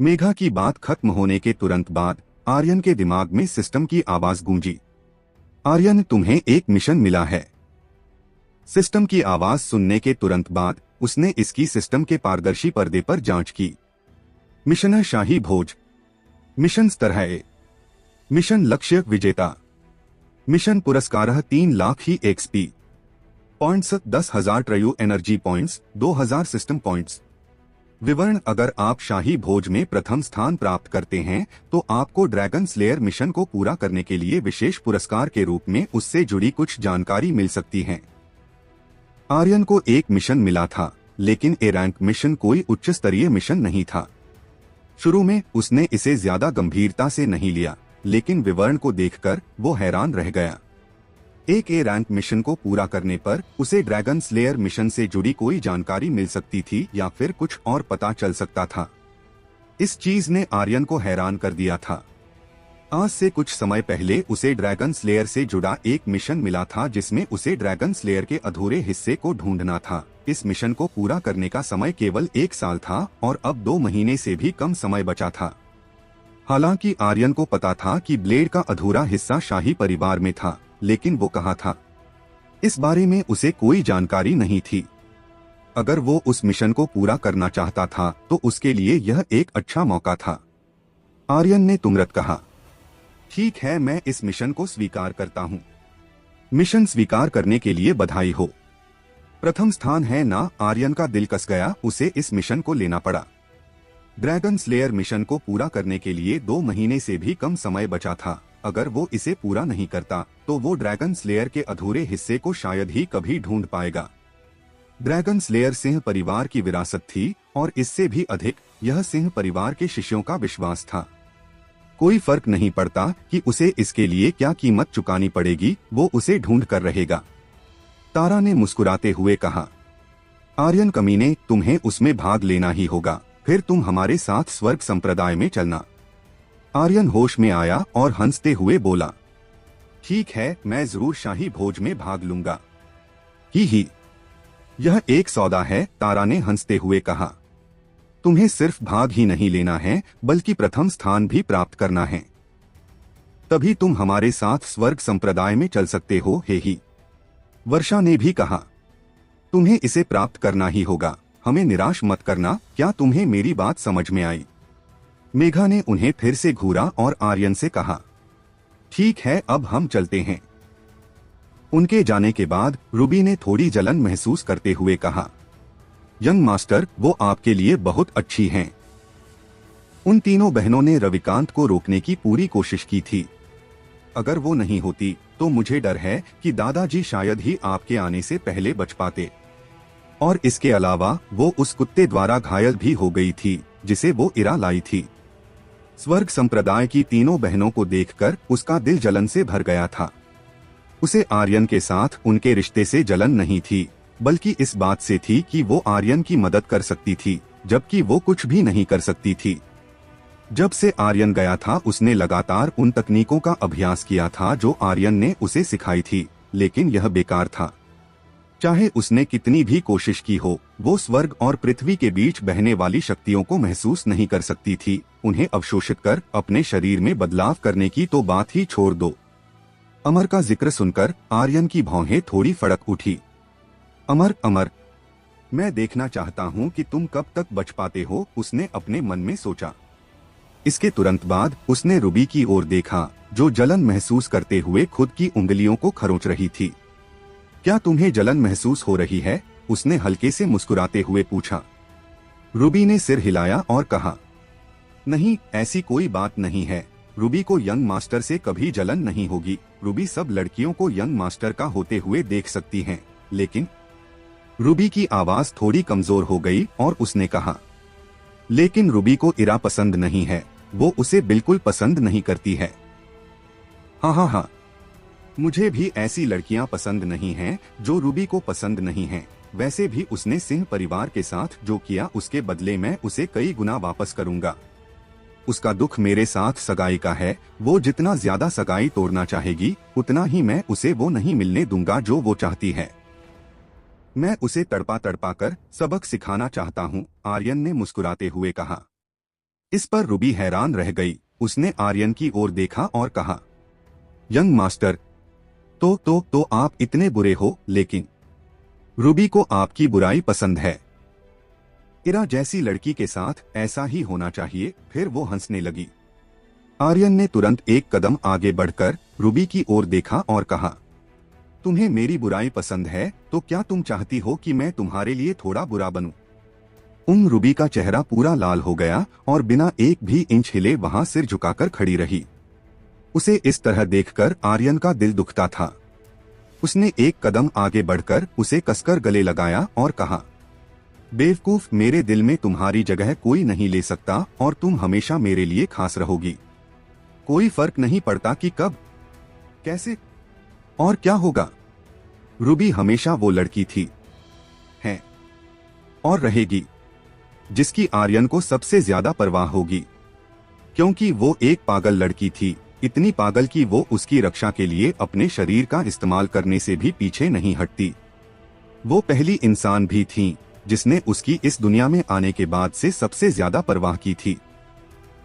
मेघा की बात खत्म होने के तुरंत बाद आर्यन के दिमाग में सिस्टम की आवाज गूंजी। आर्यन, तुम्हें एक मिशन मिला है। सिस्टम की आवाज सुनने के तुरंत बाद उसने इसकी सिस्टम के पारदर्शी पर्दे पर जांच की। मिशन है शाही भोज। मिशन स्तर है। मिशन लक्ष्य विजेता। मिशन पुरस्कार 3 लाख ही XP points, 10,000 true energy points, 2,000 system points. विवरण: अगर आप शाही भोज में प्रथम स्थान प्राप्त करते हैं तो आपको ड्रैगन स्लेयर मिशन को पूरा करने के लिए विशेष पुरस्कार के रूप में उससे जुड़ी कुछ जानकारी मिल सकती है। आर्यन को एक मिशन मिला था, लेकिन ए रैंक मिशन कोई उच्च स्तरीय मिशन नहीं था। शुरू में उसने इसे ज्यादा गंभीरता से नहीं लिया, लेकिन विवरण को देखकर वो हैरान रह गया। एक ए रैंक मिशन को पूरा करने पर उसे ड्रैगन स्लेयर मिशन से जुड़ी कोई जानकारी मिल सकती थी या फिर कुछ और पता चल सकता था। इस चीज ने आर्यन को हैरान कर दिया था। आज से कुछ समय पहले उसे ड्रैगन स्लेयर से जुड़ा एक मिशन मिला था जिसमें उसे ड्रैगन स्लेयर के अधूरे हिस्से को ढूंढना था। इस मिशन को पूरा करने का समय केवल 1 साल था और अब 2 महीने से भी कम समय बचा था। हालांकि आर्यन को पता था कि ब्लेड का अधूरा हिस्सा शाही परिवार में था, लेकिन वो कहाँ था, इस बारे में उसे कोई जानकारी नहीं थी। अगर वो उस मिशन को पूरा करना चाहता था तो उसके लिए यह एक अच्छा मौका था। आर्यन ने तुरंत कहा, ठीक है, मैं इस मिशन को स्वीकार करता हूँ। मिशन स्वीकार करने के लिए बधाई हो। प्रथम स्थान है ना। आर्यन का दिल कस गया, उसे इस मिशन को लेना पड़ा। ड्रैगन स्लेयर मिशन को पूरा करने के लिए 2 महीने से भी कम समय बचा था। अगर वो इसे पूरा नहीं करता तो वो ड्रैगन स्लेयर के अधूरे हिस्से को शायद ही कभी ढूंढ पाएगा। ड्रैगन स्लेयर सिंह परिवार की विरासत थी और इससे भी अधिक यह सिंह परिवार के शिष्यों का विश्वास था। कोई फर्क नहीं पड़ता कि उसे इसके लिए क्या कीमत चुकानी पड़ेगी, वो उसे ढूंढ कर रहेगा। तारा ने मुस्कुराते हुए कहा, आर्यन कमीने, तुम्हें उसमें भाग लेना ही होगा, फिर तुम हमारे साथ स्वर्ग संप्रदाय में चलना। आर्यन होश में आया और हंसते हुए बोला, ठीक है, मैं जरूर शाही भोज में भाग लूंगा। ही यह एक सौदा है, तारा ने हंसते हुए कहा। तुम्हें सिर्फ भाग ही नहीं लेना है बल्कि प्रथम स्थान भी प्राप्त करना है, तभी तुम हमारे साथ स्वर्ग संप्रदाय में चल सकते हो। ही वर्षा ने भी कहा, तुम्हें इसे प्राप्त करना ही होगा, हमें निराश मत करना। क्या तुम्हें मेरी बात समझ में आई? मेघा ने उन्हें फिर से घूरा और आर्यन से कहा, ठीक है, अब हम चलते हैं। उनके जाने के बाद रूबी ने थोड़ी जलन महसूस करते हुए कहा, यंग मास्टर, वो आपके लिए बहुत अच्छी हैं। उन तीनों बहनों ने रविकांत को रोकने की पूरी कोशिश की थी। अगर वो नहीं होती तो मुझे डर है कि दादाजी शायद ही आपके आने से पहले बच पाते। और इसके अलावा वो उस कुत्ते द्वारा घायल भी हो गई थी जिसे वो इरा लाई थी। स्वर्ग संप्रदाय की तीनों बहनों को देखकर उसका दिल जलन से भर गया था। उसे आर्यन के साथ उनके रिश्ते से जलन नहीं थी, बल्कि इस बात से थी कि वो आर्यन की मदद कर सकती थी जबकि वो कुछ भी नहीं कर सकती थी। जब से आर्यन गया था उसने लगातार उन तकनीकों का अभ्यास किया था जो आर्यन ने उसे सिखाई थी, लेकिन यह बेकार था। चाहे उसने कितनी भी कोशिश की हो, वो स्वर्ग और पृथ्वी के बीच बहने वाली शक्तियों को महसूस नहीं कर सकती थी। उन्हें अवशोषित कर अपने शरीर में बदलाव करने की तो बात ही छोड़ दो। अमर का जिक्र सुनकर आर्यन की भौहें थोड़ी फड़क उठी। अमर, अमर, मैं देखना चाहता हूँ कि तुम कब तक बच पाते हो, उसने अपने मन में सोचा। इसके तुरंत बाद उसने रूबी की ओर देखा जो जलन महसूस करते हुए खुद की उंगलियों को खरोंच रही थी। क्या तुम्हें जलन महसूस हो रही है? उसने हल्के से मुस्कुराते हुए पूछा। रूबी ने सिर हिलाया और कहा, नहीं, ऐसी कोई बात नहीं है। रूबी को यंग मास्टर से कभी जलन नहीं होगी। रूबी सब लड़कियों को यंग मास्टर का होते हुए देख सकती हैं। लेकिन रूबी की आवाज थोड़ी कमजोर हो गई और उसने कहा, लेकिन रूबी को इरा पसंद नहीं है, वो उसे बिल्कुल पसंद नहीं करती है। हाँ, मुझे भी ऐसी लड़कियां पसंद नहीं हैं जो रूबी को पसंद नहीं हैं। वैसे भी उसने सिंह परिवार के साथ जो किया उसके बदले मैं उसे कई गुना वापस करूंगा। उसका दुख मेरे साथ सगाई का है। वो जितना ज्यादा सगाई तोड़ना चाहेगी उतना ही मैं उसे वो नहीं मिलने दूंगा जो वो चाहती है। मैं उसे तड़पा तड़पा कर सबक सिखाना चाहता हूँ, आर्यन ने मुस्कुराते हुए कहा। इस पर रूबी हैरान रह गई। उसने आर्यन की ओर देखा और कहा, यंग मास्टर, तो आप इतने बुरे हो, लेकिन रूबी को आपकी बुराई पसंद है। इरा जैसी लड़की के साथ ऐसा ही होना चाहिए। फिर वो हंसने लगी। आर्यन ने तुरंत एक कदम आगे बढ़कर रूबी की ओर देखा और कहा, तुम्हें मेरी बुराई पसंद है तो क्या तुम चाहती हो कि मैं तुम्हारे लिए थोड़ा बुरा बनूं? रूबी का चेहरा पूरा लाल हो गया और बिना एक भी इंच हिले वहां सिर झुकाकर खड़ी रही। उसे इस तरह देखकर आर्यन का दिल दुखता था। उसने एक कदम आगे बढ़कर उसे कसकर गले लगाया और कहा, बेवकूफ, मेरे दिल में तुम्हारी जगह कोई नहीं ले सकता और तुम हमेशा मेरे लिए खास रहोगी। कोई फर्क नहीं पड़ता कि कब, कैसे और क्या होगा। रूबी हमेशा वो लड़की थी, है और रहेगी जिसकी आर्यन को सबसे ज्यादा परवाह होगी, क्योंकि वो एक पागल लड़की थी, इतनी पागल कि वो उसकी रक्षा के लिए अपने शरीर का इस्तेमाल करने से भी पीछे नहीं हटती। वो पहली इंसान भी थी जिसने उसकी इस दुनिया में आने के बाद से सबसे ज्यादा परवाह की थी।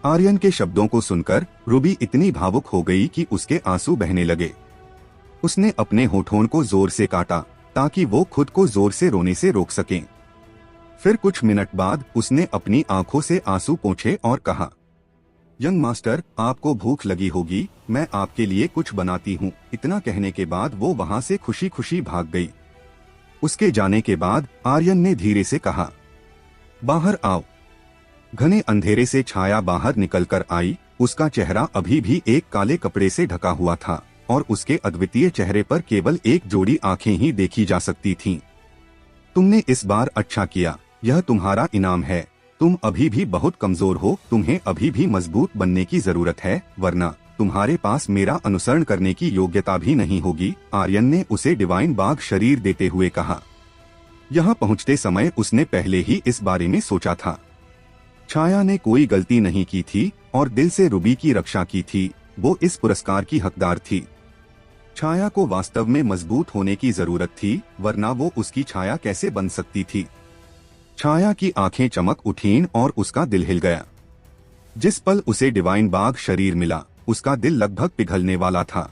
आर्यन के शब्दों को सुनकर रूबी इतनी भावुक हो गई कि उसके आंसू बहने लगे। उसने अपने होठों को जोर से काटा ताकि वो खुद को जोर से रोने से रोक सकें। फिर कुछ मिनट बाद उसने अपनी आंखों से आंसू पोंछे और कहा, यंग मास्टर, आपको भूख लगी होगी, मैं आपके लिए कुछ बनाती हूँ। इतना कहने के बाद वो वहाँ से खुशी खुशी भाग गई। उसके जाने के बाद आर्यन ने धीरे से कहा, बाहर आओ। घने अंधेरे से छाया बाहर निकलकर आई। उसका चेहरा अभी भी एक काले कपड़े से ढका हुआ था और उसके अद्वितीय चेहरे पर केवल एक जोड़ी आंखें ही देखी जा सकती थीं। तुमने इस बार अच्छा किया, यह तुम्हारा इनाम है। तुम अभी भी बहुत कमजोर हो, तुम्हें अभी भी मजबूत बनने की जरूरत है, वरना तुम्हारे पास मेरा अनुसरण करने की योग्यता भी नहीं होगी। आर्यन ने उसे डिवाइन बाघ शरीर देते हुए कहा। यहाँ पहुँचते समय उसने पहले ही इस बारे में सोचा था। छाया ने कोई गलती नहीं की थी और दिल से रूबी की रक्षा की थी। वो इस पुरस्कार की हकदार थी। छाया को वास्तव में मजबूत होने की जरूरत थी, वरना वो उसकी छाया कैसे बन सकती थी। छाया की आंखें चमक उठीं और उसका दिल हिल गया। जिस पल उसे डिवाइन बाघ शरीर मिला, उसका दिल लगभग पिघलने वाला था।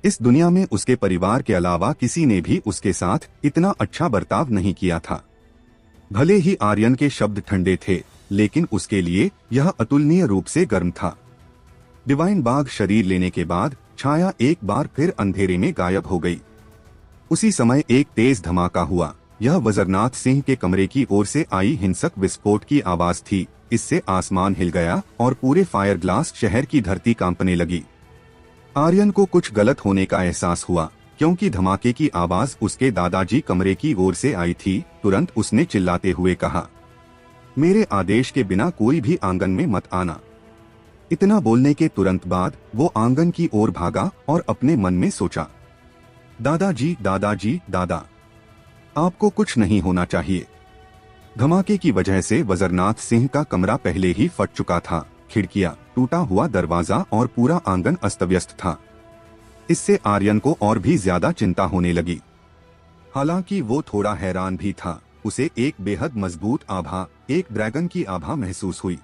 इस दुनिया में उसके परिवार के अलावा किसी ने भी उसके साथ इतना अच्छा बर्ताव नहीं किया था। भले ही आर्यन के शब्द ठंडे थे, लेकिन उसके लिए यह अतुलनीय रूप से गर्म था। डिवाइन बाघ शरीर लेने के बाद छाया एक बार फिर अंधेरे में गायब हो गई। उसी समय एक तेज धमाका हुआ। यह वजरनाथ सिंह के कमरे की ओर से आई हिंसक विस्फोट की आवाज थी। इससे आसमान हिल गया और पूरे फायर ग्लास शहर की धरती कांपने लगी। आर्यन को कुछ गलत होने का एहसास हुआ, क्योंकि धमाके की आवाज उसके दादाजी कमरे की ओर से आई थी। तुरंत उसने चिल्लाते हुए कहा, मेरे आदेश के बिना कोई भी आंगन में मत आना। इतना बोलने के तुरंत बाद वो आंगन की ओर भागा और अपने मन में सोचा, दादाजी दादाजी दादा, आपको कुछ नहीं होना चाहिए। धमाके की वजह से वजरनाथ सिंह का कमरा पहले ही फट चुका था। खिड़कियां, टूटा हुआ दरवाजा और पूरा आंगन अस्त व्यस्त था। इससे आर्यन को और भी ज्यादा चिंता होने लगी। हालांकि वो थोड़ा हैरान भी था। उसे एक बेहद मजबूत आभा, एक ड्रैगन की आभा महसूस हुई।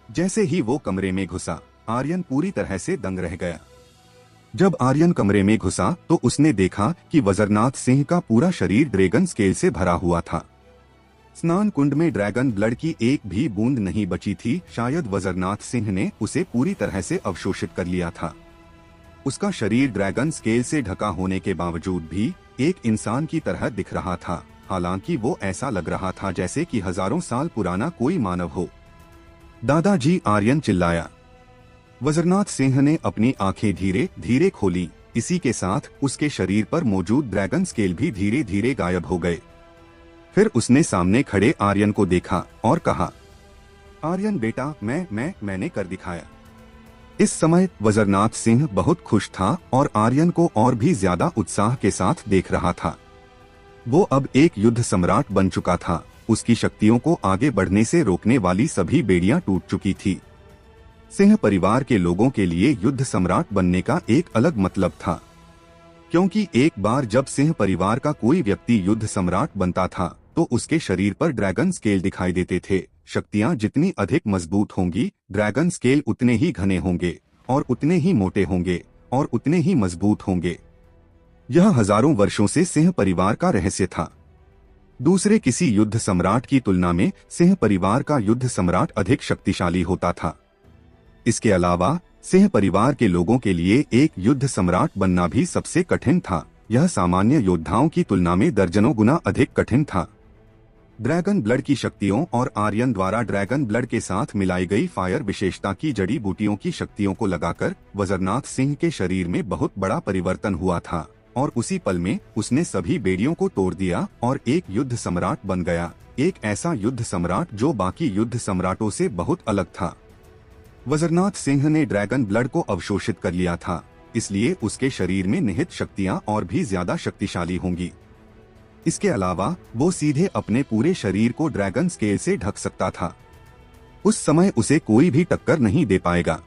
जैसे ही वो कमरे में घुसा, आर्यन पूरी तरह से दंग रह गया। जब आर्यन कमरे में घुसा तो उसने देखा कि वजरनाथ सिंह का पूरा शरीर ड्रैगन स्केल से भरा हुआ था। स्नान कुंड में ड्रैगन ब्लड की एक भी बूंद नहीं बची थी। शायद वजरनाथ सिंह ने उसे पूरी तरह से अवशोषित कर लिया था। उसका शरीर ड्रैगन स्केल से ढका होने के बावजूद भी एक इंसान की तरह दिख रहा था। हालांकि वो ऐसा लग रहा था जैसे कि हजारों साल पुराना कोई मानव हो। दादाजी, आर्यन चिल्लाया। वजरनाथ सिंह ने अपनी आंखें धीरे धीरे खोली। इसी के साथ उसके शरीर पर मौजूद ड्रैगन स्केल भी धीरे धीरे गायब हो गए। फिर उसने सामने खड़े आर्यन को देखा और कहा, आर्यन बेटा, मैंने कर दिखाया। इस समय वजरनाथ सिंह बहुत खुश था और आर्यन को और भी ज्यादा उत्साह के साथ देख रहा था। वो अब एक युद्ध सम्राट बन चुका था। उसकी शक्तियों को आगे बढ़ने से रोकने वाली सभी बेड़ियां टूट चुकी थी। सिंह परिवार के लोगों के लिए युद्ध सम्राट बनने का एक अलग मतलब था, क्योंकि एक बार जब सिंह परिवार का कोई व्यक्ति युद्ध सम्राट बनता था तो उसके शरीर पर ड्रैगन स्केल दिखाई देते थे। शक्तियां जितनी अधिक मजबूत होंगी, ड्रैगन स्केल उतने ही घने होंगे और उतने ही मोटे होंगे और उतने ही मजबूत होंगे। यह हजारों वर्षों से सिंह परिवार का रहस्य था। दूसरे किसी युद्ध सम्राट की तुलना में सिंह परिवार का युद्ध सम्राट अधिक शक्तिशाली होता था। इसके अलावा सिंह परिवार के लोगों के लिए एक युद्ध सम्राट बनना भी सबसे कठिन था। यह सामान्य योद्धाओं की तुलना में दर्जनों गुना अधिक कठिन था। ड्रैगन ब्लड की शक्तियों और आर्यन द्वारा ड्रैगन ब्लड के साथ मिलाई गई फायर विशेषता की जड़ी बूटियों की शक्तियों को लगाकर वज्रनाथ सिंह के शरीर में बहुत बड़ा परिवर्तन हुआ था और उसी पल में उसने सभी बेड़ियों को तोड़ दिया और एक युद्ध सम्राट बन गया। एक ऐसा युद्ध सम्राट जो बाकी युद्ध सम्राटों से बहुत अलग था। वज्रनाथ सिंह ने ड्रैगन ब्लड को अवशोषित कर लिया था, इसलिए उसके शरीर में निहित शक्तियां और भी ज्यादा शक्तिशाली होंगी। इसके अलावा वो सीधे अपने पूरे शरीर को ड्रैगन स्केल से ढक सकता था। उस समय उसे कोई भी टक्कर नहीं दे पाएगा।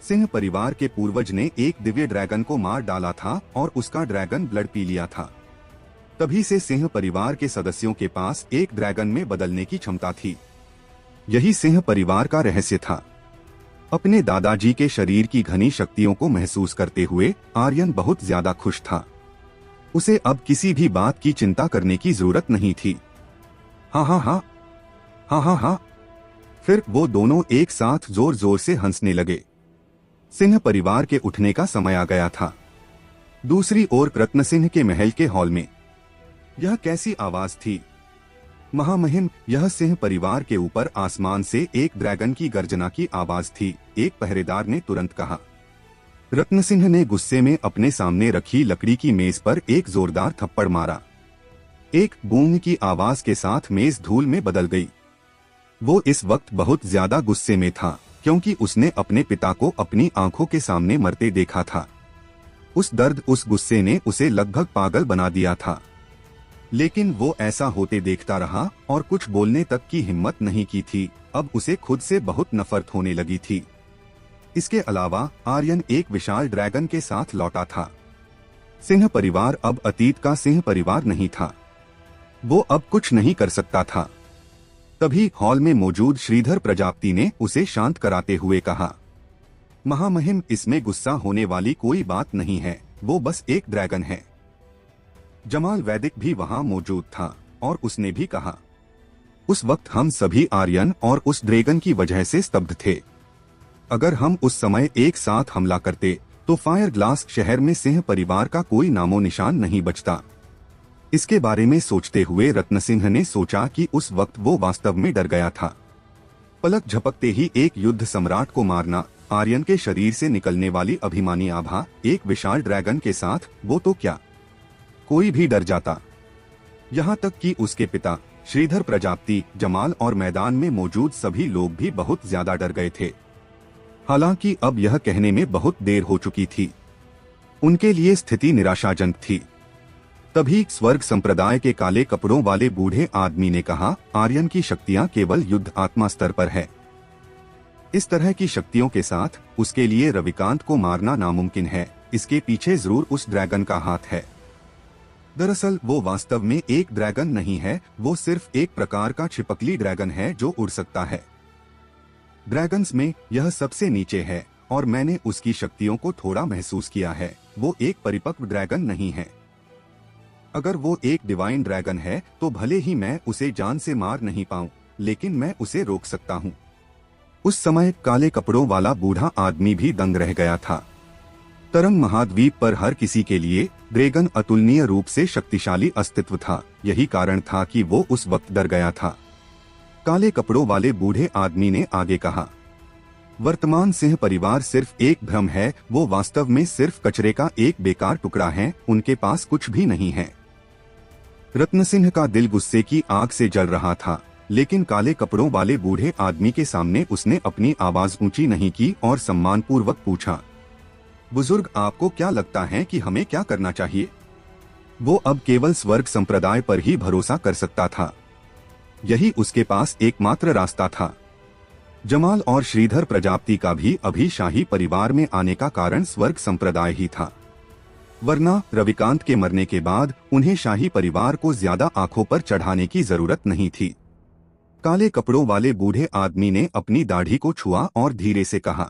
सिंह परिवार के पूर्वज ने एक दिव्य ड्रैगन को मार डाला था और उसका ड्रैगन ब्लड पी लिया था। तभी से सिंह परिवार के सदस्यों के पास एक ड्रैगन में बदलने की क्षमता थी। यही सिंह परिवार का रहस्य था। अपने दादाजी के शरीर की घनी शक्तियों को महसूस करते हुए आर्यन बहुत ज्यादा खुश था। उसे अब किसी भी बात की चिंता करने की जरूरत नहीं थी। हाँ हाँ हाँ, हाँ हाँ हाँ। फिर वो दोनों एक साथ जोर जोर से हंसने लगे। सिंह परिवार के उठने का समय आ गया था। दूसरी ओर रत्न सिंह के महल के हॉल में यह कैसी आवाज थी? महामहिम, यह सिंह परिवार के ऊपर आसमान से एक ड्रैगन की गर्जना की आवाज थी, एक पहरेदार ने तुरंत कहा। रत्न सिंह ने गुस्से में अपने सामने रखी लकड़ी की मेज पर एक जोरदार थप्पड़ मारा। एक बूंद की आवाज के साथ मेज धूल में बदल गई। वो इस वक्त बहुत ज्यादा गुस्से में था क्योंकि उसने अपने पिता को अपनी आंखों के सामने मरते देखा था। उस दर्द, उस गुस्से ने उसे लगभग पागल बना दिया था। लेकिन वो ऐसा होते देखता रहा और कुछ बोलने तक की हिम्मत नहीं की थी। अब उसे खुद से बहुत नफरत होने लगी थी। इसके अलावा आर्यन एक विशाल ड्रैगन के साथ लौटा था। सिंह परिवार अब अतीत का सिंह परिवार नहीं था। वो अब कुछ नहीं कर सकता था। तभी हॉल में मौजूद श्रीधर प्रजापति ने उसे शांत कराते हुए कहा, महामहिम, इसमें गुस्सा होने वाली कोई बात नहीं है, वो बस एक ड्रैगन है। जमाल वैदिक भी वहां मौजूद था और उसने भी कहा, उस वक्त हम सभी आर्यन और उस ड्रैगन की वजह से स्तब्ध थे। अगर हम उस समय एक साथ हमला करते तो फायर ग्लास शहर में सिंह परिवार का कोई नामो निशान नहीं बचता। इसके बारे में सोचते हुए रत्न सिंह ने सोचा कि उस वक्त वो वास्तव में डर गया था। पलक झपकते ही एक युद्ध सम्राट को मारना, आर्यन के शरीर से निकलने वाली अभिमानी आभा, एक विशाल ड्रैगन के साथ, वो तो क्या कोई भी डर जाता। यहाँ तक कि उसके पिता श्रीधर प्रजापति, जमाल और मैदान में मौजूद सभी लोग भी बहुत ज्यादा डर गए थे। हालांकि अब यह कहने में बहुत देर हो चुकी थी। उनके लिए स्थिति निराशाजनक थी। तभी स्वर्ग संप्रदाय के काले कपड़ों वाले बूढ़े आदमी ने कहा, आर्यन की शक्तियां केवल युद्ध आत्मा स्तर पर है। इस तरह की शक्तियों के साथ उसके लिए रविकांत को मारना नामुमकिन है। इसके पीछे जरूर उस ड्रैगन का हाथ है। दरअसल वो वास्तव में एक ड्रैगन नहीं है, वो सिर्फ एक प्रकार का छिपकली ड्रैगन है जो उड़ सकता है। ड्रैगन्स में यह सबसे नीचे है और मैंने उसकी शक्तियों को थोड़ा महसूस किया है। वो एक परिपक्व ड्रैगन नहीं है। अगर वो एक डिवाइन ड्रैगन है तो भले ही मैं उसे जान से मार नहीं पाऊं, लेकिन मैं उसे रोक सकता हूं। उस समय काले कपड़ों वाला बूढ़ा आदमी भी दंग रह गया था। तरंग महाद्वीप पर हर किसी के लिए ड्रैगन अतुलनीय रूप से शक्तिशाली अस्तित्व था। यही कारण था कि वो उस वक्त डर गया था। काले कपड़ों वाले बूढ़े आदमी ने आगे कहा, वर्तमान सिंह परिवार सिर्फ एक भ्रम है। वो वास्तव में सिर्फ कचरे का एक बेकार टुकड़ा है। उनके पास कुछ भी नहीं है। रत्न सिंह का दिल गुस्से की आग से जल रहा था, लेकिन काले कपड़ों वाले बूढ़े आदमी के सामने उसने अपनी आवाज ऊंची नहीं की और सम्मानपूर्वक पूछा, बुजुर्ग, आपको क्या लगता है कि हमें क्या करना चाहिए? वो अब केवल स्वर्ग संप्रदाय पर ही भरोसा कर सकता था। यही उसके पास एकमात्र रास्ता था। जमाल और श्रीधर प्रजापति का भी अभी शाही परिवार में आने का कारण स्वर्ग संप्रदाय ही था, वरना रविकांत के मरने के बाद उन्हें शाही परिवार को ज्यादा आंखों पर चढ़ाने की जरूरत नहीं थी। काले कपड़ों वाले बूढ़े आदमी ने अपनी दाढ़ी को छुआ और धीरे से कहा,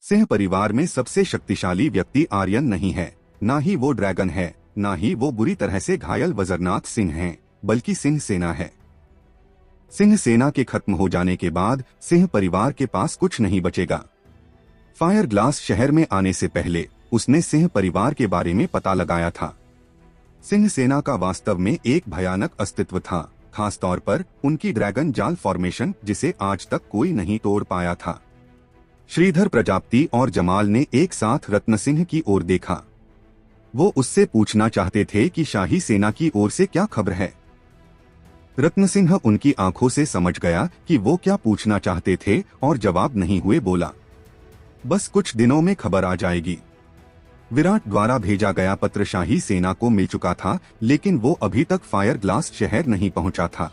सिंह परिवार में सबसे शक्तिशाली व्यक्ति आर्यन नहीं है, ना ही वो ड्रैगन है, ना ही वो बुरी तरह से घायल वजरनाथ सिंह हैं, बल्कि सिंह सेना है। सिंह सेना के खत्म हो जाने के बाद सिंह परिवार के पास कुछ नहीं बचेगा। फायर ग्लास शहर में आने से पहले उसने सिंह परिवार के बारे में पता लगाया था। सिंह सेना का वास्तव में एक भयानक अस्तित्व था, खासतौर पर उनकी ड्रैगन जाल फॉर्मेशन, जिसे आज तक कोई नहीं तोड़ पाया था। श्रीधर प्रजापति और जमाल ने एक साथ रत्न सिंह की ओर देखा। वो उससे पूछना चाहते थे कि शाही सेना की ओर से क्या खबर है। रत्न सिंह उनकी आंखों से समझ गया कि वो क्या पूछना चाहते थे और जवाब नहीं हुए बोला, बस कुछ दिनों में खबर आ जाएगी। विराट द्वारा भेजा गया पत्र शाही सेना को मिल चुका था, लेकिन वो अभी तक फायर ग्लास शहर नहीं पहुंचा था।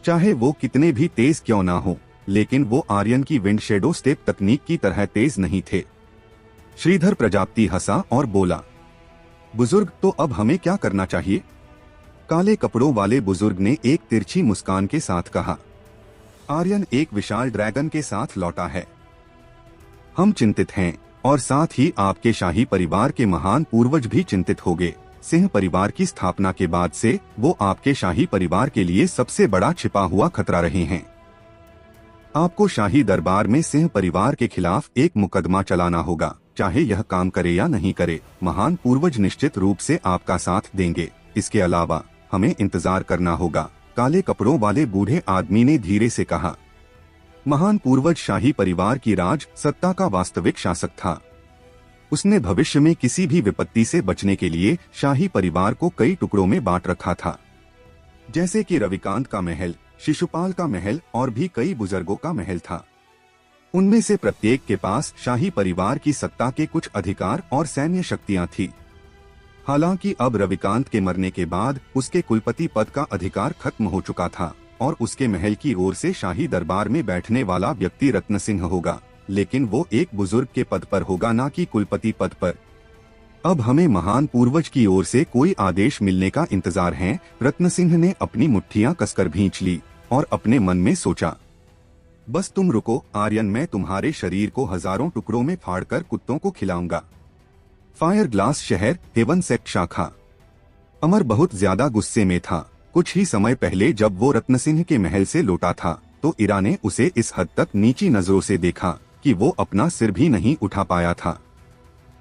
चाहे वो कितने भी तेज क्यों ना हो, लेकिन वो आर्यन की विंड शेडो स्टेप तकनीक की तरह तेज नहीं थे। श्रीधर प्रजापति हंसा और बोला, बुजुर्ग, तो अब हमें क्या करना चाहिए? काले कपड़ों वाले बुजुर्ग ने एक तिरछी मुस्कान के साथ कहा, आर्यन एक विशाल ड्रैगन के साथ लौटा है। हम चिंतित हैं और साथ ही आपके शाही परिवार के महान पूर्वज भी चिंतित हो गए। सिंह परिवार की स्थापना के बाद से वो आपके शाही परिवार के लिए सबसे बड़ा छिपा हुआ खतरा रहे हैं। आपको शाही दरबार में सिंह परिवार के खिलाफ एक मुकदमा चलाना होगा, चाहे यह काम करे या नहीं करे। महान पूर्वज निश्चित रूप से आपका साथ देंगे। इसके अलावा हमें इंतजार करना होगा, काले कपड़ों वाले बूढ़े आदमी ने धीरे से कहा। महान पूर्वज शाही परिवार की राज सत्ता का वास्तविक शासक था। उसने भविष्य में किसी भी विपत्ति से बचने के लिए शाही परिवार को कई टुकड़ों में बांट रखा था, जैसे कि रविकांत का महल, शिशुपाल का महल और भी कई बुजुर्गों का महल था। उनमें से प्रत्येक के पास शाही परिवार की सत्ता के कुछ अधिकार और सैन्य शक्तियां थी। हालांकि अब रविकांत के मरने के बाद उसके कुलपति पद का अधिकार खत्म हो चुका था और उसके महल की ओर से शाही दरबार में बैठने वाला व्यक्ति रत्न सिंह होगा, लेकिन वो एक बुजुर्ग के पद पर होगा, ना कि कुलपति पद पर। अब हमें महान पूर्वज की ओर से कोई आदेश मिलने का इंतजार है। रत्न सिंह ने अपनी मुट्ठियां कसकर भींच ली और अपने मन में सोचा, बस तुम रुको आर्यन, मैं तुम्हारे शरीर को हजारों टुकड़ों में फाड़कर कुत्तों को खिलाऊंगा। फायर ग्लास शहर, हेवन सेक्ट शाखा। अमर बहुत ज्यादा गुस्से में था। कुछ ही समय पहले जब वो रत्न सिंह के महल से लौटा था तो इरा ने उसे इस हद तक नीची नजरों से देखा कि वो अपना सिर भी नहीं उठा पाया था।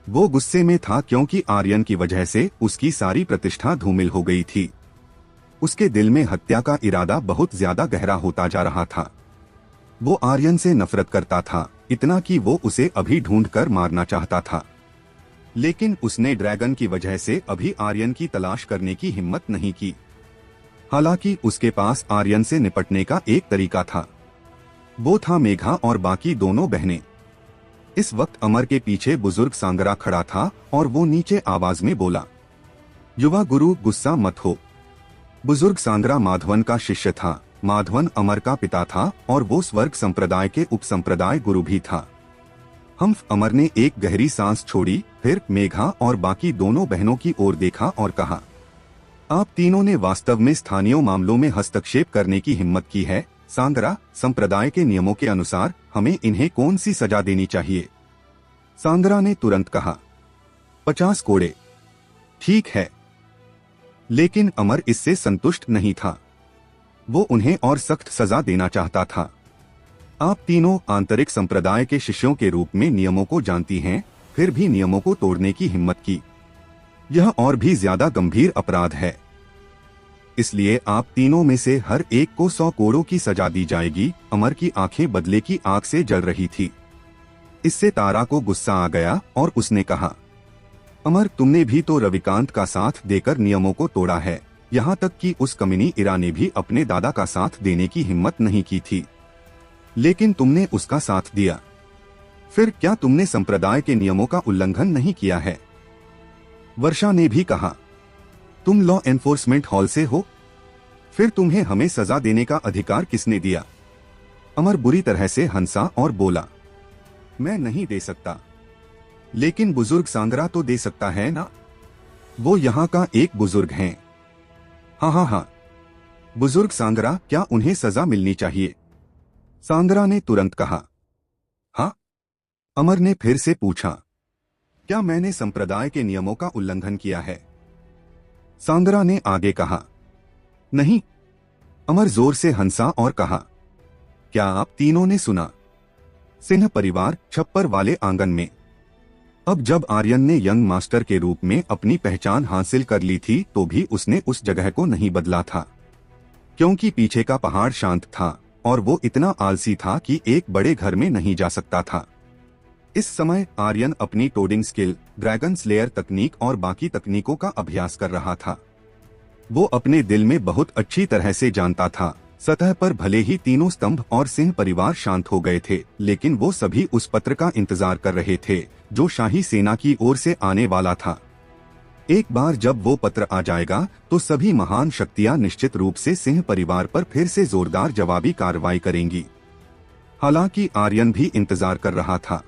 वो गुस्से में था क्योंकि आर्यन की वजह से उसकी सारी प्रतिष्ठा धूमिल हो गई थी। उसके दिल में हत्या का इरादा बहुत ज्यादा गहरा होता जा रहा था। वो आर्यन से नफरत करता था, इतना कि वो उसे अभी ढूंढकर मारना चाहता था, लेकिन उसने ड्रैगन की वजह से अभी आर्यन की तलाश करने की हिम्मत नहीं की। हालांकि उसके पास आर्यन से निपटने का एक तरीका था, वो था मेघा और बाकी दोनों बहनें। इस वक्त अमर के पीछे बुजुर्ग सांगरा खड़ा था और वो नीचे आवाज में बोला, युवा गुरु, गुस्सा मत हो। बुजुर्ग सांगरा माधवन का शिष्य था। माधवन अमर का पिता था और वो स्वर्ग संप्रदाय के उप संप्रदाय गुरु भी था। अमर ने एक गहरी सांस छोड़ी, फिर मेघा और बाकी दोनों बहनों की ओर देखा और कहा, आप तीनों ने वास्तव में स्थानीय मामलों में हस्तक्षेप करने की हिम्मत की है। सांगरा, संप्रदाय के नियमों के अनुसार हमें इन्हें कौन सी सजा देनी चाहिए? सांगरा ने तुरंत कहा, 50 कोड़े। ठीक है। लेकिन अमर इससे संतुष्ट नहीं था। वो उन्हें और सख्त सजा देना चाहता था। आप तीनों आंतरिक संप्रदाय के शिष्यों के रूप में नियमों को जानती हैं, फिर भी नियमों को तोड़ने की हिम्मत की। यह और भी ज्यादा गंभीर अपराध है। इसलिए आप तीनों में से हर एक को 100 कोड़ों की सजा दी जाएगी। अमर की आंखें बदले की आग से जल रही थी। इससे तारा को गुस्सा आ गया और उसने कहा, अमर, तुमने भी तो रविकांत का साथ देकर नियमों को तोड़ा है। यहाँ तक कि उस कमीनी इरा ने भी अपने दादा का साथ देने की हिम्मत नहीं की थी, लेकिन तुमने उसका साथ दिया। फिर क्या तुमने संप्रदाय के नियमों का उल्लंघन नहीं किया है? वर्षा ने भी कहा, तुम लॉ एनफोर्समेंट हॉल से हो, फिर तुम्हें हमें सजा देने का अधिकार किसने दिया? अमर बुरी तरह से हंसा और बोला, मैं नहीं दे सकता। लेकिन बुजुर्ग सांगरा तो दे सकता है ना? वो यहाँ का एक बुजुर्ग हैं। हाँ हाँ हाँ, बुजुर्ग सांगरा, क्या उन्हें सजा मिलनी चाहिए? सांगरा ने तुरंत कहा। हाँ। अमर ने फिर से पूछा, क्या मैंने संप्रदाय के नियमों का उल्लंघन किया है? सांगरा ने आगे कहा, नहीं। अमर जोर से हंसा और कहा, क्या आप तीनों ने सुना? सिंह परिवार छप्पर वाले आंगन में। अब जब आर्यन ने यंग मास्टर के रूप में अपनी पहचान हासिल कर ली थी तो भी उसने उस जगह को नहीं बदला था, क्योंकि पीछे का पहाड़ शांत था और वो इतना आलसी था कि एक बड़े घर में नहीं जा सकता था। इस समय आर्यन अपनी टोडिंग स्किल, ड्रैगन स्लेयर तकनीक और बाकी तकनीकों का अभ्यास कर रहा था। वो अपने दिल में बहुत अच्छी तरह से जानता था, सतह पर भले ही तीनों स्तंभ और सिंह परिवार शांत हो गए थे, लेकिन वो सभी उस पत्र का इंतजार कर रहे थे जो शाही सेना की ओर से आने वाला था। एक बार जब वो पत्र आ जाएगा तो सभी महान शक्तियां निश्चित रूप से सिंह परिवार पर फिर से जोरदार जवाबी कार्रवाई करेंगी। हालांकि आर्यन भी इंतजार कर रहा था।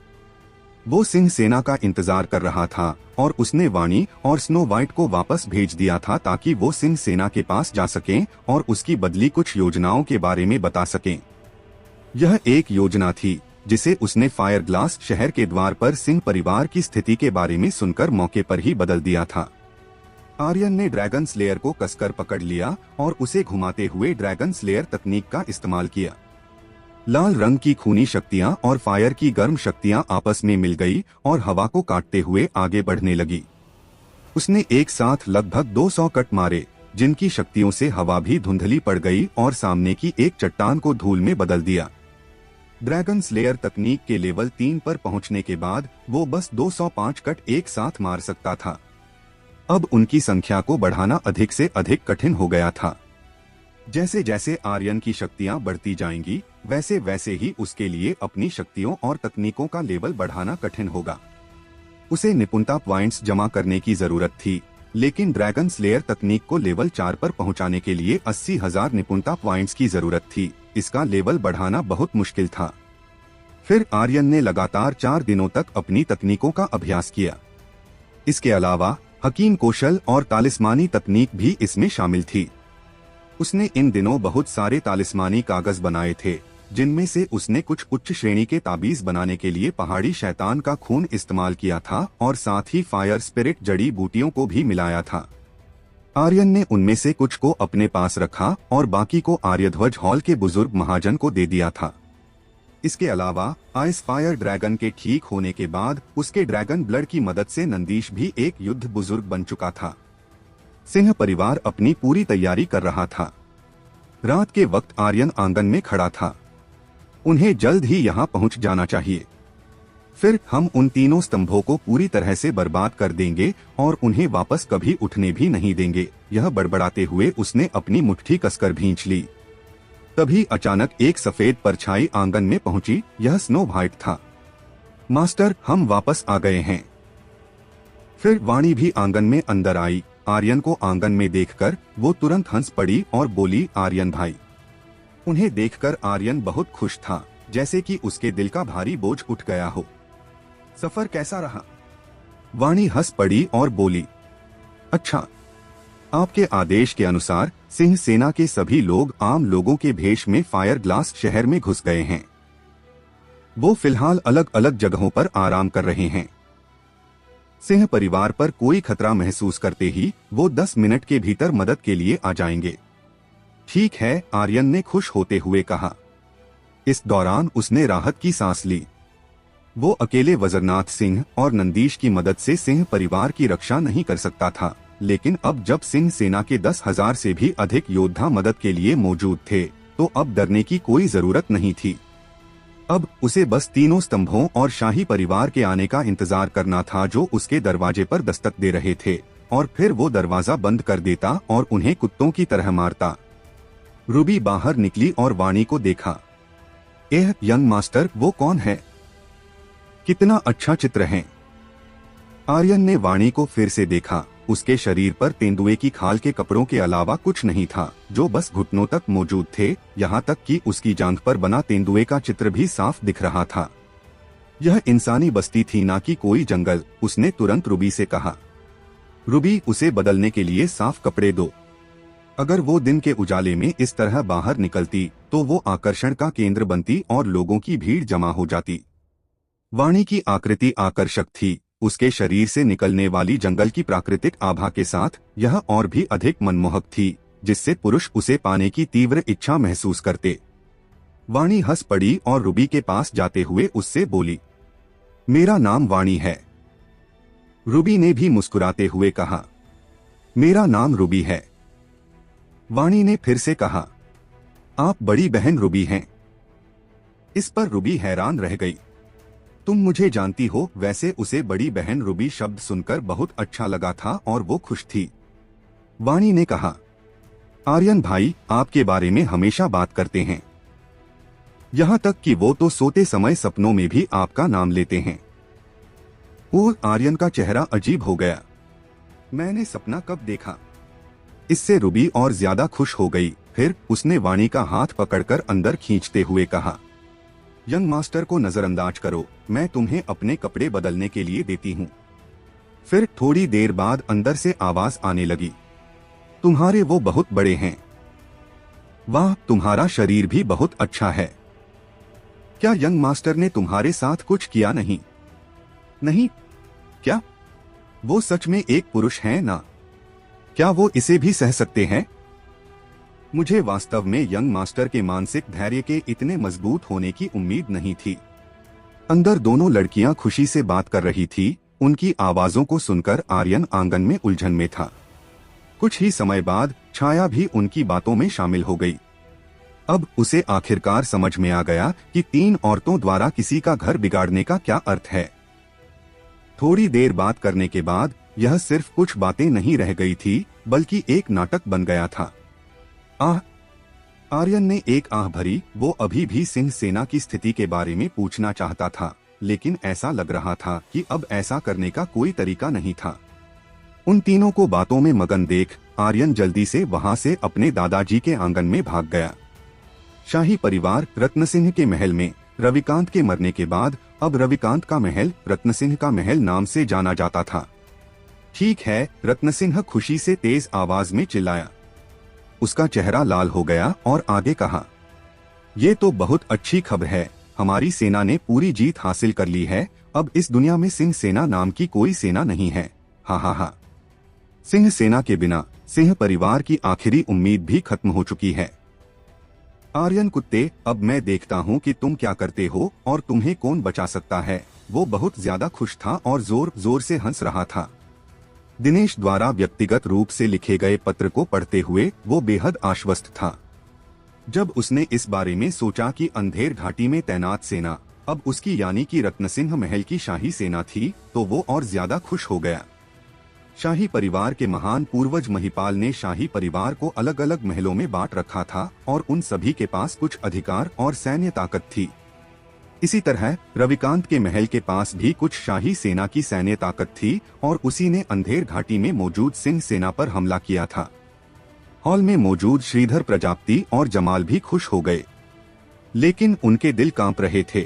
वो सिंह सेना का इंतजार कर रहा था और उसने वाणी और स्नो वाइट को वापस भेज दिया था ताकि वो सिंह सेना के पास जा सकें और उसकी बदली कुछ योजनाओं के बारे में बता सकें। यह एक योजना थी जिसे उसने फायर ग्लास शहर के द्वार पर सिंह परिवार की स्थिति के बारे में सुनकर मौके पर ही बदल दिया था। आर्यन ने ड्रैगन स्लेयर को कसकर पकड़ लिया और उसे घुमाते हुए ड्रैगन स्लेयर तकनीक का इस्तेमाल किया। लाल रंग की खूनी शक्तियां और फायर की गर्म शक्तियां आपस में मिल गई और हवा को काटते हुए आगे बढ़ने लगी। उसने एक साथ लगभग 200 कट मारे, जिनकी शक्तियों से हवा भी धुंधली पड़ गई और सामने की एक चट्टान को धूल में बदल दिया। ड्रैगन स्लेयर तकनीक के लेवल 3 पर पहुंचने के बाद वो बस 205 कट एक साथ मार सकता था। अब उनकी संख्या को बढ़ाना अधिक से अधिक कठिन हो गया था। जैसे जैसे आर्यन की शक्तियां बढ़ती जाएंगी, वैसे वैसे ही उसके लिए अपनी शक्तियों और तकनीकों का लेवल बढ़ाना कठिन होगा। उसे निपुणता पॉइंट्स जमा करने की जरूरत थी, लेकिन ड्रैगन स्लेयर तकनीक को लेवल 4 पर पहुंचाने के लिए 80,000 निपुणता पॉइंट्स की जरूरत थी। इसका लेवल बढ़ाना बहुत मुश्किल था। फिर आर्यन ने लगातार 4 दिनों तक अपनी तकनीकों का अभ्यास किया। इसके अलावा हकीम कौशल और तालिस्मानी तकनीक भी इसमें शामिल थी। उसने इन दिनों बहुत सारे तालिस्मानी कागज बनाए थे, जिनमें से उसने कुछ उच्च श्रेणी के ताबीज बनाने के लिए पहाड़ी शैतान का खून इस्तेमाल किया था और साथ ही फायर स्पिरिट जड़ी बूटियों को भी मिलाया था। आर्यन ने उनमें से कुछ को अपने पास रखा और बाकी को आर्यध्वज हॉल के बुजुर्ग महाजन को दे दिया था। इसके अलावा आइस फायर ड्रैगन के ठीक होने के बाद उसके ड्रैगन ब्लड की मदद से नंदीश भी एक युद्ध बुजुर्ग बन चुका था। सिंह परिवार अपनी पूरी तैयारी कर रहा था। रात के वक्त आर्यन आंगन में खड़ा था। उन्हें जल्द ही यहाँ पहुँच जाना चाहिए, फिर हम उन तीनों स्तंभों को पूरी तरह से बर्बाद कर देंगे और उन्हें वापस कभी उठने भी नहीं देंगे। यह बड़बड़ाते हुए उसने अपनी मुट्ठी कसकर भींच ली। तभी अचानक एक सफेद परछाई आंगन में पहुंची। यह स्नो वाइट था। मास्टर, हम वापस आ गए हैं। फिर वाणी भी आंगन में अंदर आई। आर्यन को आंगन में देखकर वो तुरंत हंस पड़ी और बोली, आर्यन भाई। उन्हें देखकर आर्यन बहुत खुश था, जैसे कि उसके दिल का भारी बोझ उठ गया हो। सफर कैसा रहा? वाणी हंस पड़ी और बोली, अच्छा, आपके आदेश के अनुसार सिंह सेना के सभी लोग आम लोगों के भेष में फायर ग्लास शहर में घुस गए हैं। वो फिलहाल अलग अलग जगहों पर आराम कर रहे हैं। सिंह परिवार पर कोई खतरा महसूस करते ही वो 10 मिनट के भीतर मदद के लिए आ जाएंगे। ठीक है, आर्यन ने खुश होते हुए कहा। इस दौरान उसने राहत की सांस ली। वो अकेले वजरनाथ सिंह और नंदीश की मदद से सिंह परिवार की रक्षा नहीं कर सकता था, लेकिन अब जब सिंह सेना के 10,000 से भी अधिक योद्धा मदद के लिए मौजूद थे तो अब डरने की कोई जरूरत नहीं थी। अब उसे बस तीनों स्तंभों और शाही परिवार के आने का इंतजार करना था जो उसके दरवाजे पर दस्तक दे रहे थे, और फिर वो दरवाजा बंद कर देता और उन्हें कुत्तों की तरह मारता। रूबी बाहर निकली और वाणी को देखा। एह यंग मास्टर, वो कौन है? कितना अच्छा चित्र है। आर्यन ने वाणी को फिर से देखा। उसके शरीर पर तेंदुए की खाल के कपड़ों के अलावा कुछ नहीं था, जो बस घुटनों तक मौजूद थे। यहाँ तक कि उसकी जांघ पर बना तेंदुए का चित्र भी साफ दिख रहा था। यह इंसानी बस्ती थी, ना कि कोई जंगल। उसने तुरंत रूबी से कहा, रूबी, उसे बदलने के लिए साफ कपड़े दो। अगर वो दिन के उजाले में इस तरह बाहर निकलती तो वो आकर्षण का केंद्र बनती और लोगों की भीड़ जमा हो जाती। वाणी की आकृति आकर्षक थी। उसके शरीर से निकलने वाली जंगल की प्राकृतिक आभा के साथ यह और भी अधिक मनमोहक थी, जिससे पुरुष उसे पाने की तीव्र इच्छा महसूस करते। वाणी हंस पड़ी और रूबी के पास जाते हुए उससे बोली, मेरा नाम वाणी है। रूबी ने भी मुस्कुराते हुए कहा, मेरा नाम रूबी है। वाणी ने फिर से कहा, आप बड़ी बहन रूबी हैं। इस पर रूबी हैरान रह गई। तुम मुझे जानती हो? वैसे उसे बड़ी बहन रूबी शब्द सुनकर बहुत अच्छा लगा था और वो खुश थी। वाणी ने कहा, आर्यन भाई आपके बारे में हमेशा बात करते हैं, यहाँ तक कि वो तो सोते समय सपनों में भी आपका नाम लेते हैं। और आर्यन का चेहरा अजीब हो गया। मैंने सपना कब देखा? इससे रूबी और ज्यादा खुश हो गई। फिर उसने वाणी का हाथ पकड़कर अंदर खींचते हुए कहा, यंग मास्टर को नजरअंदाज करो, मैं तुम्हें अपने कपड़े बदलने के लिए देती हूँ। फिर थोड़ी देर बाद अंदर से आवाज आने लगी, तुम्हारे वो बहुत बड़े हैं। वाह, तुम्हारा शरीर भी बहुत अच्छा है। क्या यंग मास्टर ने तुम्हारे साथ कुछ किया नहीं? नहीं। क्या वो सच में एक पुरुष हैं ना? क्या वो इसे भी सह सकते हैं? मुझे वास्तव में यंग मास्टर के मानसिक धैर्य के इतने मजबूत होने की उम्मीद नहीं थी। अंदर दोनों लड़कियां खुशी से बात कर रही थी। उनकी आवाजों को सुनकर आर्यन आंगन में उलझन में था। कुछ ही समय बाद छाया भी उनकी बातों में शामिल हो गई। अब उसे आखिरकार समझ में आ गया कि 3 औरतों द्वारा किसी का घर बिगाड़ने का क्या अर्थ है। थोड़ी देर बात करने के बाद यह सिर्फ कुछ बातें नहीं रह गई थी, बल्कि एक नाटक बन गया था। आह! आर्यन ने एक आह भरी। वो अभी भी सिंह सेना की स्थिति के बारे में पूछना चाहता था, लेकिन ऐसा लग रहा था कि अब ऐसा करने का कोई तरीका नहीं था। उन तीनों को बातों में मगन देख आर्यन जल्दी से वहां से अपने दादाजी के आंगन में भाग गया। शाही परिवार रत्नसिंह के महल में रविकांत के मरने के बाद अब रविकांत का महल रत्नसिंह का महल नाम से जाना जाता था। ठीक है, रत्नसिंह खुशी से तेज आवाज में चिल्लाया। उसका चेहरा लाल हो गया और आगे कहा, ये तो बहुत अच्छी खबर है। हमारी सेना ने पूरी जीत हासिल कर ली है। अब इस दुनिया में सिंह सेना नाम की कोई सेना नहीं है। हा हा हा। सिंह सेना के बिना सिंह परिवार की आखिरी उम्मीद भी खत्म हो चुकी है। आर्यन कुत्ते, अब मैं देखता हूँ कि तुम क्या करते हो और तुम्हें कौन बचा सकता है। वो बहुत ज्यादा खुश था और जोर जोर से हंस रहा था। दिनेश द्वारा व्यक्तिगत रूप से लिखे गए पत्र को पढ़ते हुए वो बेहद आश्वस्त था। जब उसने इस बारे में सोचा कि अंधेर घाटी में तैनात सेना अब उसकी यानी कि रत्नसिंह महल की शाही सेना थी, तो वो और ज्यादा खुश हो गया। शाही परिवार के महान पूर्वज महिपाल ने शाही परिवार को अलग अलग महलों में बांट रखा था और उन सभी के पास कुछ अधिकार और सैन्य ताकत थी। इसी तरह रविकांत के महल के पास भी कुछ शाही सेना की सैन्य ताकत थी और उसी ने अंधेर घाटी में मौजूद सिंह सेना पर हमला किया था। हॉल में मौजूद श्रीधर प्रजापति और जमाल भी खुश हो गए, लेकिन उनके दिल कांप रहे थे,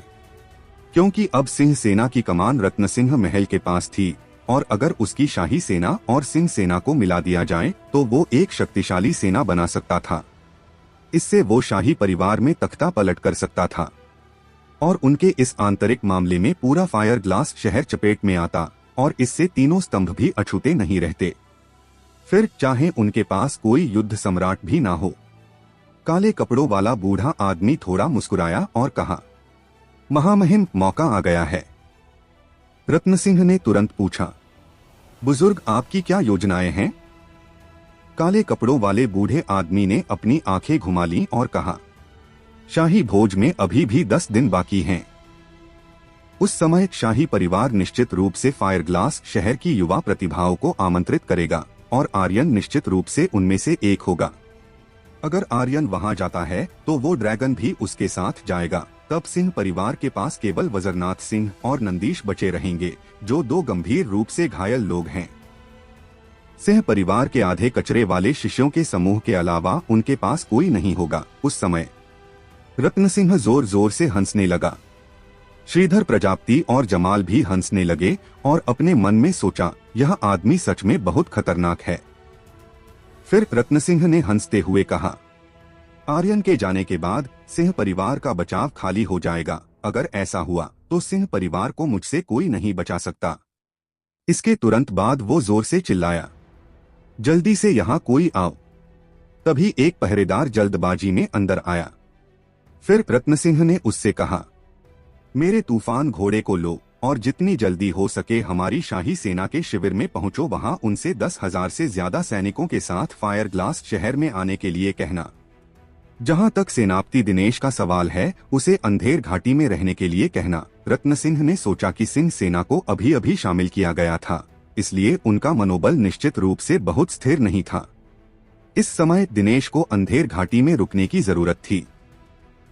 क्योंकि अब सिंह सेना की कमान रत्नसिंह महल के पास थी और अगर उसकी शाही सेना और सिंह सेना को मिला दिया जाए तो वो एक शक्तिशाली सेना बना सकता था। इससे वो शाही परिवार में तख्ता पलट कर सकता था और उनके इस आंतरिक मामले में पूरा फायर ग्लास शहर चपेट में आता और इससे तीनों स्तंभ भी अछूते नहीं रहते। फिर चाहे उनके पास कोई युद्ध सम्राट भी ना हो। काले कपड़ों वाला बूढ़ा आदमी थोड़ा मुस्कुराया और कहा, महामहिम, मौका आ गया है। रत्नसिंह ने तुरंत पूछा, बुजुर्ग, आपकी क्या योजनाएं हैं? काले कपड़ों वाले बूढ़े आदमी ने अपनी आंखें घुमा लीं और कहा, शाही भोज में अभी भी 10 दिन बाकी हैं। उस समय शाही परिवार निश्चित रूप से फायर ग्लास शहर की युवा प्रतिभाओं को आमंत्रित करेगा और आर्यन निश्चित रूप से उनमें से एक होगा। अगर आर्यन वहां जाता है तो वो ड्रैगन भी उसके साथ जाएगा। तब सिंह परिवार के पास केवल वजरनाथ सिंह और नंदीश बचे रहेंगे, जो 2 गंभीर रूप से घायल लोग हैं। सिंह परिवार के आधे कचरे वाले शिष्यों के समूह के अलावा उनके पास कोई नहीं होगा। उस समय रत्नसिंह जोर जोर से हंसने लगा। श्रीधर प्रजापति और जमाल भी हंसने लगे और अपने मन में सोचा, यह आदमी सच में बहुत खतरनाक है। फिर रत्नसिंह ने हंसते हुए कहा, आर्यन के जाने के बाद सिंह परिवार का बचाव खाली हो जाएगा। अगर ऐसा हुआ तो सिंह परिवार को मुझसे कोई नहीं बचा सकता। इसके तुरंत बाद वो जोर से चिल्लाया, जल्दी से यहाँ कोई आओ। तभी एक पहरेदार जल्दबाजी में अंदर आया। फिर रत्नसिंह ने उससे कहा, मेरे तूफान घोड़े को लो और जितनी जल्दी हो सके हमारी शाही सेना के शिविर में पहुंचो। वहां उनसे 10,000 से ज्यादा सैनिकों के साथ फायर ग्लास शहर में आने के लिए कहना। जहां तक सेनापति दिनेश का सवाल है, उसे अंधेर घाटी में रहने के लिए कहना। रत्नसिंह ने सोचा कि सिंह सेना को अभी अभी शामिल किया गया था, इसलिए उनका मनोबल निश्चित रूप से बहुत स्थिर नहीं था। इस समय दिनेश को अंधेर घाटी में रुकने की जरूरत थी।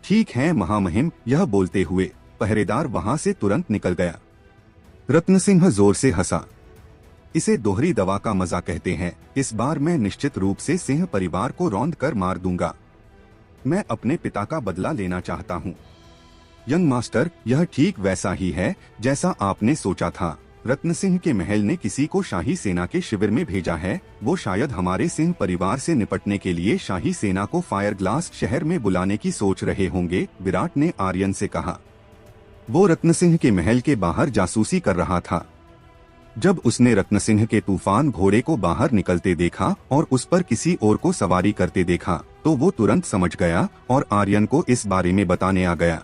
ठीक है महामहिम, यह बोलते हुए पहरेदार वहां से तुरंत निकल गया। रत्नसिंह जोर से हंसा। इसे दोहरी दवा का मजा कहते हैं। इस बार मैं निश्चित रूप से सिंह परिवार को रौंद कर मार दूंगा। मैं अपने पिता का बदला लेना चाहता हूँ। यंग मास्टर, यह ठीक वैसा ही है जैसा आपने सोचा था। रत्नसिंह के महल ने किसी को शाही सेना के शिविर में भेजा है। वो शायद हमारे सिंह परिवार से निपटने के लिए शाही सेना को फायर ग्लास शहर में बुलाने की सोच रहे होंगे, विराट ने आर्यन से कहा। वो रत्नसिंह के महल के बाहर जासूसी कर रहा था। जब उसने रत्नसिंह के तूफान घोड़े को बाहर निकलते देखा और उस पर किसी और को सवारी करते देखा तो वो तुरंत समझ गया और आर्यन को इस बारे में बताने आ गया।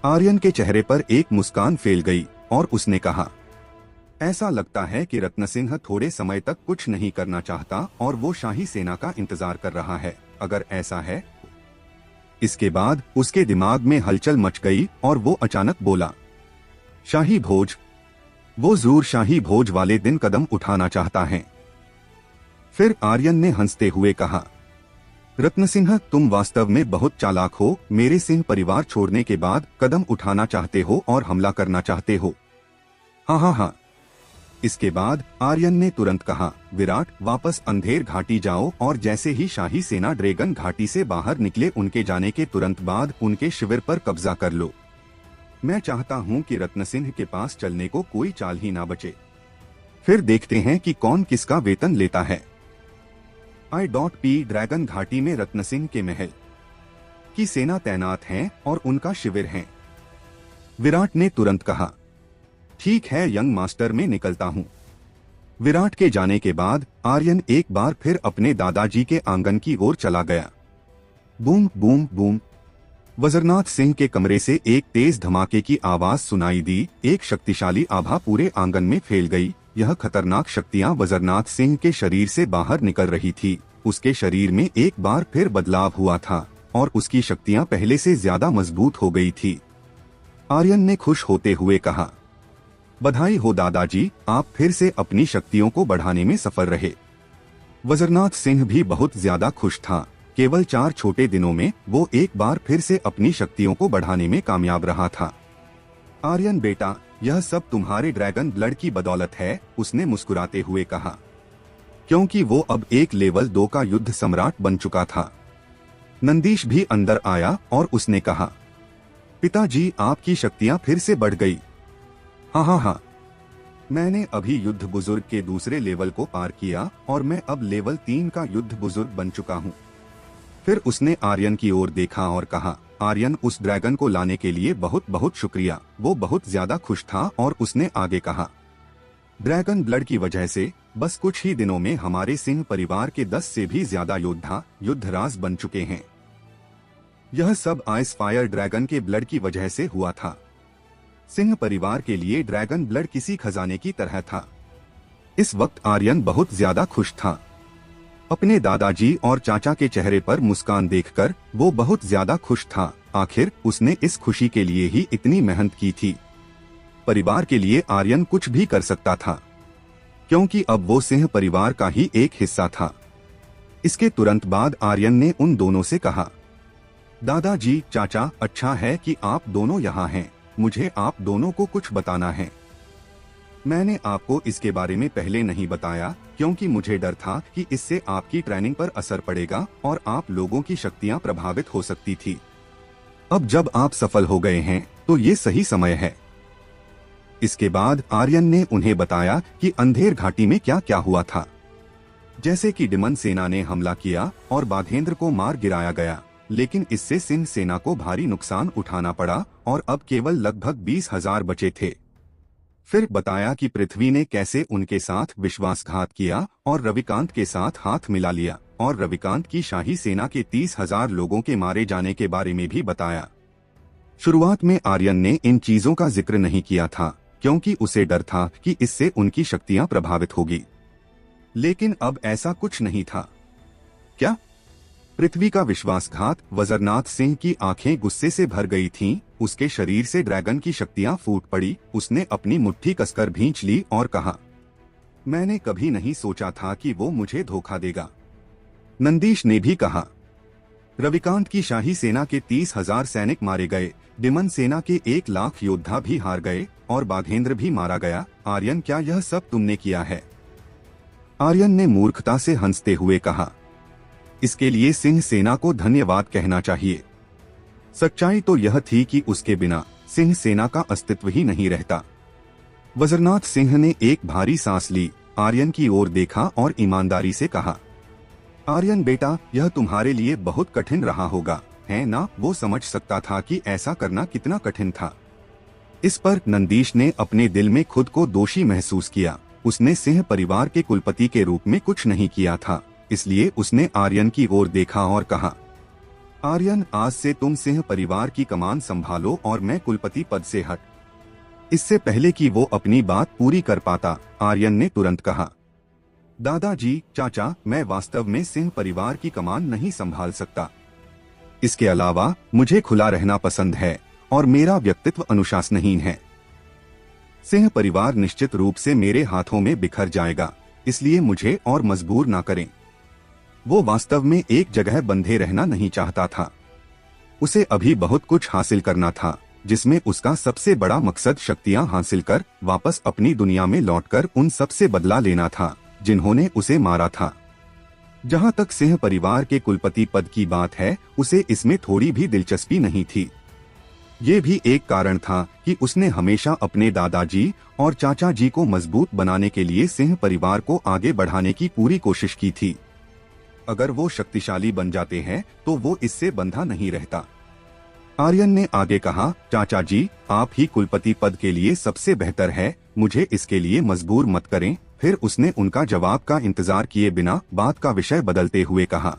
आर्यन के चेहरे पर एक मुस्कान फैल गई और उसने कहा, ऐसा लगता है कि रत्नसिंह थोड़े समय तक कुछ नहीं करना चाहता और वो शाही सेना का इंतजार कर रहा है। अगर ऐसा है। इसके बाद उसके दिमाग में हलचल मच गई और वो अचानक बोला, शाही भोज। वो जरूर शाही भोज वाले दिन कदम उठाना चाहता है। फिर आर्यन ने हंसते हुए कहा, रत्नसिंह, तुम वास्तव में बहुत चालाक हो। मेरे सिंह परिवार छोड़ने के बाद कदम उठाना चाहते हो और हमला करना चाहते हो। हाँ हाँ हाँ। इसके बाद आर्यन ने तुरंत कहा, विराट, वापस अंधेर घाटी जाओ और जैसे ही शाही सेना ड्रैगन घाटी से बाहर निकले उनके जाने के तुरंत बाद उनके शिविर पर कब्जा कर लो। मैं चाहता हूं कि रत्नसिंह के पास चलने को कोई चाल ही ना बचे। फिर देखते हैं कि कौन किसका वेतन लेता है। I.P ड्रैगन घाटी में रत्नसिंह के महल की सेना तैनात है और उनका शिविर है। विराट ने तुरंत कहा, ठीक है यंग मास्टर, मैं निकलता हूँ। विराट के जाने के बाद आर्यन एक बार फिर अपने दादाजी के आंगन की ओर चला गया। Boom boom boom. Vajranath Singh के कमरे से एक तेज धमाके की आवाज सुनाई दी। एक शक्तिशाली आभा पूरे आंगन में फैल गई। यह खतरनाक शक्तियां वजरनाथ सिंह के शरीर से बाहर निकल रही थी। उसके शरीर में एक बार फिर बदलाव हुआ था और उसकी शक्तियां पहले से ज्यादा मजबूत हो गई थी। आर्यन ने खुश होते हुए कहा, बधाई हो दादाजी, आप फिर से अपनी शक्तियों को बढ़ाने में सफल रहे। वजरनाथ सिंह भी बहुत ज्यादा खुश था। केवल 4 छोटे दिनों में वो एक बार फिर से अपनी शक्तियों को बढ़ाने में कामयाब रहा था। आर्यन बेटा, यह सब तुम्हारे ड्रैगन ब्लड की बदौलत है, उसने मुस्कुराते हुए कहा, क्योंकि वो अब एक लेवल 2 का युद्ध सम्राट बन चुका था। नंदीश भी अंदर आया और उसने कहा, पिताजी, आपकी शक्तियां फिर से बढ़ गई। हाँ हाँ हाँ, मैंने अभी युद्ध बुजुर्ग के दूसरे लेवल को पार किया और मैं अब लेवल 3 का युद्ध बुजुर्ग बन चुका हूँ। फिर उसने आर्यन की ओर देखा और कहा, आर्यन, उस ड्रैगन को लाने के लिए बहुत बहुत शुक्रिया। वो बहुत ज्यादा खुश था और उसने आगे कहा, ड्रैगन ब्लड की वजह से बस कुछ ही दिनों में हमारे सिंह परिवार के 10 से भी ज्यादा योद्धा युद्धराज बन चुके हैं। यह सब आइस फायर ड्रैगन के ब्लड की वजह से हुआ था। सिंह परिवार के लिए ड्रैगन ब्लड किसी खजाने की तरह था। इस वक्त आर्यन बहुत ज्यादा खुश था। अपने दादाजी और चाचा के चेहरे पर मुस्कान देखकर वो बहुत ज्यादा खुश था। आखिर उसने इस खुशी के लिए ही इतनी मेहनत की थी। परिवार के लिए आर्यन कुछ भी कर सकता था, क्योंकि अब वो सिंह परिवार का ही एक हिस्सा था। इसके तुरंत बाद आर्यन ने उन दोनों से कहा, दादाजी, चाचा, अच्छा है कि आप दोनों यहाँ हैं। मुझे आप दोनों को कुछ बताना है। मैंने आपको इसके बारे में पहले नहीं बताया क्योंकि मुझे डर था कि इससे आपकी ट्रेनिंग पर असर पड़ेगा और आप लोगों की शक्तियां प्रभावित हो सकती थी। अब जब आप सफल हो गए हैं तो ये सही समय है। इसके बाद आर्यन ने उन्हें बताया कि अंधेर घाटी में क्या क्या हुआ था। जैसे कि डिमन सेना ने हमला किया और बाघेंद्र को मार गिराया गया, लेकिन इससे सिंह सेना को भारी नुकसान उठाना पड़ा और अब केवल लगभग 20,000 बचे थे। फिर बताया कि पृथ्वी ने कैसे उनके साथ विश्वासघात किया और रविकांत के साथ हाथ मिला लिया, और रविकांत की शाही सेना के 30,000 लोगों के मारे जाने के बारे में भी बताया। शुरुआत में आर्यन ने इन चीजों का जिक्र नहीं किया था, क्योंकि उसे डर था कि इससे उनकी शक्तियां प्रभावित होगी, लेकिन अब ऐसा कुछ नहीं था। क्या? पृथ्वी का विश्वासघात? वज्रनाथ सिंह की आंखें गुस्से से भर गई थीं, उसके शरीर से ड्रैगन की शक्तियां फूट पड़ी। उसने अपनी मुट्ठी कसकर भींच ली और कहा, मैंने कभी नहीं सोचा था कि वो मुझे धोखा देगा। नंदीश ने भी कहा, रविकांत की शाही सेना के 30,000 सैनिक मारे गए, डिमन सेना के 1 लाख योद्धा भी हार गए और बाघेंद्र भी मारा गया। आर्यन, क्या यह सब तुमने किया है? आर्यन ने मूर्खता से हंसते हुए कहा, इसके लिए सिंह सेना को धन्यवाद कहना चाहिए। सच्चाई तो यह थी कि उसके बिना सिंह सेना का अस्तित्व ही नहीं रहता। वज्रनाथ सिंह ने एक भारी सांस ली, आर्यन की ओर देखा और ईमानदारी से कहा, आर्यन बेटा, यह तुम्हारे लिए बहुत कठिन रहा होगा, है ना? वो समझ सकता था कि ऐसा करना कितना कठिन था। इस पर नंदीश ने अपने दिल में खुद को दोषी महसूस किया। उसने सिंह परिवार के कुलपति के रूप में कुछ नहीं किया था, इसलिए उसने आर्यन की ओर देखा और कहा, आर्यन, आज से तुम सिंह परिवार की कमान संभालो और मैं कुलपति पद से हट। इससे पहले कि वो अपनी बात पूरी कर पाता, आर्यन ने तुरंत कहा, दादाजी, चाचा, मैं वास्तव में सिंह परिवार की कमान नहीं संभाल सकता। इसके अलावा मुझे खुला रहना पसंद है और मेरा व्यक्तित्व अनुशासनहीन है। सिंह परिवार निश्चित रूप से मेरे हाथों में बिखर जाएगा, इसलिए मुझे और मजबूर ना करें। वो वास्तव में एक जगह बंधे रहना नहीं चाहता था। उसे अभी बहुत कुछ हासिल करना था, जिसमें उसका सबसे बड़ा मकसद शक्तियां हासिल कर वापस अपनी दुनिया में लौटकर उन सबसे बदला लेना था जिन्होंने उसे मारा था। जहां तक सिंह परिवार के कुलपति पद की बात है, उसे इसमें थोड़ी भी दिलचस्पी नहीं थी। ये भी एक कारण था कि उसने हमेशा अपने दादाजी और चाचा जी को मजबूत बनाने के लिए सिंह परिवार को आगे बढ़ाने की पूरी कोशिश की थी। अगर वो शक्तिशाली बन जाते हैं तो वो इससे बंधा नहीं रहता। आर्यन ने आगे कहा, चाचा जी, आप ही कुलपति पद के लिए सबसे बेहतर है, मुझे इसके लिए मजबूर मत करें। फिर उसने उनका जवाब का इंतजार किए बिना बात का विषय बदलते हुए कहा,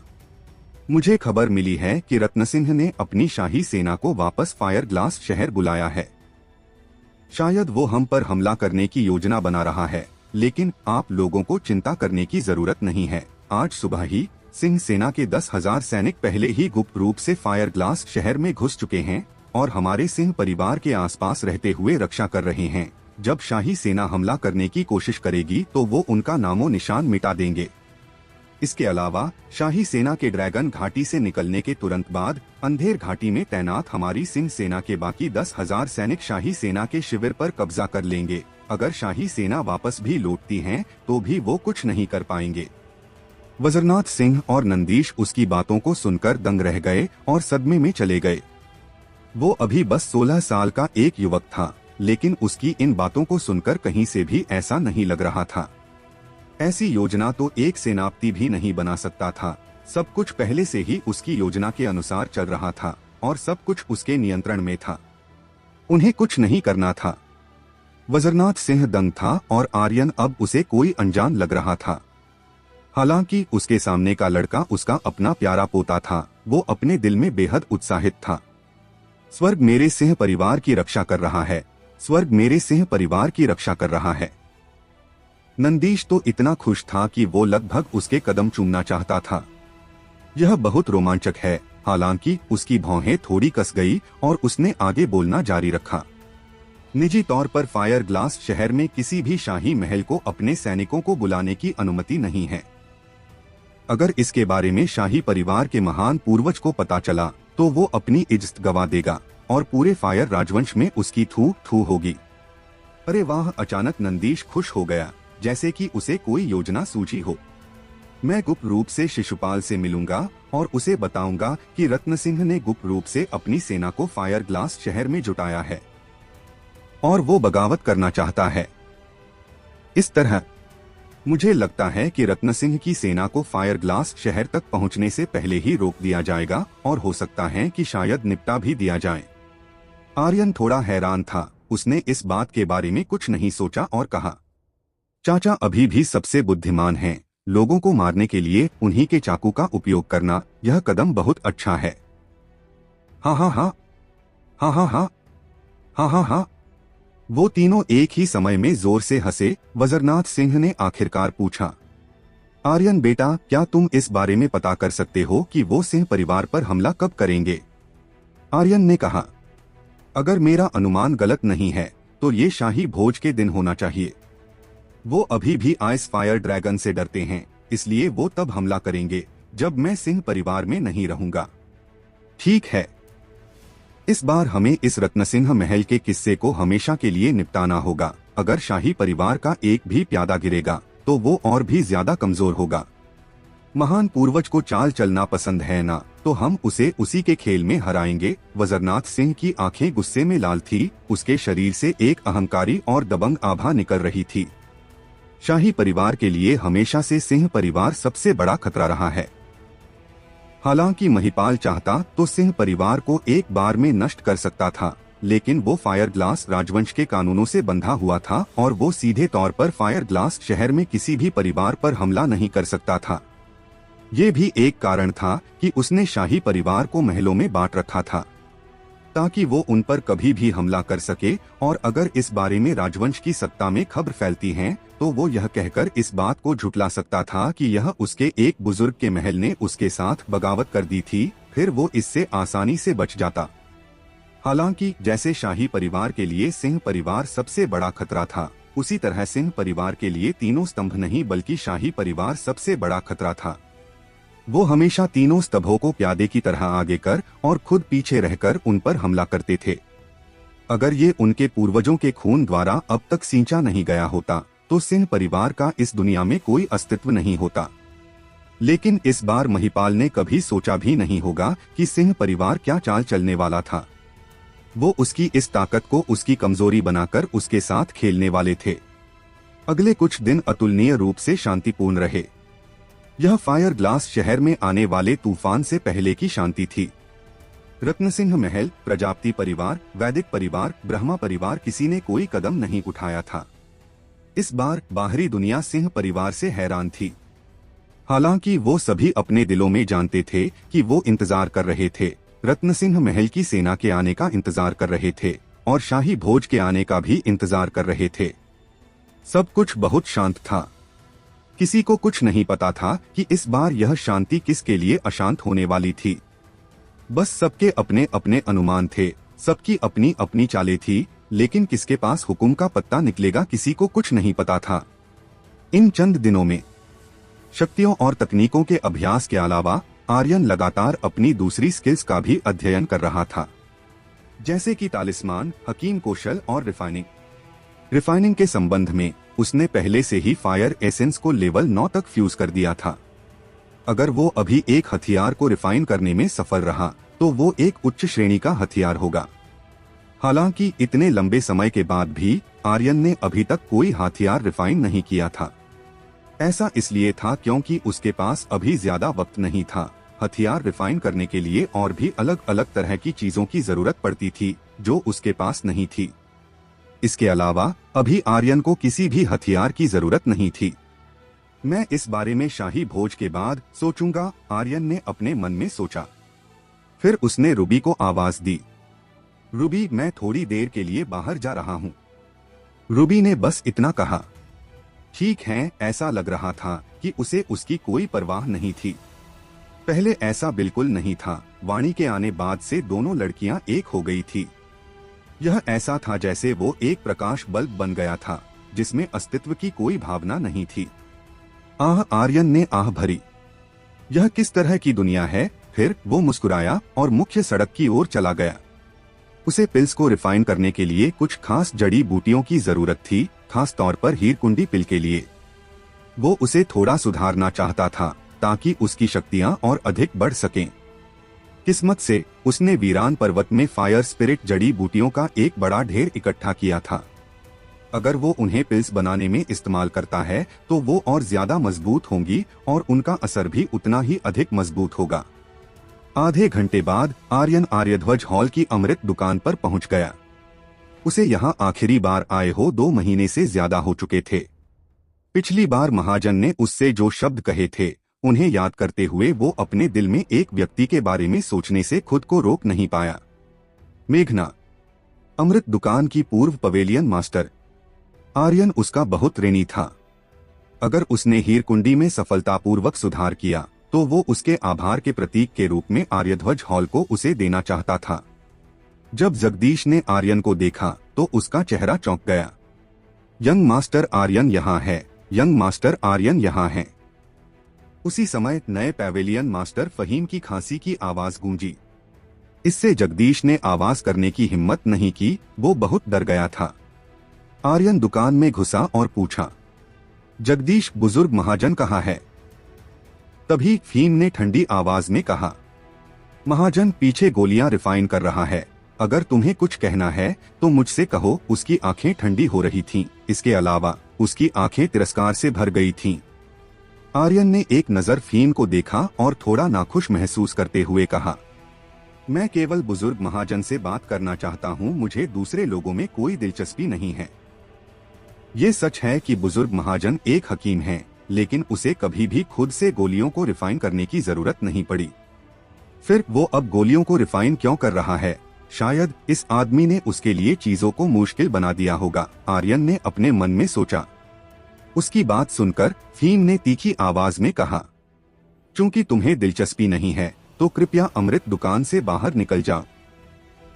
मुझे खबर मिली है कि रत्न सिंह ने अपनी शाही सेना को वापस फायर ग्लास शहर बुलाया है। शायद वो हम पर हमला करने की योजना बना रहा है, लेकिन आप लोगों को चिंता करने की जरूरत नहीं है। आज सुबह ही सिंह सेना के 10,000 सैनिक पहले ही गुप्त रूप से फायर ग्लास शहर में घुस चुके हैं और हमारे सिंह परिवार के आसपास रहते हुए रक्षा कर रहे हैं। जब शाही सेना हमला करने की कोशिश करेगी तो वो उनका नामो निशान मिटा देंगे। इसके अलावा शाही सेना के ड्रैगन घाटी से निकलने के तुरंत बाद अंधेर घाटी में तैनात हमारी सिंह सेना के बाकी 10,000 सैनिक शाही सेना के शिविर पर कब्जा कर लेंगे। अगर शाही सेना वापस भी लौटती हैं, तो भी वो कुछ नहीं कर पाएंगे। वज्रनाथ सिंह और नंदीश उसकी बातों को सुनकर दंग रह गए और सदमे में चले गए। वो अभी बस 16 साल का एक युवक था, लेकिन उसकी इन बातों को सुनकर कहीं से भी ऐसा नहीं लग रहा था। ऐसी योजना तो एक सेनापति भी नहीं बना सकता था। सब कुछ पहले से ही उसकी योजना के अनुसार चल रहा था और सब कुछ उसके नियंत्रण में था। उन्हें कुछ नहीं करना था। वज्रनाथ सिंह दंग था और आर्यन अब उसे कोई अनजान लग रहा था। हालांकि उसके सामने का लड़का उसका अपना प्यारा पोता था। वो अपने दिल में बेहद उत्साहित था। स्वर्ग मेरे सिंह परिवार की रक्षा कर रहा है, स्वर्ग मेरे सिंह परिवार की रक्षा कर रहा है। नंदीश तो इतना खुश था कि वो लगभग उसके कदम चूमना चाहता था। यह बहुत रोमांचक है। हालांकि उसकी भौहें थोड़ी कस गई और उसने आगे बोलना जारी रखा। निजी तौर पर फायर ग्लास शहर में किसी भी शाही महल को अपने सैनिकों को बुलाने की अनुमति नहीं है। अगर इसके बारे में शाही परिवार के महान पूर्वज को पता चला तो वो अपनी इज्जत गंवा देगा और पूरे फायर राजवंश में उसकी थू थू होगी। अरे वाह! अचानक नंदीश खुश हो गया, जैसे कि उसे कोई योजना सूझी हो। मैं गुप्त रूप से शिशुपाल से मिलूंगा और उसे बताऊंगा कि रत्न सिंह ने गुप्त रूप से अपनी सेना को फायर ग्लास शहर में जुटाया है और वो बगावत करना चाहता है। इस तरह मुझे लगता है कि रत्न सिंह की सेना को फायर ग्लास शहर तक पहुंचने से पहले ही रोक दिया जाएगा और हो सकता है कि शायद निपटा भी दिया जाए। आर्यन थोड़ा हैरान था। उसने इस बात के बारे में कुछ नहीं सोचा और कहा, चाचा अभी भी सबसे बुद्धिमान हैं। लोगों को मारने के लिए उन्हीं के चाकू का उपयोग करना, यह कदम बहुत अच्छा है। हाँ हाँ हाँ हाँ हाँ हाँ हाँ हाँ हाँ। वो तीनों एक ही समय में जोर से हंसे। वजरनाथ सिंह ने आखिरकार पूछा, आर्यन बेटा, क्या तुम इस बारे में पता कर सकते हो कि वो सिंह परिवार पर हमला कब करेंगे? आर्यन ने कहा, अगर मेरा अनुमान गलत नहीं है तो ये शाही भोज के दिन होना चाहिए। वो अभी भी आइस फायर ड्रैगन से डरते हैं, इसलिए वो तब हमला करेंगे जब मैं सिंह परिवार में नहीं रहूंगा। ठीक है, इस बार हमें इस रत्नसिंह महल के किस्से को हमेशा के लिए निपटाना होगा। अगर शाही परिवार का एक भी प्यादा गिरेगा तो वो और भी ज्यादा कमजोर होगा। महान पूर्वज को चाल चलना पसंद है ना, तो हम उसे उसी के खेल में हराएंगे। वजरनाथ सिंह की आंखें गुस्से में लाल थी। उसके शरीर से एक अहंकारी और दबंग आभा निकल रही थी। शाही परिवार के लिए हमेशा से सिंह परिवार सबसे बड़ा खतरा रहा है। हालांकि महिपाल चाहता तो सिंह परिवार को एक बार में नष्ट कर सकता था, लेकिन वो फायर ग्लास राजवंश के कानूनों से बंधा हुआ था और वो सीधे तौर पर फायर ग्लास शहर में किसी भी परिवार पर हमला नहीं कर सकता था। ये भी एक कारण था कि उसने शाही परिवार को महलों में बांट रखा था ताकि वो उन पर कभी भी हमला कर सके। और अगर इस बारे में राजवंश की सत्ता में खबर फैलती है तो वो यह कहकर इस बात को झुठला सकता था कि यह उसके एक बुजुर्ग के महल ने उसके साथ बगावत कर दी थी, फिर वो इससे आसानी से बच जाता। हालांकि जैसे शाही परिवार के लिए सिंह परिवार सबसे बड़ा खतरा था, उसी तरह सिंह परिवार के लिए तीनों स्तंभ नहीं बल्कि शाही परिवार सबसे बड़ा खतरा था। वो हमेशा तीनों स्तंभों को प्यादे की तरह आगे कर और खुद पीछे रहकर उन पर हमला करते थे। अगर ये उनके पूर्वजों के खून द्वारा अब तक सींचा नहीं गया होता तो सिंह परिवार का इस दुनिया में कोई अस्तित्व नहीं होता। लेकिन इस बार महिपाल ने कभी सोचा भी नहीं होगा कि सिंह परिवार क्या चाल चलने वाला था। वो उसकी इस ताकत को उसकी कमजोरी बनाकर उसके साथ खेलने वाले थे। अगले कुछ दिन अतुलनीय रूप से शांतिपूर्ण रहे। यह फायर ग्लास शहर में आने वाले तूफान से पहले की शांति थी। रत्नसिंह महल, प्रजापति परिवार, वैदिक परिवार, ब्रह्मा परिवार, किसी ने कोई कदम नहीं उठाया था। इस बार बाहरी दुनिया सिंह परिवार से हैरान थी। हालांकि वो सभी अपने दिलों में जानते थे कि वो इंतजार कर रहे थे। रत्नसिंह महल की सेना के आने का इंतजार कर रहे थे और शाही भोज के आने का भी इंतजार कर रहे थे। सब कुछ बहुत शांत था। किसी को कुछ नहीं पता था कि इस बार यह शांति किसके लिए अशांत होने वाली थी। बस सबके अपने अपने अनुमान थे, सबकी अपनी अपनी चालें थी, लेकिन किसके पास हुक्म का पत्ता निकलेगा किसी को कुछ नहीं पता था। इन चंद दिनों में शक्तियों और तकनीकों के अभ्यास के अलावा आर्यन लगातार अपनी दूसरी स्किल्स का भी अध्ययन कर रहा था, जैसे कि तालिस्मान, हकीम कौशल और रिफाइनिंग के संबंध में उसने पहले से ही फायर एसेंस को लेवल 9 तक फ्यूज कर दिया था। अगर वो अभी एक हथियार को रिफाइन करने में सफल रहा तो वो एक उच्च श्रेणी का हथियार होगा। हालांकि इतने लंबे समय के बाद भी आर्यन ने अभी तक कोई हथियार रिफाइन नहीं किया था। ऐसा इसलिए था क्योंकि उसके पास अभी ज्यादा वक्त नहीं था। हथियार रिफाइन करने के लिए और भी अलग अलग तरह की चीजों की जरूरत पड़ती थी जो उसके पास नहीं थी। इसके अलावा अभी आर्यन को किसी भी हथियार की जरूरत नहीं थी। मैं इस बारे में शाही भोज के बाद सोचूंगा, आर्यन ने अपने मन में सोचा। फिर उसने रूबी को आवाज दी, रूबी, मैं थोड़ी देर के लिए बाहर जा रहा हूँ। रूबी ने बस इतना कहा। ठीक है, ऐसा लग रहा था कि उसे उसकी कोई परवाह नहीं थी। पहले ऐसा बिल्कुल नहीं था। वाणी के आने बाद से दोनों लड़कियां एक हो गई थी। यह ऐसा था जैसे वो एक प्रकाश बल्ब बन गया था जिसमें अस्तित्व की कोई भावना नहीं थी। आह, आर्यन ने आह भरी। यह किस तरह की दुनिया है? फिर वो मुस्कुराया और मुख्य सड़क की ओर चला गया। उसे पिल्स को रिफाइन करने के लिए कुछ खास जड़ी बूटियों की जरूरत थी, खास तौर पर हीरकुंडी पिल के लिए। वो उसे थोड़ा सुधारना चाहता था ताकि उसकी शक्तियां और अधिक बढ़ सकें। किस्मत से उसने वीरान पर्वत में फायर स्पिरिट जड़ी बूटियों का एक बड़ा ढेर इकट्ठा किया था। अगर वो उन्हें पिल्स बनाने में इस्तेमाल करता है तो वो और ज्यादा मजबूत होंगी और उनका असर भी उतना ही अधिक मजबूत होगा। आधे घंटे बाद आर्यन आर्यध्वज हॉल की अमृत दुकान पर पहुंच गया। उसे यहाँ आखिरी बार आए हो 2 महीने से ज्यादा हो चुके थे। पिछली बार महाजन ने उससे जो शब्द कहे थे उन्हें याद करते हुए वो अपने दिल में एक व्यक्ति के बारे में सोचने से खुद को रोक नहीं पाया। मेघना, अमृत दुकान की पूर्व पवेलियन मास्टर। आर्यन उसका बहुत ऋणी था। अगर उसने हीरकुंडी में सफलतापूर्वक सुधार किया तो वो उसके आभार के प्रतीक के रूप में आर्यध्वज हॉल को उसे देना चाहता था। जब जगदीश ने आर्यन को देखा तो उसका चेहरा चौंक गया। यंग मास्टर आर्यन यहाँ है, यंग मास्टर आर्यन यहाँ है। उसी समय नए पैवेलियन मास्टर फहीम की खांसी की आवाज गूंजी। इससे जगदीश ने आवाज करने की हिम्मत नहीं की, वो बहुत डर गया था। आर्यन दुकान में घुसा और पूछा, जगदीश बुजुर्ग महाजन कहाँ है? तभी फहीम ने ठंडी आवाज में कहा, महाजन पीछे गोलियां रिफाइन कर रहा है। अगर तुम्हें कुछ कहना है तो मुझसे कहो। उसकी आंखें ठंडी हो रही थीं। इसके अलावा उसकी आंखें तिरस्कार से भर गई थीं। आर्यन ने एक नजर फहीम को देखा और थोड़ा नाखुश महसूस करते हुए कहा, मैं केवल बुजुर्ग महाजन से बात करना चाहता हूँ, मुझे दूसरे लोगों में कोई दिलचस्पी नहीं है। ये सच है कि बुजुर्ग महाजन एक हकीम हैं, लेकिन उसे कभी भी खुद से गोलियों को रिफाइन करने की जरूरत नहीं पड़ी। फिर वो अब गोलियों को रिफाइन क्यों कर रहा है? शायद इस आदमी ने उसके लिए चीजों को मुश्किल बना दिया होगा, आर्यन ने अपने मन में सोचा। उसकी बात सुनकर फहीम ने तीखी आवाज में कहा, चूंकि तुम्हें दिलचस्पी नहीं है तो कृपया अमृत दुकान से बाहर निकल जाओ।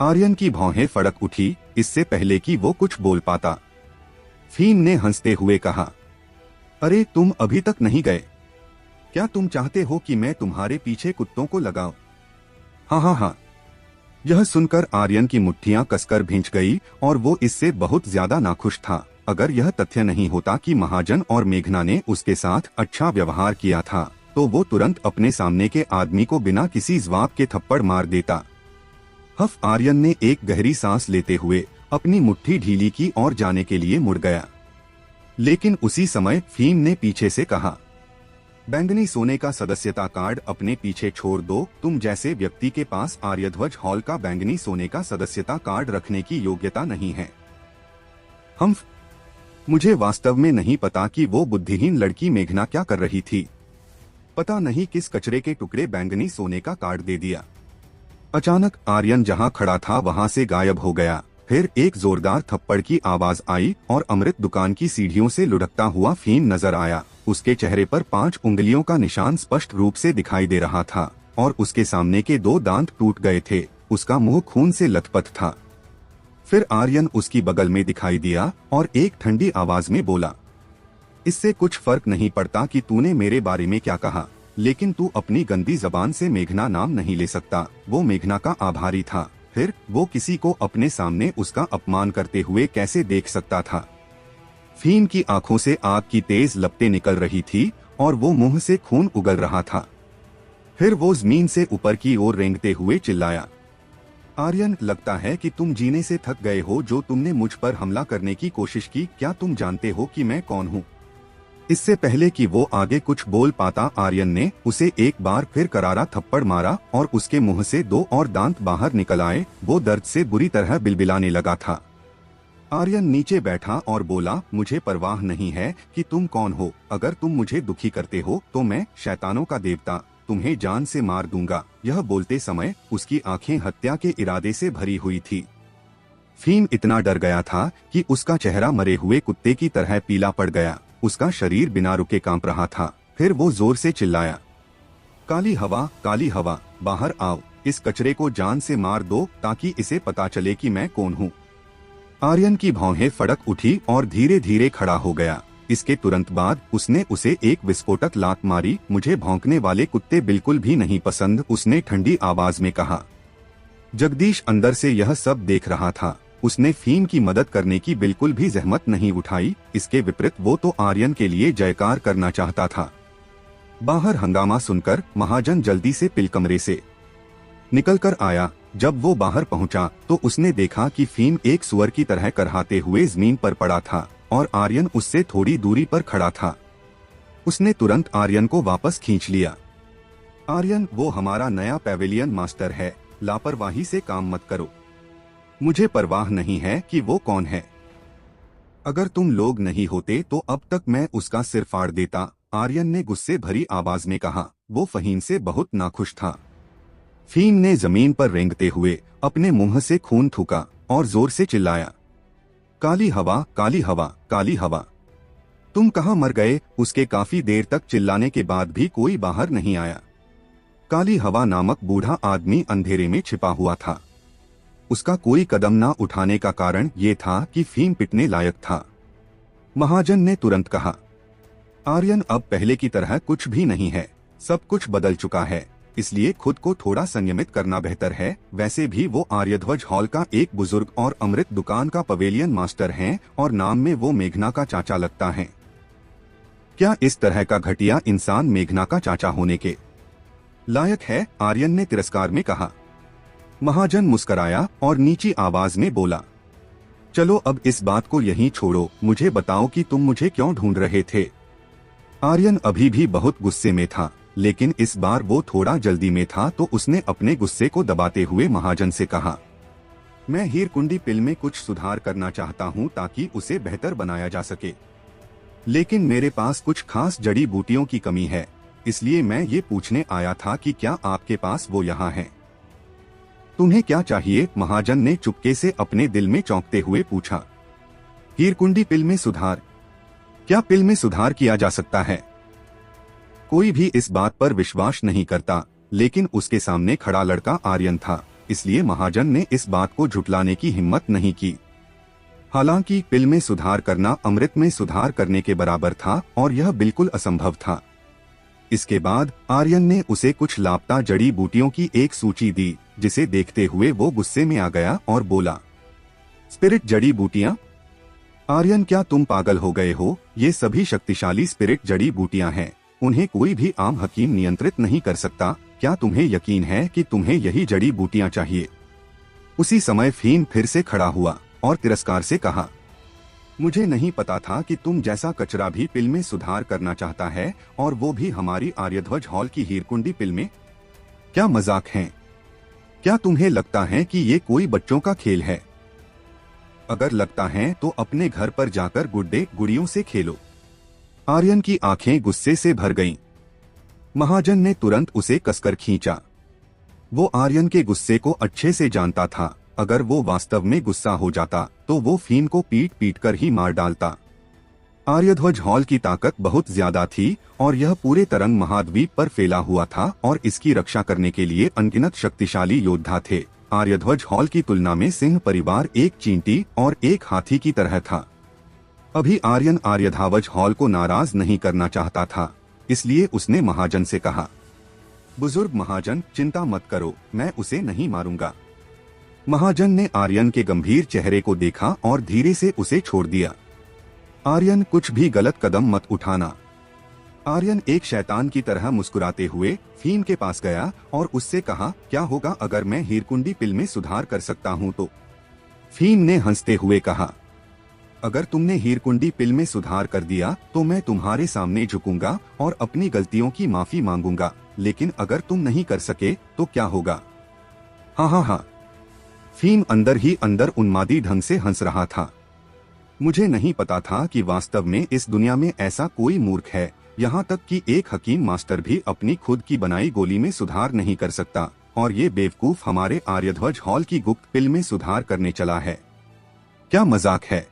आर्यन की भौहें फड़क उठी इससे पहले कि वो कुछ बोल पाता। फहीम ने हंसते हुए कहा, अरे तुम अभी तक नहीं गए? क्या तुम चाहते हो कि मैं तुम्हारे पीछे कुत्तों को लगाऊं? हाँ हाँ हाँ। यह सुनकर आर्यन की मुट्ठियां कसकर भींच गई और वो इससे बहुत ज्यादा नाखुश था। अगर यह तथ्य नहीं होता कि महाजन और मेघना ने उसके साथ अच्छा व्यवहार किया था तो वो तुरंत अपने सामने के आदमी को बिना किसी जवाब के थप्पड़ मार देता। हफ आर्यन ने एक गहरी सांस लेते हुए अपनी मुट्ठी ढीली की और जाने के लिए मुड़ गया। लेकिन उसी समय फहीम ने पीछे से कहा, बैंगनी सोने का सदस्यता कार्ड अपने पीछे छोड़ दो। तुम जैसे व्यक्ति के पास आर्यध्वज हॉल का बैंगनी सोने का सदस्यता कार्ड रखने की योग्यता नहीं है। मुझे वास्तव में नहीं पता कि वो बुद्धिहीन लड़की मेघना क्या कर रही थी। पता नहीं किस कचरे के टुकड़े बैंगनी सोने का कार्ड दे दिया। अचानक आर्यन जहां खड़ा था वहां से गायब हो गया। फिर एक जोरदार थप्पड़ की आवाज आई और अमृत दुकान की सीढ़ियों से लुढ़कता हुआ फहीम नजर आया। उसके चेहरे पर 5 उंगलियों का निशान स्पष्ट रूप से दिखाई दे रहा था और उसके सामने के 2 दांत टूट गए थे। उसका मुंह खून से लथपथ था। फिर आर्यन उसकी बगल में दिखाई दिया और एक ठंडी आवाज में बोला, इससे कुछ फर्क नहीं पड़ता कि तूने मेरे बारे में क्या कहा, लेकिन तू अपनी गंदी जबान से मेघना नाम नहीं ले सकता। वो मेघना का आभारी था। फिर वो किसी को अपने सामने उसका अपमान करते हुए कैसे देख सकता था? फहीम की आंखों से आग की तेज लपटें निकल रही थी और वो मुंह से खून उगल रहा था। फिर वो जमीन से ऊपर की ओर रेंगते हुए चिल्लाया, आर्यन, लगता है कि तुम जीने से थक गए हो। जो तुमने मुझ पर हमला करने की कोशिश की, क्या तुम जानते हो कि मैं कौन हूँ? इससे पहले कि वो आगे कुछ बोल पाता आर्यन ने उसे एक बार फिर करारा थप्पड़ मारा और उसके मुंह से 2 और दांत बाहर निकल आए। वो दर्द से बुरी तरह बिलबिलाने लगा था। आर्यन नीचे बैठा और बोला, मुझे परवाह नहीं है कि तुम कौन हो। अगर तुम मुझे दुखी करते हो तो मैं शैतानों का देवता तुम्हें जान से मार दूंगा। यह बोलते समय उसकी आंखें हत्या के इरादे से भरी हुई थी। फहीम इतना डर गया था कि उसका चेहरा मरे हुए कुत्ते की तरह पीला पड़ गया। उसका शरीर बिना रुके कांप रहा था। फिर वो जोर से चिल्लाया, काली हवा, बाहर आओ। इस कचरे को जान से मार दो ताकि इसे पता चले कि मैं कौन हूँ। आर्यन की भौहें फड़क उठी और धीरे धीरे खड़ा हो गया। इसके तुरंत बाद उसने उसे एक विस्फोटक लात मारी। मुझे भौंकने वाले कुत्ते बिल्कुल भी नहीं पसंद, उसने ठंडी आवाज में कहा। जगदीश अंदर से यह सब देख रहा था। उसने फहीम की मदद करने की बिल्कुल भी जहमत नहीं उठाई। इसके विपरीत वो तो आर्यन के लिए जयकार करना चाहता था। बाहर हंगामा सुनकर महाजन जल्दी से पिल कमरे से निकलकर आया। जब वो बाहर पहुंचा तो उसने देखा कि फीम एक सुअर की तरह करहाते हुए जमीन पर पड़ा था और आर्यन उससे थोड़ी दूरी पर खड़ा था। उसने तुरंत आर्यन को वापस खींच लिया। आर्यन, वो हमारा नया पेविलियन मास्टर है, लापरवाही से काम मत करो। मुझे परवाह नहीं है कि वो कौन है। अगर तुम लोग नहीं होते तो अब तक मैं उसका सिर फाड़ देता, आर्यन ने गुस्से भरी आवाज में कहा। वो फहीम से बहुत नाखुश था। फीम ने जमीन पर रेंगते हुए अपने मुंह से खून थूका और जोर से चिल्लाया, काली हवा, काली हवा, काली हवा, तुम कहाँ मर गए? उसके काफी देर तक चिल्लाने के बाद भी कोई बाहर नहीं आया। काली हवा नामक बूढ़ा आदमी अंधेरे में छिपा हुआ था। उसका कोई कदम न उठाने का कारण ये था कि फीम पिटने लायक था। महाजन ने तुरंत कहा, आर्यन, अब पहले की तरह कुछ भी नहीं है, सब कुछ बदल चुका है, इसलिए खुद को थोड़ा संयमित करना बेहतर है। वैसे भी वो आर्यध्वज हॉल का एक बुजुर्ग और अमृत दुकान का पवेलियन मास्टर हैं और नाम में वो मेघना का चाचा लगता है। क्या इस तरह का घटिया इंसान मेघना का चाचा होने के लायक है? आर्यन ने तिरस्कार में कहा। महाजन मुस्कराया और नीची आवाज में बोला, चलो अब इस बात को यहीं छोड़ो, मुझे बताओ कि तुम मुझे क्यों ढूंढ रहे थे। आर्यन अभी भी बहुत गुस्से में था, लेकिन इस बार वो थोड़ा जल्दी में था, तो उसने अपने गुस्से को दबाते हुए महाजन से कहा, मैं हीरकुंडी पिल में कुछ सुधार करना चाहता हूँ ताकि उसे बेहतर बनाया जा सके, लेकिन मेरे पास कुछ खास जड़ी बूटियों की कमी है, इसलिए मैं ये पूछने आया था कि क्या आपके पास वो यहाँ है। तुम्हें क्या चाहिए? महाजन ने चुपके से अपने दिल में चौंकते हुए पूछा। हीरकुंडी पिल में सुधार? क्या पिल में सुधार किया जा सकता है? कोई भी इस बात पर विश्वास नहीं करता, लेकिन उसके सामने खड़ा लड़का आर्यन था, इसलिए महाजन ने इस बात को झुठलाने की हिम्मत नहीं की। हालांकि पिल में सुधार करना अमृत में सुधार करने के बराबर था और यह बिल्कुल असंभव था। इसके बाद आर्यन ने उसे कुछ लापता जड़ी बूटियों की एक सूची दी, जिसे देखते हुए वो गुस्से में आ गया और बोला, स्पिरिट जड़ी बूटियां? आर्यन, क्या तुम पागल हो गए हो? ये सभी शक्तिशाली स्पिरिट जड़ी बूटियां हैं, उन्हें कोई भी आम हकीम नियंत्रित नहीं कर सकता। क्या तुम्हें यकीन है कि तुम्हें यही जड़ी बूटियां चाहिए? उसी समय फीम फिर से खड़ा हुआ और तिरस्कार से कहा, मुझे नहीं पता था कि तुम जैसा कचरा भी पिल में सुधार करना चाहता है, और वो भी हमारी आर्यध्वज हॉल की हीरकुंडी पिल में। क्या मजाक है? क्या तुम्हें लगता है कि ये कोई बच्चों का खेल है? अगर लगता है तो अपने घर पर जाकर गुड्डे गुड़ियों से खेलो। आर्यन की आंखें गुस्से से भर गईं। महाजन ने तुरंत उसे कसकर खींचा। वो आर्यन के गुस्से को अच्छे से जानता था। अगर वो वास्तव में गुस्सा हो जाता तो वो फीम को पीट पीट कर ही मार डालता। आर्यध्वज हॉल की ताकत बहुत ज्यादा थी और यह पूरे तरंग महाद्वीप पर फैला हुआ था और इसकी रक्षा करने के लिए अनगिनत शक्तिशाली योद्धा थे। आर्यध्वज हॉल की तुलना में सिंह परिवार एक चींटी और एक हाथी की तरह था। अभी आर्यन आर्यधावज हॉल को नाराज नहीं करना चाहता था, इसलिए उसने महाजन से कहा, बुजुर्ग महाजन, चिंता मत करो, मैं उसे नहीं मारूंगा। महाजन ने आर्यन के गंभीर चेहरे को देखा और धीरे से उसे छोड़ दिया। आर्यन, कुछ भी गलत कदम मत उठाना। आर्यन एक शैतान की तरह मुस्कुराते हुए फीम के पास गया और उससे कहा, क्या होगा अगर मैं हीरकुंडी पिल में सुधार कर सकता हूँ तो? फीम ने हंसते हुए कहा, अगर तुमने हीरकुंडी पिल में सुधार कर दिया तो मैं तुम्हारे सामने झुकूंगा और अपनी गलतियों की माफी मांगूंगा, लेकिन अगर तुम नहीं कर सके तो क्या होगा? हाँ हाँ हाँ। फीम अंदर ही अंदर उन्मादी ढंग से हंस रहा था। मुझे नहीं पता था कि वास्तव में इस दुनिया में ऐसा कोई मूर्ख है, यहाँ तक कि एक हकीम मास्टर भी अपनी खुद की बनाई गोली में सुधार नहीं कर सकता, और ये बेवकूफ हमारे आर्यध्वज हॉल की गुप्त पिल में सुधार करने चला है। क्या मजाक है?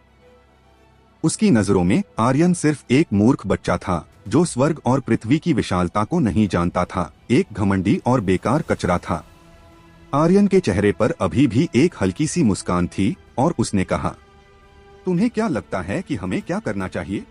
उसकी नजरों में आर्यन सिर्फ एक मूर्ख बच्चा था जो स्वर्ग और पृथ्वी की विशालता को नहीं जानता था, एक घमंडी और बेकार कचरा था। आर्यन के चेहरे पर अभी भी एक हल्की सी मुस्कान थी और उसने कहा, तुम्हें क्या लगता है कि हमें क्या करना चाहिए?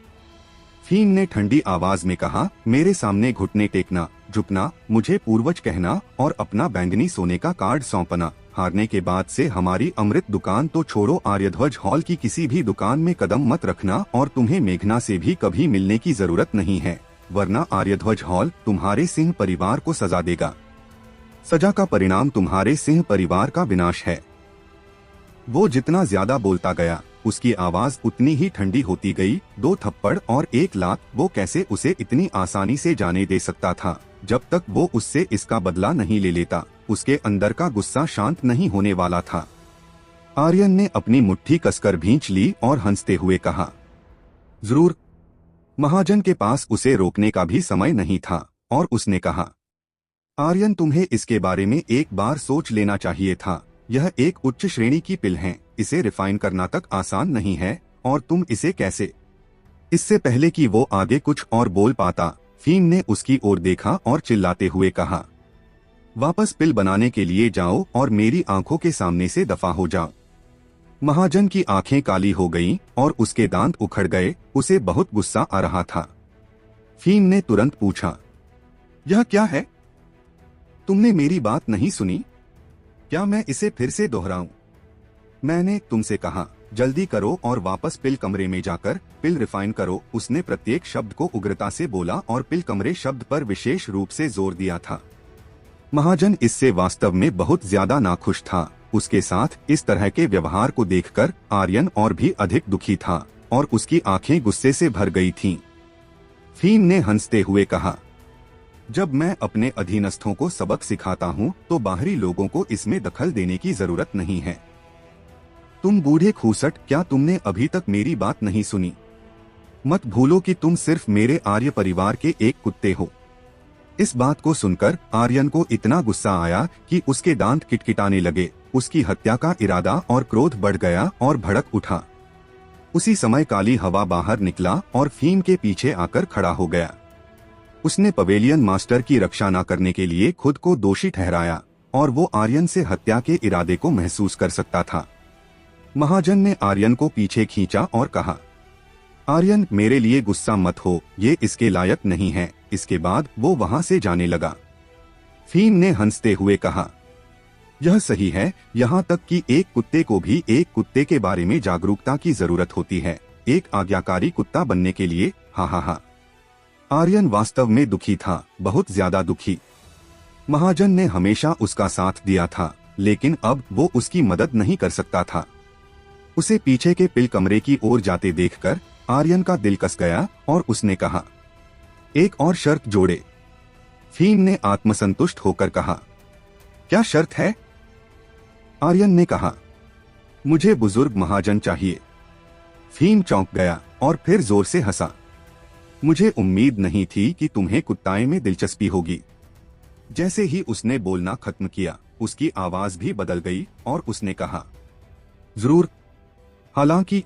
फीम ने ठंडी आवाज में कहा, मेरे सामने घुटने टेकना, झुकना, मुझे पूर्वज कहना और अपना बैंगनी सोने का कार्ड सौंपना। हारने के बाद से हमारी अमृत दुकान तो छोड़ो, आर्यध्वज हॉल की किसी भी दुकान में कदम मत रखना, और तुम्हें मेघना से भी कभी मिलने की जरूरत नहीं है, वरना आर्यध्वज हॉल तुम्हारे सिंह परिवार को सजा देगा। सजा का परिणाम तुम्हारे सिंह परिवार का विनाश है। वो जितना ज्यादा बोलता गया उसकी आवाज उतनी ही ठंडी होती गई। 2 थप्पड़ और 1 लात, वो कैसे उसे इतनी आसानी से जाने दे सकता था जब तक वो उससे इसका बदला नहीं ले लेता। उसके अंदर का गुस्सा शांत नहीं होने वाला था। आर्यन ने अपनी मुट्ठी कसकर भींच ली और हंसते हुए कहा, जरूर। महाजन के पास उसे रोकने का भी समय नहीं था और उसने कहा, आर्यन, तुम्हें इसके बारे में एक बार सोच लेना चाहिए था। यह एक उच्च श्रेणी की पिल है, इसे रिफाइन करना तक आसान नहीं है और तुम इसे कैसे। इससे पहले कि वो आगे कुछ और बोल पाता, फीन ने उसकी ओर देखा और चिल्लाते हुए कहा, वापस पिल बनाने के लिए जाओ और मेरी आंखों के सामने से दफा हो जाओ। महाजन की आंखें काली हो गईं और उसके दांत उखड़ गए। उसे बहुत गुस्सा आ रहा था। फीन ने तुरंत पूछा, यह क्या है? तुमने मेरी बात नहीं सुनी? क्या मैं इसे फिर से दोहराऊं? मैंने तुमसे कहा, जल्दी करो और वापस पिल कमरे में जाकर पिल रिफाइन करो। उसने प्रत्येक शब्द को उग्रता से बोला और पिल कमरे शब्द पर विशेष रूप से जोर दिया था। महाजन इससे वास्तव में बहुत ज्यादा नाखुश था। उसके साथ इस तरह के व्यवहार को देखकर आर्यन और भी अधिक दुखी था और उसकी आंखें गुस्से से भर गई थीं। फीन ने हंसते हुए कहा, जब मैं अपने अधीनस्थों को सबक सिखाता हूँ तो बाहरी लोगों को इसमें दखल देने की जरूरत नहीं है। तुम बूढ़े खूसट, क्या तुमने अभी तक मेरी बात नहीं सुनी? मत भूलो कि तुम सिर्फ मेरे आर्य परिवार के एक कुत्ते हो। इस बात को सुनकर आर्यन को इतना गुस्सा आया कि उसके दांत किटकिटाने लगे। उसकी हत्या का इरादा और क्रोध बढ़ गया और भड़क उठा। उसी समय काली हवा बाहर निकला और फीन के पीछे आकर खड़ा हो गया। उसने पवेलियन मास्टर की रक्षा न करने के लिए खुद को दोषी ठहराया और वो आर्यन से हत्या के इरादे को महसूस कर सकता था। महाजन ने आर्यन को पीछे खींचा और कहा, आर्यन, मेरे लिए गुस्सा मत हो, ये इसके लायक नहीं है। इसके बाद वो वहां से जाने लगा। फीन ने हंसते हुए कहा, यह सही है, यहाँ तक कि एक कुत्ते को भी एक कुत्ते के बारे में जागरूकता की जरूरत होती है, एक आज्ञाकारी कुत्ता बनने के लिए। हा हा हा। आर्यन वास्तव में दुखी था, बहुत ज्यादा दुखी। महाजन ने हमेशा उसका साथ दिया था, लेकिन अब वो उसकी मदद नहीं कर सकता था। उसे पीछे के पिल कमरे की ओर जाते देखकर आर्यन का दिल कस गया और उसने कहा, एक और शर्त जोड़े। फीन ने आत्मसंतुष्ट होकर कहा, क्या शर्त है? आर्यन ने कहा, मुझे बुजुर्ग महाजन चाहिए। फीन चौंक गया और फिर जोर से हंसा। मुझे उम्मीद नहीं थी कि तुम्हें कुत्ताए में दिलचस्पी होगी। जैसे ही उसने बोलना खत्म किया, उसकी आवाज भी बदल गई और उसने कहा, जरूर। हालांकि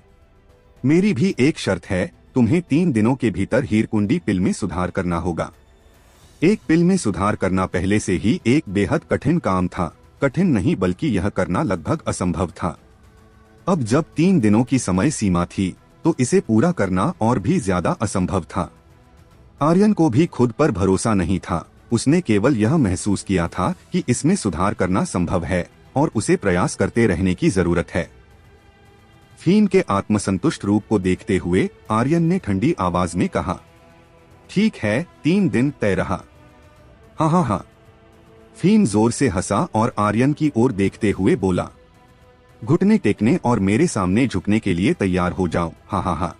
मेरी भी एक शर्त है, तुम्हें 3 दिनों के भीतर हीरकुंडी पिल में सुधार करना होगा। एक पिल में सुधार करना पहले से ही एक बेहद कठिन काम था। कठिन नहीं बल्कि यह करना लगभग असंभव था। अब जब 3 दिनों की समय सीमा थी तो इसे पूरा करना और भी ज्यादा असंभव था। आर्यन को भी खुद पर भरोसा नहीं था। उसने केवल यह महसूस किया था कि इसमें सुधार करना संभव है और उसे प्रयास करते रहने की जरूरत है। फीन के आत्मसंतुष्ट रूप को देखते हुए आर्यन ने ठंडी आवाज में कहा, ठीक है, 3 दिन तय रहा। हाँ हाँ हाँ। फीन जोर से हंसा और आर्यन की ओर देखते हुए बोला, घुटने टेकने और मेरे सामने झुकने के लिए तैयार हो जाओ। हाँ हाँ हाँ।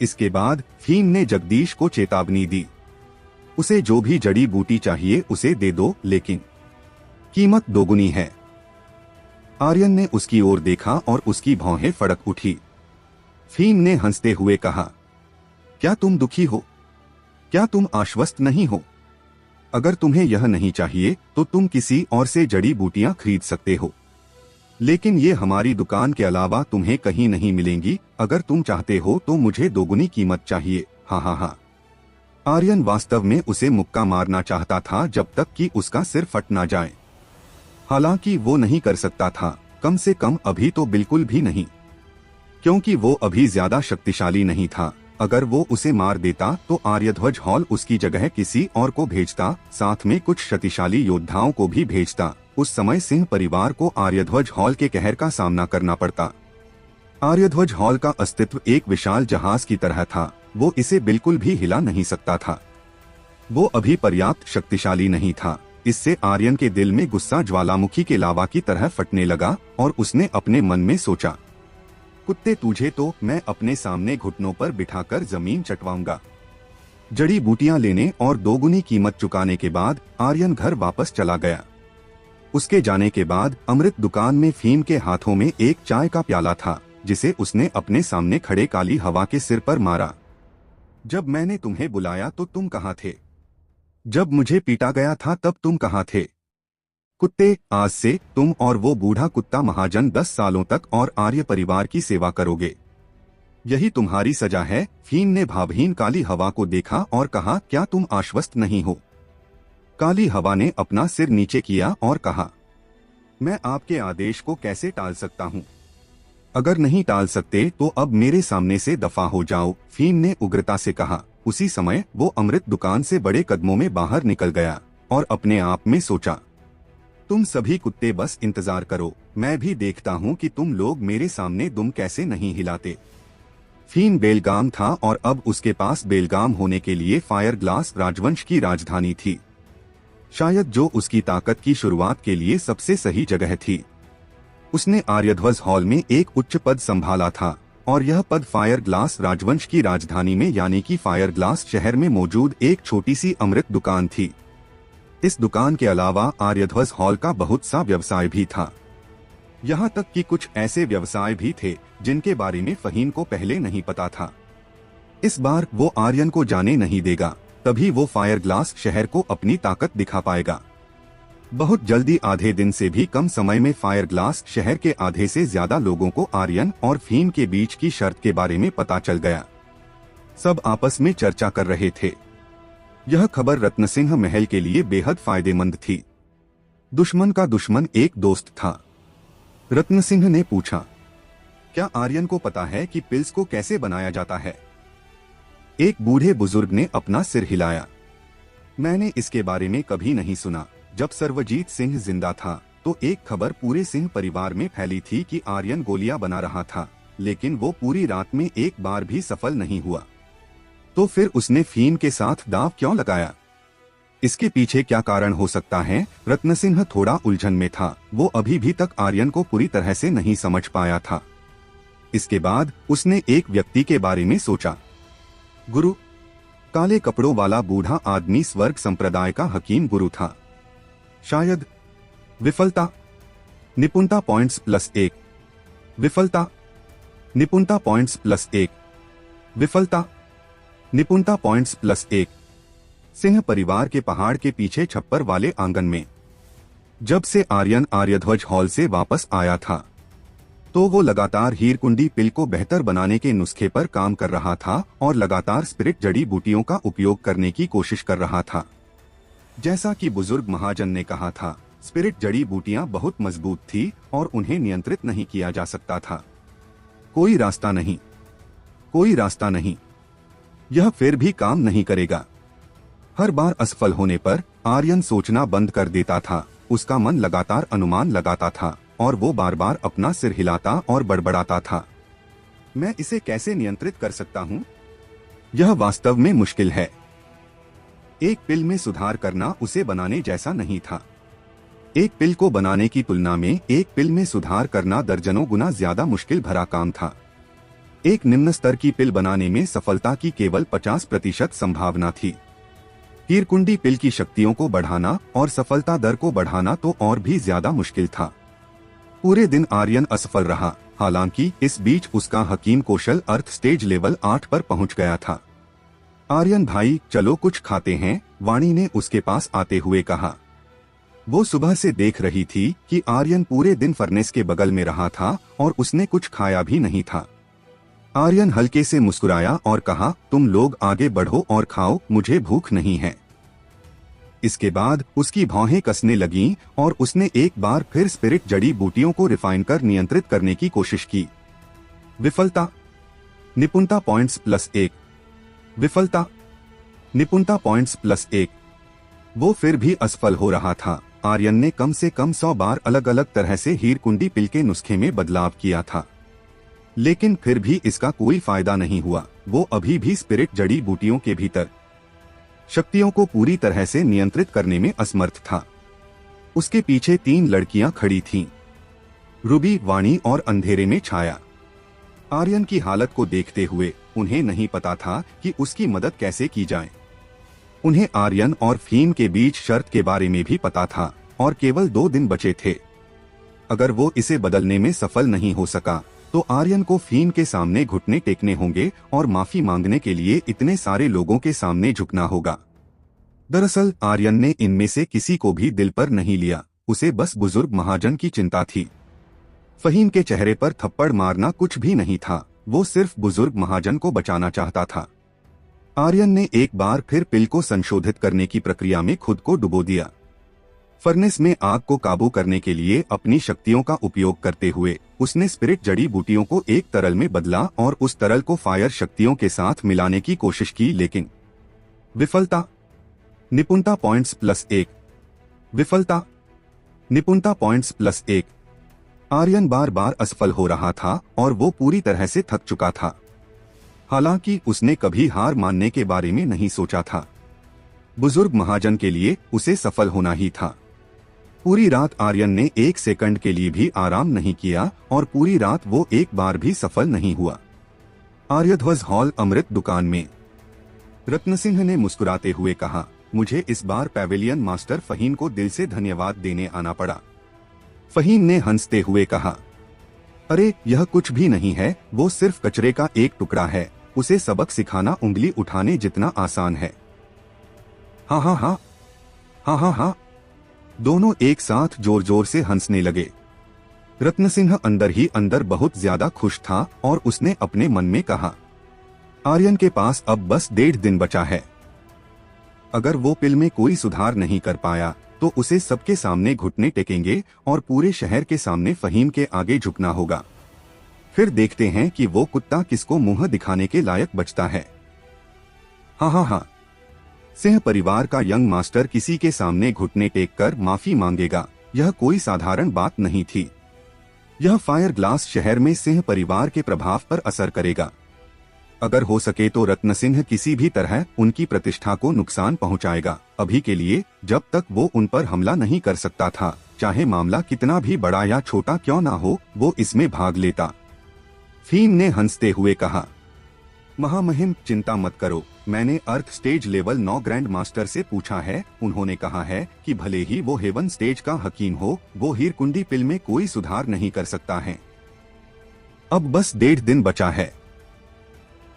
इसके बाद फीन ने जगदीश को चेतावनी दी, उसे जो भी जड़ी बूटी चाहिए उसे दे दो, लेकिन कीमत दोगुनी है। आर्यन ने उसकी ओर देखा और उसकी भौहें फड़क उठी। फीन ने हंसते हुए कहा, क्या तुम दुखी हो? क्या तुम आश्वस्त नहीं हो? अगर तुम्हें यह नहीं चाहिए तो तुम किसी और से जड़ी बूटियां खरीद सकते हो, लेकिन ये हमारी दुकान के अलावा तुम्हें कहीं नहीं मिलेंगी। अगर तुम चाहते हो तो मुझे दोगुनी कीमत चाहिए। हाँ हाँ हाँ। आर्यन वास्तव में उसे मुक्का मारना चाहता था जब तक कि उसका सिर फट ना जाए। हालांकि वो नहीं कर सकता था, कम से कम अभी तो बिल्कुल भी नहीं, क्योंकि वो अभी ज्यादा शक्तिशाली नहीं था। अगर वो उसे मार देता तो आर्यध्वज हॉल उसकी जगह किसी और को भेजता, साथ में कुछ शक्तिशाली योद्धाओं को भी भेजता। उस समय सिंह परिवार को आर्यध्वज हॉल के कहर का सामना करना पड़ता। आर्यध्वज हॉल का अस्तित्व एक विशाल जहाज की तरह था, वो इसे बिल्कुल भी हिला नहीं सकता था। वो अभी पर्याप्त शक्तिशाली नहीं था, इससे आर्यन के दिल में गुस्सा ज्वालामुखी के लावा की तरह फटने लगा और उसने अपने मन में सोचा, कुत्ते तुझे तो मैं अपने सामने घुटनों पर बिठाकर जमीन चटवाऊंगा। जड़ी बूटियां लेने और दोगुनी कीमत चुकाने के बाद आर्यन घर वापस चला गया। उसके जाने के बाद अमृत दुकान में फीम के हाथों में एक चाय का प्याला था, जिसे उसने अपने सामने खड़े काली हवा के सिर पर मारा। जब मैंने तुम्हें बुलाया तो तुम कहाँ थे? जब मुझे पीटा गया था तब तुम कहाँ थे? कुत्ते, आज से तुम और वो बूढ़ा कुत्ता महाजन 10 सालों तक और आर्य परिवार की सेवा करोगे। यही तुम्हारी सजा है। फीम ने भावहीन काली हवा को देखा और कहा, क्या तुम आश्वस्त नहीं हो? काली हवा ने अपना सिर नीचे किया और कहा, मैं आपके आदेश को कैसे टाल सकता हूँ? अगर नहीं टाल सकते तो अब मेरे सामने से दफा हो जाओ, फीम ने उग्रता से कहा। उसी समय वो अमृत दुकान से बड़े कदमों में बाहर निकल गया और अपने आप में सोचा, तुम सभी कुत्ते बस इंतजार करो, मैं भी देखता हूँ कि तुम लोग मेरे सामने दुम कैसे नहीं हिलाते। फीम बेलगाम था और अब उसके पास बेलगाम होने के लिए फायर ग्लास राजवंश की राजधानी थी, शायद जो उसकी ताकत की शुरुआत के लिए सबसे सही जगह थी। उसने आर्यध्वज हॉल में एक उच्च पद संभाला था और यह पद फायर ग्लास राजवंश की राजधानी में यानी कि फायर ग्लास शहर में मौजूद एक छोटी सी अमृत दुकान थी। इस दुकान के अलावा आर्यध्वज हॉल का बहुत सा व्यवसाय भी था, यहाँ तक कि कुछ ऐसे व्यवसाय भी थे जिनके बारे में फहीम को पहले नहीं पता था। इस बार वो आर्यन को जाने नहीं देगा, तभी वो फायर ग्लास शहर को अपनी ताकत दिखा पाएगा। बहुत जल्दी, आधे दिन से भी कम समय में फायर ग्लास शहर के आधे से ज्यादा लोगों को आर्यन और फीम के बीच की शर्त के बारे में पता चल गया। सब आपस में चर्चा कर रहे थे। यह खबर रत्नसिंह महल के लिए बेहद फायदेमंद थी। दुश्मन का दुश्मन एक दोस्त था। रत्नसिंह ने पूछा, क्या आर्यन को पता है कि पिल्स को कैसे बनाया जाता है? एक बूढ़े बुजुर्ग ने अपना सिर हिलाया। मैंने इसके बारे में कभी नहीं सुना। जब सर्वजीत सिंह जिंदा था तो एक खबर पूरे सिंह परिवार में फैली थी कि आर्यन गोलियां बना रहा था, लेकिन वो पूरी रात में एक बार भी सफल नहीं हुआ। तो फिर उसने फीम के साथ दांव क्यों लगाया? इसके पीछे क्या कारण हो सकता है? रत्नसिंह थोड़ा उलझन में था। वो अभी भी तक आर्यन को पूरी तरह से नहीं समझ पाया था। इसके बाद उसने एक व्यक्ति के बारे में सोचा। गुरु, काले कपड़ों वाला बूढ़ा आदमी स्वर्ग संप्रदाय का हकीम गुरु था। शायद। विफलता, निपुणता +1। विफलता, निपुणता +1। विफलता, निपुणता +1। सिंह परिवार के पहाड़ के पीछे छप्पर वाले आंगन में। जब से आर्यन आर्यध्वज हॉल से वापस आया था तो वो लगातार हीरकुंडी पिल को बेहतर बनाने के नुस्खे पर काम कर रहा था और लगातार स्पिरिट जड़ी बूटियों का उपयोग करने की कोशिश कर रहा था। जैसा कि बुजुर्ग महाजन ने कहा था, स्पिरिट जड़ी बूटियां बहुत मजबूत थी और उन्हें नियंत्रित नहीं किया जा सकता था। कोई रास्ता नहीं, कोई रास्ता नहीं। यह फिर भी काम नहीं करेगा। हर बार असफल होने पर आर्यन सोचना बंद कर देता था। उसका मन लगातार अनुमान लगाता था और वो बार बार अपना सिर हिलाता और बड़बड़ाता था, मैं इसे कैसे नियंत्रित कर सकता हूँ? यह वास्तव में मुश्किल है। एक पिल में सुधार करना उसे बनाने जैसा नहीं था। एक पिल को बनाने की तुलना में एक पिल में सुधार करना दर्जनों गुना ज्यादा मुश्किल भरा काम था। एक निम्न स्तर की पिल बनाने में सफलता की केवल 50% संभावना थी। हीरकुंडी पिल की शक्तियों को बढ़ाना और सफलता दर को बढ़ाना तो और भी ज्यादा मुश्किल था। पूरे दिन आर्यन असफल रहा। हालांकि इस बीच उसका हकीम कौशल अर्थ स्टेज लेवल 8 पर पहुंच गया था। आर्यन भाई, चलो कुछ खाते हैं, वाणी ने उसके पास आते हुए कहा। वो सुबह से देख रही थी कि आर्यन पूरे दिन फर्नेस के बगल में रहा था और उसने कुछ खाया भी नहीं था। आर्यन हल्के से मुस्कुराया और कहा, तुम लोग आगे बढ़ो और खाओ, मुझे भूख नहीं है। इसके बाद उसकी भौहें कसने लगीं और उसने एक बार फिर स्पिरिट जड़ी बूटियों को रिफाइन कर नियंत्रित करने की कोशिश की। विफलता, निपुणता +1। विफलता, निपुणता +1। वो फिर भी असफल हो रहा था। आर्यन ने कम से कम 100 बार अलग अलग तरह से हीरकुंडी पिल के नुस्खे में बदलाव किया था, लेकिन फिर भी इसका कोई फायदा नहीं हुआ। वो अभी भी स्पिरिट जड़ी बूटियों के भीतर शक्तियों को पूरी तरह से नियंत्रित करने में असमर्थ था। उसके पीछे 3 लड़कियां खड़ी थीं, रूबी, वाणी और अंधेरे में छाया। आर्यन की हालत को देखते हुए उन्हें नहीं पता था कि उसकी मदद कैसे की जाए। उन्हें आर्यन और फहीम के बीच शर्त के बारे में भी पता था और केवल 2 दिन बचे थे। अगर वो इसे बदलने में सफल नहीं हो सका तो आर्यन को फहीम के सामने घुटने टेकने होंगे और माफी मांगने के लिए इतने सारे लोगों के सामने झुकना होगा। दरअसल आर्यन ने इनमें से किसी को भी दिल पर नहीं लिया, उसे बस बुजुर्ग महाजन की चिंता थी। फहीम के चेहरे पर थप्पड़ मारना कुछ भी नहीं था, वो सिर्फ बुजुर्ग महाजन को बचाना चाहता था। आर्यन ने एक बार फिर पिल को संशोधित करने की प्रक्रिया में खुद को डुबो दिया। फर्नेस में आग को काबू करने के लिए अपनी शक्तियों का उपयोग करते हुए उसने स्पिरिट जड़ी बूटियों को एक तरल में बदला और उस तरल को फायर शक्तियों के साथ मिलाने की कोशिश की, लेकिन विफलता। निपुणता पॉइंट्स +1। विफलता, निपुणता पॉइंट्स +1। आर्यन बार बार असफल हो रहा था और वो पूरी तरह से थक चुका था। हालांकि उसने कभी हार मानने के बारे में नहीं सोचा था। बुजुर्ग महाजन के लिए उसे सफल होना ही था। पूरी रात आर्यन ने 1 सेकंड के लिए भी आराम नहीं किया और पूरी रात वो एक बार भी सफल नहीं हुआ। आर्यध्वज हॉल अमृत दुकान में रत्न सिंह ने मुस्कुराते हुए कहा, मुझे इस बार पैवेलियन मास्टर फहीम को दिल से धन्यवाद देने आना पड़ा। फहीम ने हंसते हुए कहा, अरे यह कुछ भी नहीं है, वो सिर्फ कचरे का एक टुकड़ा है, उसे सबक सिखाना उंगली उठाने जितना आसान है। हाँ हाँ हाँ, हाँ हाँ हाँ, दोनों एक साथ जोर जोर से हंसने लगे। रत्न सिंह अंदर ही अंदर बहुत ज्यादा खुश था और उसने अपने मन में कहा, आर्यन के पास अब बस 1.5 दिन बचा है। अगर वो पिल में कोई सुधार नहीं कर पाया तो उसे सबके सामने घुटने टेकेंगे और पूरे शहर के सामने फहीम के आगे झुकना होगा। फिर देखते हैं कि वो कुत्ता किसको मुंह दिखाने के लायक बचता है। हाँ हाँ हाँ, सिंह परिवार का यंग मास्टर किसी के सामने घुटने टेक कर माफी मांगेगा, यह कोई साधारण बात नहीं थी। यह फायर ग्लास शहर में सिंह परिवार के प्रभाव पर असर करेगा। अगर हो सके तो रत्न सिंह किसी भी तरह उनकी प्रतिष्ठा को नुकसान पहुंचाएगा। अभी के लिए जब तक वो उन पर हमला नहीं कर सकता था, चाहे मामला कितना भी बड़ा या छोटा क्यों ना हो, वो इसमें भाग लेता। फहीम ने हंसते हुए कहा, महामहिम चिंता मत करो, मैंने अर्थ स्टेज लेवल 9 ग्रैंड मास्टर से पूछा है। उन्होंने कहा है कि भले ही वो हेवन स्टेज का हकीम हो, वो हीरकुंडी पिल में कोई सुधार नहीं कर सकता है। अब बस 1.5 दिन बचा है,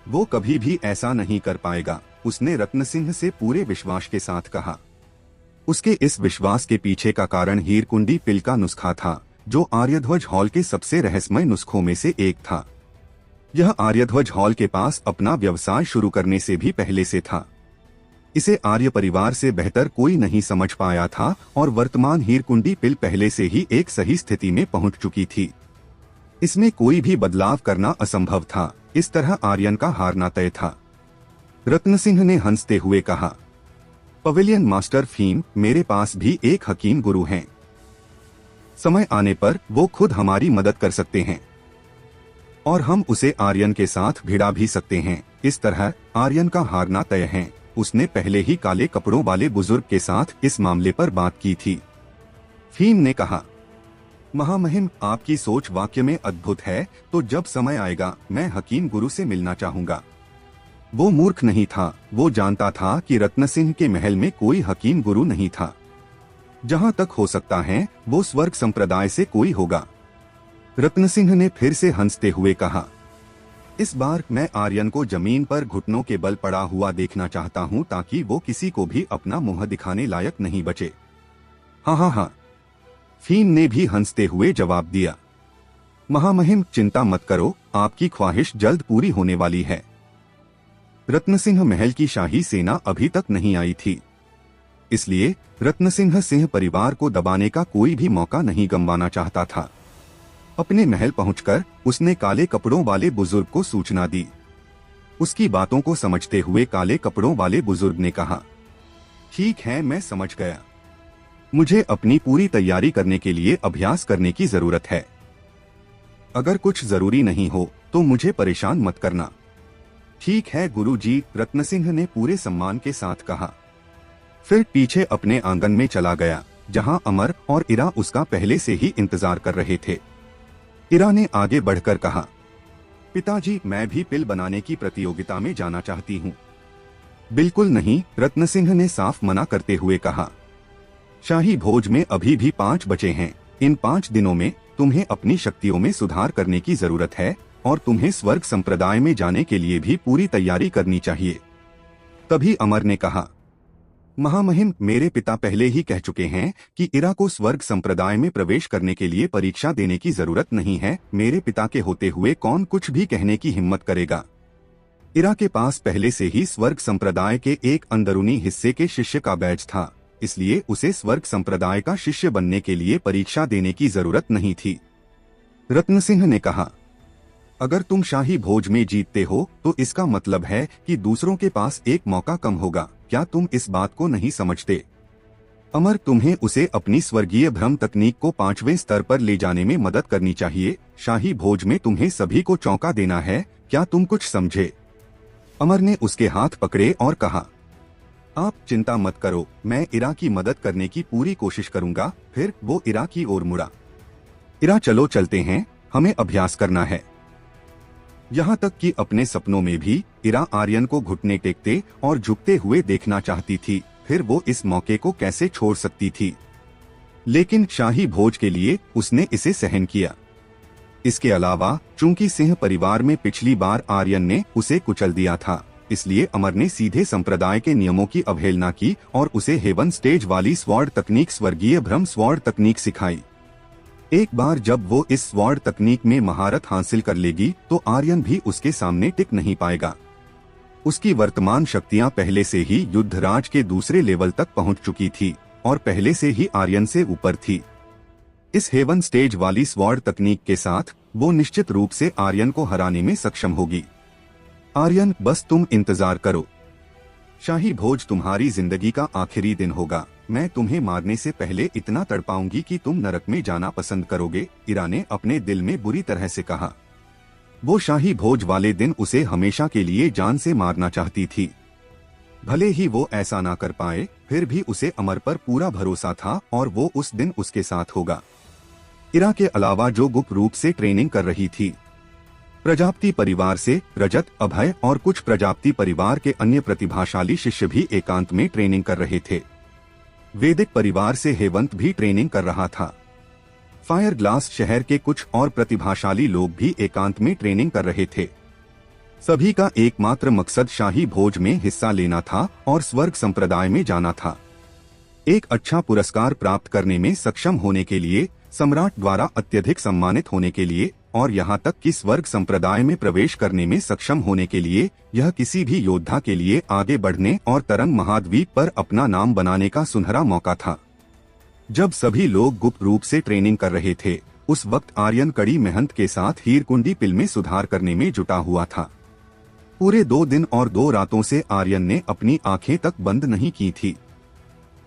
वो कभी भी ऐसा नहीं कर पाएगा, उसने रत्न सिंह से पूरे विश्वास के साथ कहा। उसके इस विश्वास के पीछे का कारण हीरकुंडी पिल का नुस्खा था, जो आर्यध्वज हॉल के सबसे रहस्यमय नुस्खों में से एक था। यह आर्यध्वज हॉल के पास अपना व्यवसाय शुरू करने से भी पहले से था। इसे आर्य परिवार से बेहतर कोई नहीं समझ पाया था और वर्तमान हीरकुंडी पिल पहले से ही एक सही स्थिति में पहुंच चुकी थी। इसमें कोई भी बदलाव करना असंभव था। इस तरह आर्यन का हारना तय था। रत्न सिंह ने हंसते हुए कहा, पवेलियन मास्टर फहीम, मेरे पास भी एक हकीम गुरु हैं। समय आने पर वो खुद हमारी मदद कर सकते हैं और हम उसे आर्यन के साथ भिड़ा भी सकते हैं। इस तरह आर्यन का हारना तय है। उसने पहले ही काले कपड़ों वाले बुजुर्ग के साथ इस मामले पर बात की थी। फहीम ने कहा, महामहिम, आपकी सोच वाकई में अद्भुत है। तो जब समय आएगा मैं हकीम गुरु से मिलना चाहूंगा। वो मूर्ख नहीं था, वो जानता था कि रत्न सिंह के महल में कोई हकीम गुरु नहीं था। जहां तक हो सकता है वो स्वर्ग संप्रदाय से कोई होगा। रत्न सिंह ने फिर से हंसते हुए कहा, इस बार मैं आर्यन को जमीन पर घुटनों के बल पड़ा हुआ देखना चाहता हूं, ताकि वो किसी को भी अपना मुंह दिखाने लायक नहीं बचे। हाँ हाँ हाँ, फहीम ने भी हंसते हुए जवाब दिया। महामहिम चिंता मत करो, आपकी ख्वाहिश जल्द पूरी होने वाली है। रत्न सिंह महल की शाही सेना अभी तक नहीं आई थी, इसलिए रत्न सिंह परिवार को दबाने का कोई भी मौका नहीं गंवाना चाहता था। अपने महल पहुंचकर उसने काले कपड़ों वाले बुजुर्ग को सूचना दी। उसकी बातों को समझते हुए काले कपड़ों वाले बुजुर्ग ने कहा, ठीक है, मैं समझ गया। मुझे अपनी पूरी तैयारी करने के लिए अभ्यास करने की जरूरत है। अगर कुछ जरूरी नहीं हो तो मुझे परेशान मत करना। ठीक है गुरुजी, रत्न सिंह ने पूरे सम्मान के साथ कहा। फिर पीछे अपने आंगन में चला गया, जहां अमर और इरा उसका पहले से ही इंतजार कर रहे थे। इरा ने आगे बढ़कर कहा, पिताजी, मैं भी पिल बनाने की प्रतियोगिता में जाना चाहती हूँ। बिल्कुल नहीं, रत्न सिंह ने साफ मना करते हुए कहा। शाही भोज में अभी भी 5 बचे हैं। इन 5 दिनों में तुम्हें अपनी शक्तियों में सुधार करने की जरूरत है और तुम्हें स्वर्ग संप्रदाय में जाने के लिए भी पूरी तैयारी करनी चाहिए। तभी अमर ने कहा, महामहिम, मेरे पिता पहले ही कह चुके हैं कि इरा को स्वर्ग संप्रदाय में प्रवेश करने के लिए परीक्षा देने की जरूरत नहीं है। मेरे पिता के होते हुए कौन कुछ भी कहने की हिम्मत करेगा। इरा के पास पहले से ही स्वर्ग संप्रदाय के एक अंदरूनी हिस्से के शिष्य का बैज था, इसलिए उसे स्वर्ग संप्रदाय का शिष्य बनने के लिए परीक्षा देने की जरूरत नहीं थी। रत्न सिंह ने कहा, अगर तुम शाही भोज में जीतते हो तो इसका मतलब है कि दूसरों के पास एक मौका कम होगा। क्या तुम इस बात को नहीं समझते? अमर, तुम्हें उसे अपनी स्वर्गीय भ्रम तकनीक को 5वें स्तर पर ले जाने में मदद करनी चाहिए। शाही भोज में तुम्हें सभी को चौंका देना है। क्या तुम कुछ समझे? अमर ने उसके हाथ पकड़े और कहा, आप चिंता मत करो, मैं इरा की मदद करने की पूरी कोशिश करूंगा। फिर वो इरा की ओर मुड़ा। इरा, चलो चलते हैं, हमें अभ्यास करना है। यहाँ तक कि अपने सपनों में भी इरा आर्यन को घुटने टेकते और झुकते हुए देखना चाहती थी। फिर वो इस मौके को कैसे छोड़ सकती थी? लेकिन शाही भोज के लिए उसने इसे सहन किया। इसके अलावा चूंकि सिंह परिवार में पिछली बार आर्यन ने उसे कुचल दिया था, इसलिए अमर ने सीधे संप्रदाय के नियमों की अवहेलना की और उसे हेवन स्टेज वाली स्वॉर्ड तकनीक, स्वर्गीय भ्रम स्वॉर्ड तकनीक सिखाई। एक बार जब वो इस स्वॉर्ड तकनीक में महारत हासिल कर लेगी तो आर्यन भी उसके सामने टिक नहीं पाएगा। उसकी वर्तमान शक्तियां पहले से ही युद्धराज के दूसरे लेवल तक पहुंच चुकी थी और पहले से ही आर्यन से ऊपर थी। इस हेवन स्टेज वाली स्वॉर्ड तकनीक के साथ वो निश्चित रूप से आर्यन को हराने में सक्षम होगी। आर्यन, बस तुम इंतजार करो। शाही भोज तुम्हारी जिंदगी का आखिरी दिन होगा। मैं तुम्हें मारने से पहले इतना तड़पाऊंगी कि तुम नरक में जाना पसंद करोगे। इरा ने अपने दिल में बुरी तरह से कहा। वो शाही भोज वाले दिन उसे हमेशा के लिए जान से मारना चाहती थी। भले ही वो ऐसा ना कर पाए, फिर भी उसे अमर पर पूरा भरोसा था और वो उस दिन उसके साथ होगा। इरा के अलावा जो गुप्त रूप से ट्रेनिंग कर रही थी, प्रजापति परिवार से रजत, अभय और कुछ प्रजापति परिवार के अन्य प्रतिभाशाली शिष्य भी एकांत में ट्रेनिंग कर रहे थे। वैदिक परिवार से हेवंत भी ट्रेनिंग कर रहा था। फायर ग्लास शहर के कुछ और प्रतिभाशाली लोग भी एकांत में ट्रेनिंग कर रहे थे। सभी का एकमात्र मकसद शाही भोज में हिस्सा लेना था और स्वर्ग संप्रदाय में जाना था। एक अच्छा पुरस्कार प्राप्त करने में सक्षम होने के लिए, सम्राट द्वारा अत्यधिक सम्मानित होने के लिए और यहाँ तक कि स्वर्ग संप्रदाय में प्रवेश करने में सक्षम होने के लिए, यह किसी भी योद्धा के लिए आगे बढ़ने और तरंग महाद्वीप पर अपना नाम बनाने का सुनहरा मौका था। जब सभी लोग गुप्त रूप से ट्रेनिंग कर रहे थे, उस वक्त आर्यन कड़ी मेहनत के साथ हीरकुंडी पिल में सुधार करने में जुटा हुआ था। पूरे 2 दिन और 2 रातों से आर्यन ने अपनी आंखें तक बंद नहीं की थी।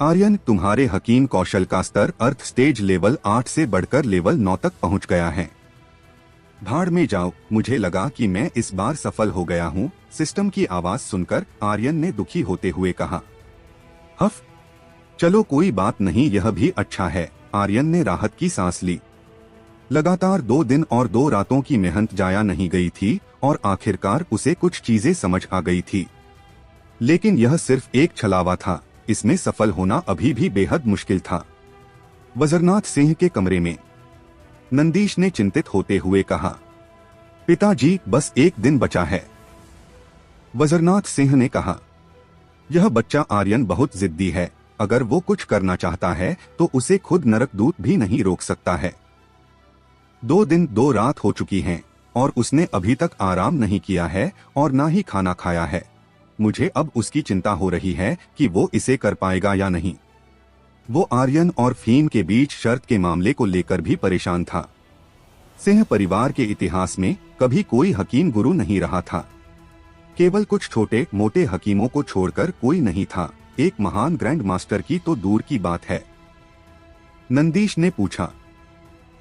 आर्यन, तुम्हारे हकीम कौशल का स्तर अर्थ स्टेज लेवल 8 से बढ़कर लेवल 9 तक पहुंच गया है। भाड़ में जाओ, मुझे लगा कि मैं इस बार सफल हो गया हूँ। सिस्टम की आवाज सुनकर आर्यन ने दुखी होते हुए कहा। हफ, चलो कोई बात नहीं, यह भी अच्छा है। आर्यन ने राहत की सांस ली। लगातार 2 दिन और 2 रातों की मेहनत जाया नहीं गई थी और आखिरकार उसे कुछ चीजें समझ आ गई थी। लेकिन यह सिर्फ एक छलावा था, इसमें सफल होना अभी भी बेहद मुश्किल था। वजरनाथ सिंह के कमरे में नंदीश ने चिंतित होते हुए कहा, पिताजी, बस 1 दिन बचा है। वजरनाथ सिंह ने कहा, यह बच्चा आर्यन बहुत जिद्दी है। अगर वो कुछ करना चाहता है तो उसे खुद नरक दूत भी नहीं रोक सकता है। 2 दिन 2 रात हो चुकी हैं और उसने अभी तक आराम नहीं किया है और ना ही खाना खाया है। मुझे अब उसकी चिंता हो रही है कि वो इसे कर पाएगा या नहीं। वो आर्यन और फीम के बीच शर्त के मामले को लेकर भी परेशान था। सिंह परिवार के इतिहास में कभी कोई हकीम गुरु नहीं रहा था। केवल कुछ छोटे मोटे हकीमों को छोड़कर कोई नहीं था। एक महान ग्रैंड मास्टर की तो दूर की बात है। नंदीश ने पूछा,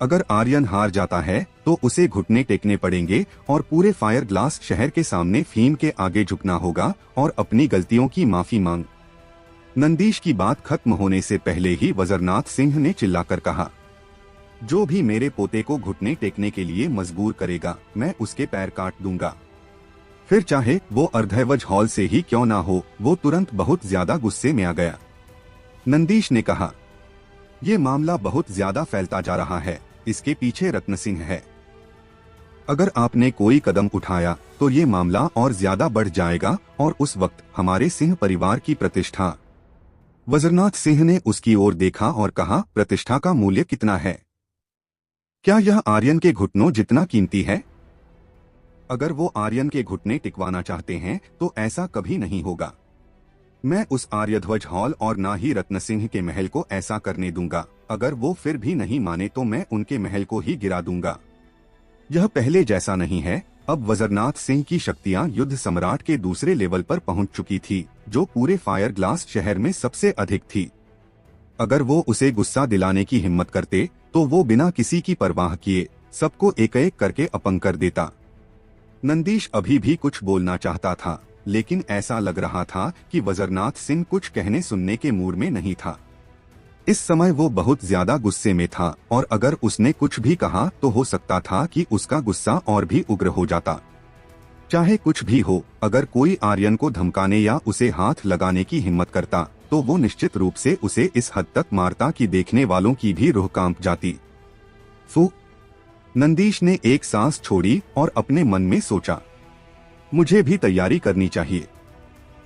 अगर आर्यन हार जाता है तो उसे घुटने टेकने पड़ेंगे और पूरे फायर ग्लास शहर के सामने फीम के आगे झुकना होगा और अपनी गलतियों की माफी मांग। नंदीश की बात खत्म होने से पहले ही वज्रनाथ सिंह ने चिल्लाकर कहा, जो भी मेरे पोते को घुटने टेकने के लिए मजबूर करेगा, मैं उसके पैर काट दूंगा। फिर चाहे वो अर्धैवज हॉल से ही क्यों ना हो। वो तुरंत बहुत ज्यादा गुस्से में आ गया। नंदीश ने कहा, ये मामला बहुत ज्यादा फैलता जा रहा है, इसके पीछे रत्न सिंह है। अगर आपने कोई कदम उठाया तो ये मामला और ज्यादा बढ़ जाएगा और उस वक्त हमारे सिंह परिवार की प्रतिष्ठा। वज्रनाथ सिंह ने उसकी ओर देखा और कहा, प्रतिष्ठा का मूल्य कितना है? क्या यह आर्यन के घुटनों जितना कीमती है? अगर वो आर्यन के घुटने टिकवाना चाहते हैं तो ऐसा कभी नहीं होगा। मैं उस आर्यध्वज हॉल और ना ही रत्न सिंह के महल को ऐसा करने दूंगा। अगर वो फिर भी नहीं माने तो मैं उनके महल को ही गिरा दूंगा। यह पहले जैसा नहीं है। अब वज्रनाथ सिंह की शक्तियां युद्ध सम्राट के दूसरे लेवल पर पहुंच चुकी थी, जो पूरे फायर ग्लास शहर में सबसे अधिक थी। अगर वो उसे गुस्सा दिलाने की हिम्मत करते तो वो बिना किसी की परवाह किए सबको एक एक करके अपंग कर देता। नंदीश अभी भी कुछ बोलना चाहता था, लेकिन ऐसा लग रहा था कि वज्रनाथ सिंह कुछ कहने सुनने के मूड में नहीं था। इस समय वो बहुत ज्यादा गुस्से में था और अगर उसने कुछ भी कहा तो हो सकता था कि उसका गुस्सा और भी उग्र हो जाता। चाहे कुछ भी हो, अगर कोई आर्यन को धमकाने या उसे हाथ लगाने की हिम्मत करता तो वो निश्चित रूप से उसे इस हद तक मारता कि देखने वालों की भी रूह कांप जाती। फू। नंदीश ने एक सांस छोड़ी और अपने मन में सोचा, मुझे भी तैयारी करनी चाहिए।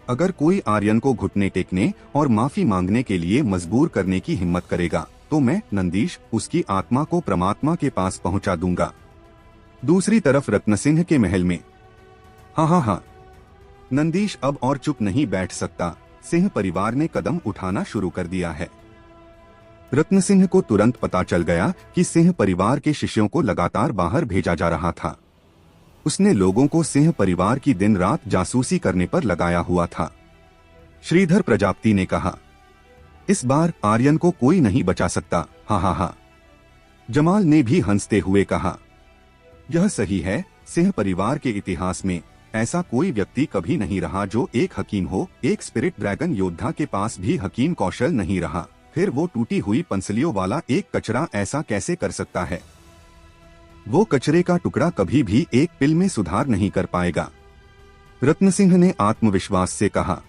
अगर कोई आर्यन को घुटने टेकने और माफी मांगने के लिए मजबूर करने की हिम्मत करेगा तो मैं नंदीश उसकी आत्मा को परमात्मा के पास पहुंचा दूंगा। दूसरी तरफ रत्न सिंह के महल में हाँ, नंदीश अब और चुप नहीं बैठ सकता। सिंह परिवार ने कदम उठाना शुरू कर दिया है। रत्न सिंह को तुरंत पता चल गया कि सिंह परिवार के शिष्यों को लगातार बाहर भेजा जा रहा था। उसने लोगों को सिंह परिवार की दिन रात जासूसी करने पर लगाया हुआ था। श्रीधर प्रजापति ने कहा, इस बार आर्यन को कोई नहीं बचा सकता। हा। जमाल ने भी हंसते हुए कहा, यह सही है। सिंह परिवार के इतिहास में ऐसा कोई व्यक्ति कभी नहीं रहा जो एक हकीम हो। एक स्पिरिट ड्रैगन योद्धा के पास भी हकीम कौशल नहीं रहा। फिर वो टूटी हुई पंसलियों वाला एक कचरा ऐसा कैसे कर सकता है? वो कचरे का टुकड़ा कभी भी एक पिल में सुधार नहीं कर पाएगा। रत्न सिंह ने आत्मविश्वास से कहा,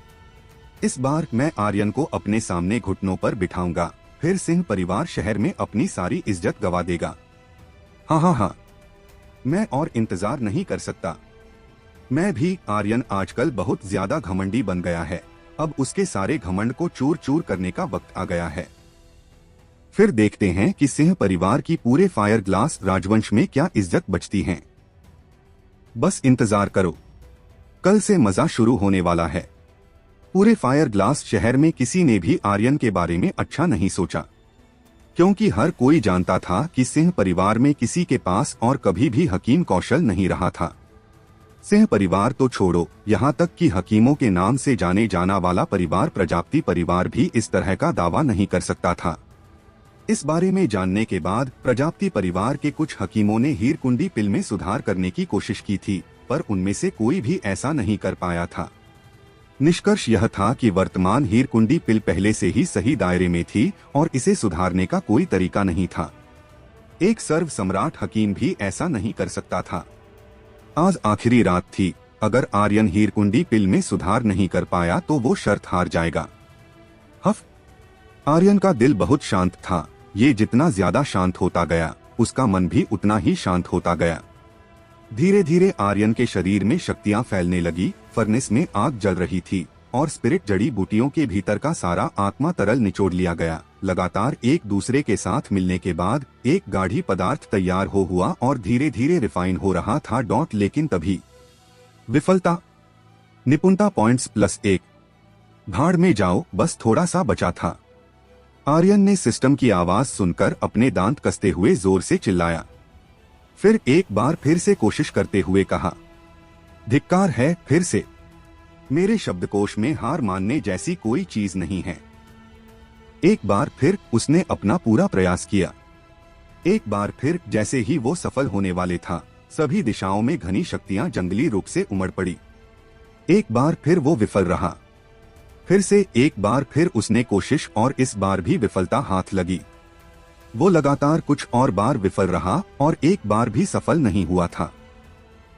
इस बार मैं आर्यन को अपने सामने घुटनों पर बिठाऊंगा। फिर सिंह परिवार शहर में अपनी सारी इज्जत गवा देगा। हाँ, मैं और इंतजार नहीं कर सकता। मैं भी। आर्यन आजकल बहुत ज्यादा घमंडी बन गया है। अब उसके सारे घमंड को चूर चूर करने का वक्त आ गया है। फिर देखते हैं कि सिंह परिवार की पूरे फायर ग्लास राजवंश में क्या इज्जत बचती है। बस इंतजार करो, कल से मजा शुरू होने वाला है। पूरे फायर ग्लास शहर में किसी ने भी आर्यन के बारे में अच्छा नहीं सोचा, क्योंकि हर कोई जानता था कि सिंह परिवार में किसी के पास और कभी भी हकीम कौशल नहीं रहा था। सिंह परिवार तो छोड़ो, यहाँ तक कि हकीमों के नाम से जाने जाना वाला परिवार प्रजापति परिवार भी इस तरह का दावा नहीं कर सकता था। इस बारे में जानने के बाद प्रजापति परिवार के कुछ हकीमों ने हीरकुंडी पिल में सुधार करने की कोशिश की थी, पर उनमें से कोई भी ऐसा नहीं कर पाया था। निष्कर्ष यह था कि वर्तमान हीरकुंडी पिल पहले से ही सही दायरे में थी और इसे सुधारने का कोई तरीका नहीं था। एक सर्व सम्राट हकीम भी ऐसा नहीं कर सकता था। आज आखिरी रात थी। अगर आर्यन हीरकुंडी पिल में सुधार नहीं कर पाया तो वो शर्त हार जाएगा। आर्यन का दिल बहुत शांत था। ये जितना ज्यादा शांत होता गया, उसका मन भी उतना ही शांत होता गया। धीरे धीरे आर्यन के शरीर में शक्तियां फैलने लगी। फर्नेस में आग जल रही थी और स्पिरिट जड़ी बूटियों के भीतर का सारा आत्मा तरल निचोड़ लिया गया। लगातार एक दूसरे के साथ मिलने के बाद एक गाढ़ी पदार्थ तैयार हुआ और धीरे धीरे रिफाइन हो रहा था। लेकिन तभी विफलता। निपुणता पॉइंट्स +1। भाड़ में जाओ, बस थोड़ा सा बचा था। आर्यन ने सिस्टम की आवाज सुनकर अपने दांत कसते हुए जोर से चिल्लाया। फिर एक बार फिर से कोशिश करते हुए कहा, धिक्कार है। फिर से मेरे शब्दकोश में हार मानने जैसी कोई चीज नहीं है। एक बार फिर उसने अपना पूरा प्रयास किया। एक बार फिर जैसे ही वो सफल होने वाले था, सभी दिशाओं में घनी शक्तियां जंगली रूप से उमड़ पड़ी। एक बार फिर वो विफल रहा। फिर से एक बार फिर उसने कोशिश और इस बार भी विफलता हाथ लगी। वो लगातार कुछ और बार विफल रहा और एक बार भी सफल नहीं हुआ था।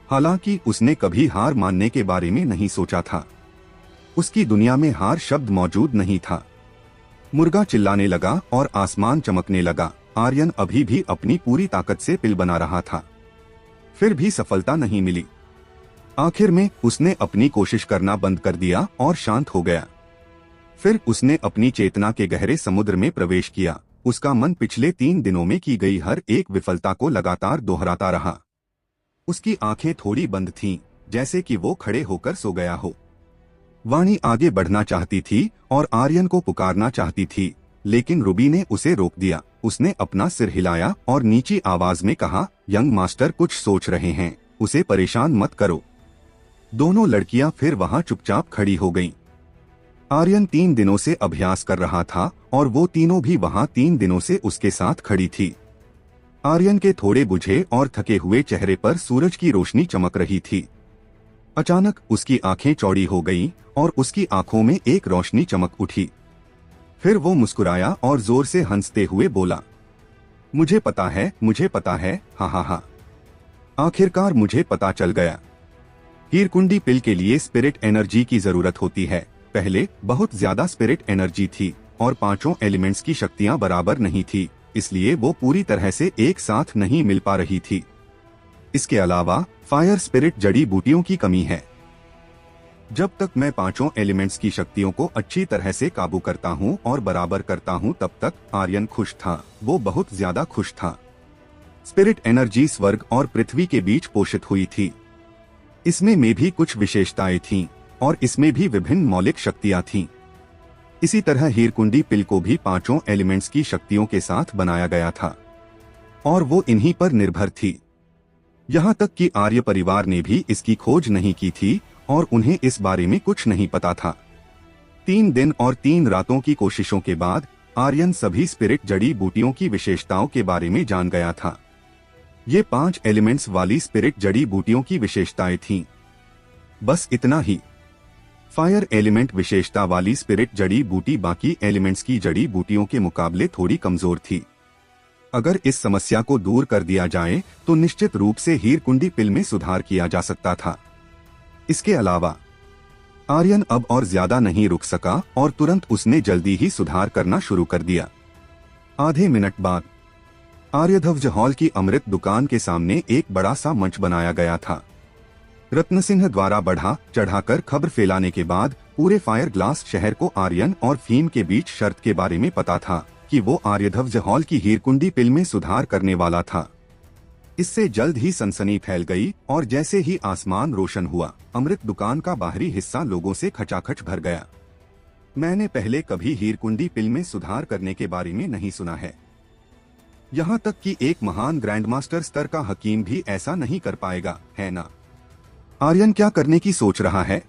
हालांकि उसने कभी हार मानने के बारे में नहीं सोचा था। उसकी दुनिया में हार शब्द मौजूद नहीं था। मुर्गा चिल्लाने लगा और आसमान चमकने लगा। आर्यन अभी भी अपनी पूरी ताकत से पिल बना रहा था, फिर भी सफलता नहीं मिली। आखिर में उसने अपनी कोशिश करना बंद कर दिया और शांत हो गया। फिर उसने अपनी चेतना के गहरे समुद्र में प्रवेश किया। उसका मन पिछले 3 दिनों में की गई हर एक विफलता को लगातार दोहराता रहा। उसकी आंखें थोड़ी बंद थीं, जैसे कि वो खड़े होकर सो गया हो। वाणी आगे बढ़ना चाहती थी और आर्यन को पुकारना चाहती थी, लेकिन रूबी ने उसे रोक दिया। उसने अपना सिर हिलाया और नीची आवाज में कहा, यंग मास्टर कुछ सोच रहे हैं, उसे परेशान मत करो। दोनों लड़कियां फिर वहां चुपचाप खड़ी हो गईं। आर्यन 3 दिनों से अभ्यास कर रहा था और वो तीनों भी वहां 3 दिनों से उसके साथ खड़ी थी। आर्यन के थोड़े बुझे और थके हुए चेहरे पर सूरज की रोशनी चमक रही थी। अचानक उसकी आंखें चौड़ी हो गईं और उसकी आंखों में एक रोशनी चमक उठी। फिर वो मुस्कुराया और जोर से हंसते हुए बोला, मुझे पता है, हा हा हा। आखिरकार मुझे पता चल गया। हीरकुंडी पिल के लिए स्पिरिट एनर्जी की जरूरत होती है। पहले बहुत ज्यादा स्पिरिट एनर्जी थी और 5 एलिमेंट्स की शक्तियां बराबर नहीं थी, इसलिए वो पूरी तरह से एक साथ नहीं मिल पा रही थी। इसके अलावा फायर स्पिरिट जड़ी बूटियों की कमी है। जब तक मैं 5 एलिमेंट्स की शक्तियों को अच्छी तरह से काबू करता हूँ और बराबर करता हूँ, तब तक आर्यन खुश था। वो बहुत ज्यादा खुश था। स्पिरिट एनर्जी स्वर्ग और पृथ्वी के बीच पोषित हुई थी। इसमें में भी कुछ विशेषताएं थीं और इसमें भी विभिन्न मौलिक शक्तियां थीं। इसी तरह हीरकुंडी पिल को भी 5 एलिमेंट्स की शक्तियों के साथ बनाया गया था और वो इन्हीं पर निर्भर थी। यहाँ तक कि आर्य परिवार ने भी इसकी खोज नहीं की थी और उन्हें इस बारे में कुछ नहीं पता था। 3 दिन और 3 रातों की कोशिशों के बाद आर्यन सभी स्पिरिट जड़ी बूटियों की विशेषताओं के बारे में जान गया था। ये 5 एलिमेंट्स वाली स्पिरिट जड़ी बूटियों की विशेषताएं थीं। बस इतना ही। फायर एलिमेंट विशेषता वाली स्पिरिट जड़ी बूटी बाकी एलिमेंट्स की जड़ी बूटियों के मुकाबले थोड़ी कमजोर थी। अगर इस समस्या को दूर कर दिया जाए तो निश्चित रूप से हीरकुंडी पिल में सुधार किया जा सकता था। इसके अलावा आर्यन अब और ज्यादा नहीं रुक सका और तुरंत उसने जल्दी ही सुधार करना शुरू कर दिया। आधे मिनट बाद आर्यध्वज हॉल की अमृत दुकान के सामने एक बड़ा सा मंच बनाया गया था। रत्न सिंह द्वारा बढ़ा चढ़ाकर खबर फैलाने के बाद पूरे फायर ग्लास शहर को आर्यन और फीम के बीच शर्त के बारे में पता था कि वो आर्यध्वज हॉल की हीरकुंडी पिल में सुधार करने वाला था। इससे जल्द ही सनसनी फैल गई और जैसे ही आसमान रोशन हुआ, अमृत दुकान का बाहरी हिस्सा लोगों से खचाखच भर गया। मैंने पहले कभी हीरकुंडी पिल में सुधार करने के बारे में नहीं सुना है। यहाँ तक कि एक महान ग्रैंडमास्टर स्तर का हकीम भी ऐसा नहीं कर पाएगा, है ना? आर्यन क्या करने की सोच रहा है?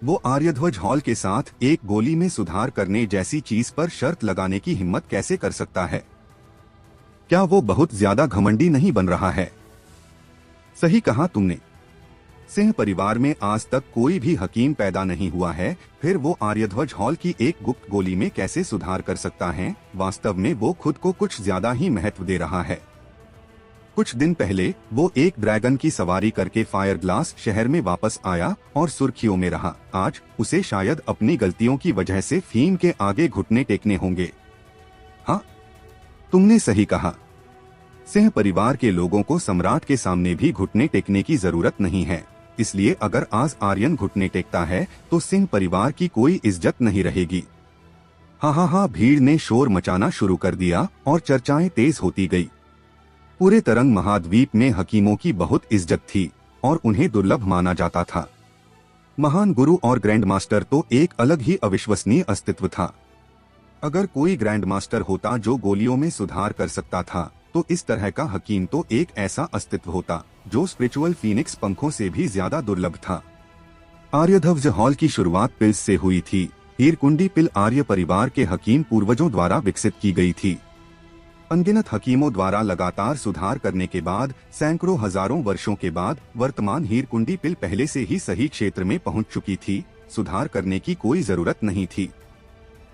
वो आर्यध्वज हॉल के साथ एक गोली में सुधार करने जैसी चीज पर शर्त लगाने की हिम्मत कैसे कर सकता है? क्या वो बहुत ज्यादा घमंडी नहीं बन रहा है? सही कहा तुमने। सिंह परिवार में आज तक कोई भी हकीम पैदा नहीं हुआ है, फिर वो आर्यध्वज हॉल की एक गुप्त गोली में कैसे सुधार कर सकता है? वास्तव में वो खुद को कुछ ज्यादा ही महत्व दे रहा है। कुछ दिन पहले वो एक ड्रैगन की सवारी करके फायर ग्लास शहर में वापस आया और सुर्खियों में रहा। आज उसे शायद अपनी गलतियों की वजह से फीम के आगे घुटने टेकने होंगे। हाँ, तुमने सही कहा। सिंह परिवार के लोगों को सम्राट के सामने भी घुटने टेकने की जरूरत नहीं है, इसलिए अगर आज आर्यन घुटने टेकता है तो सिंह परिवार की कोई इज्जत नहीं रहेगी। हाँ, भीड़ ने शोर मचाना शुरू कर दिया और चर्चाएं तेज होती गई। पूरे तरंग महाद्वीप में हकीमों की बहुत इज्जत थी और उन्हें दुर्लभ माना जाता था। महान गुरु और ग्रैंड मास्टर तो एक अलग ही अविश्वसनीय अस्तित्व था। अगर कोई ग्रैंड मास्टर होता जो गोलियों में सुधार कर सकता था, तो इस तरह का हकीम तो एक ऐसा अस्तित्व होता जो स्पिरिचुअल फीनिक्स पंखों से भी ज्यादा दुर्लभ था। आर्यध्वज हॉल की शुरुआत पिल्स से हुई थी। हीरकुंडी पिल आर्य परिवार के हकीम पूर्वजों द्वारा विकसित की गई थी। अनगिनत हकीमों द्वारा लगातार सुधार करने के बाद सैकड़ों हजारों वर्षों के बाद वर्तमान हीरकुंडी पिल पहले से ही सही क्षेत्र में पहुंच चुकी थी। सुधार करने की कोई जरूरत नहीं थी।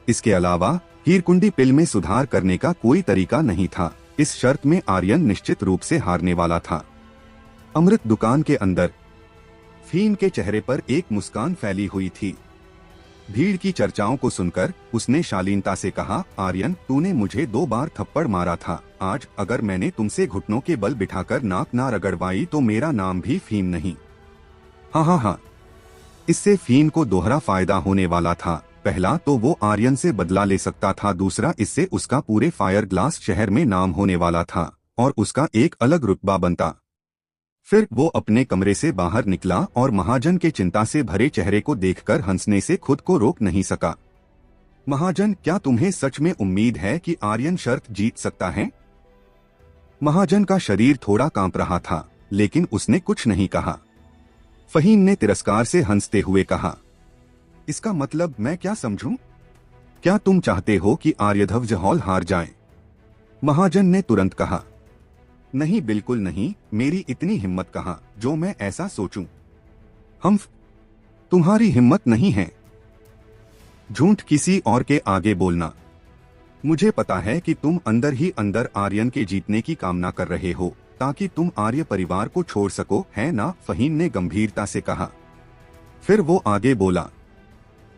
इसके अलावा हीरकुंडी पिल में सुधार करने का कोई तरीका नहीं था। इस शर्त में आर्यन निश्चित रूप से हारने वाला था। अमृत दुकान के अंदर फहीम के चेहरे पर एक मुस्कान फैली हुई थी। भीड़ की चर्चाओं को सुनकर उसने शालीनता से कहा, आर्यन, तूने मुझे 2 बार थप्पड़ मारा था। आज अगर मैंने तुमसे घुटनों के बल बिठाकर नाक ना रगड़वाई तो मेरा नाम भी फहीम नहीं। हाँ, इससे फहीम को दोहरा फायदा होने वाला था। पहला तो वो आर्यन से बदला ले सकता था, दूसरा इससे उसका पूरे फायर ग्लास शहर में नाम होने वाला था और उसका एक अलग रुतबा बनता। फिर वो अपने कमरे से बाहर निकला और महाजन के चिंता से भरे चेहरे को देखकर हंसने से खुद को रोक नहीं सका। महाजन, क्या तुम्हें सच में उम्मीद है कि आर्यन शर्त जीत सकता है? महाजन का शरीर थोड़ा कांप रहा था, लेकिन उसने कुछ नहीं कहा। फहीम ने तिरस्कार से हंसते हुए कहा, इसका मतलब मैं क्या समझूं? क्या तुम चाहते हो कि आर्यध्वज हॉल हार जाए? महाजन ने तुरंत कहा, नहीं, बिल्कुल नहीं, मेरी इतनी हिम्मत कहाँ जो मैं ऐसा सोचूं। तुम्हारी हिम्मत नहीं है झूठ किसी और के आगे बोलना। मुझे पता है कि तुम अंदर ही अंदर आर्यन के जीतने की कामना कर रहे हो ताकि तुम आर्य परिवार को छोड़ सको, है ना? फहीम ने गंभीरता से कहा। फिर वो आगे बोला,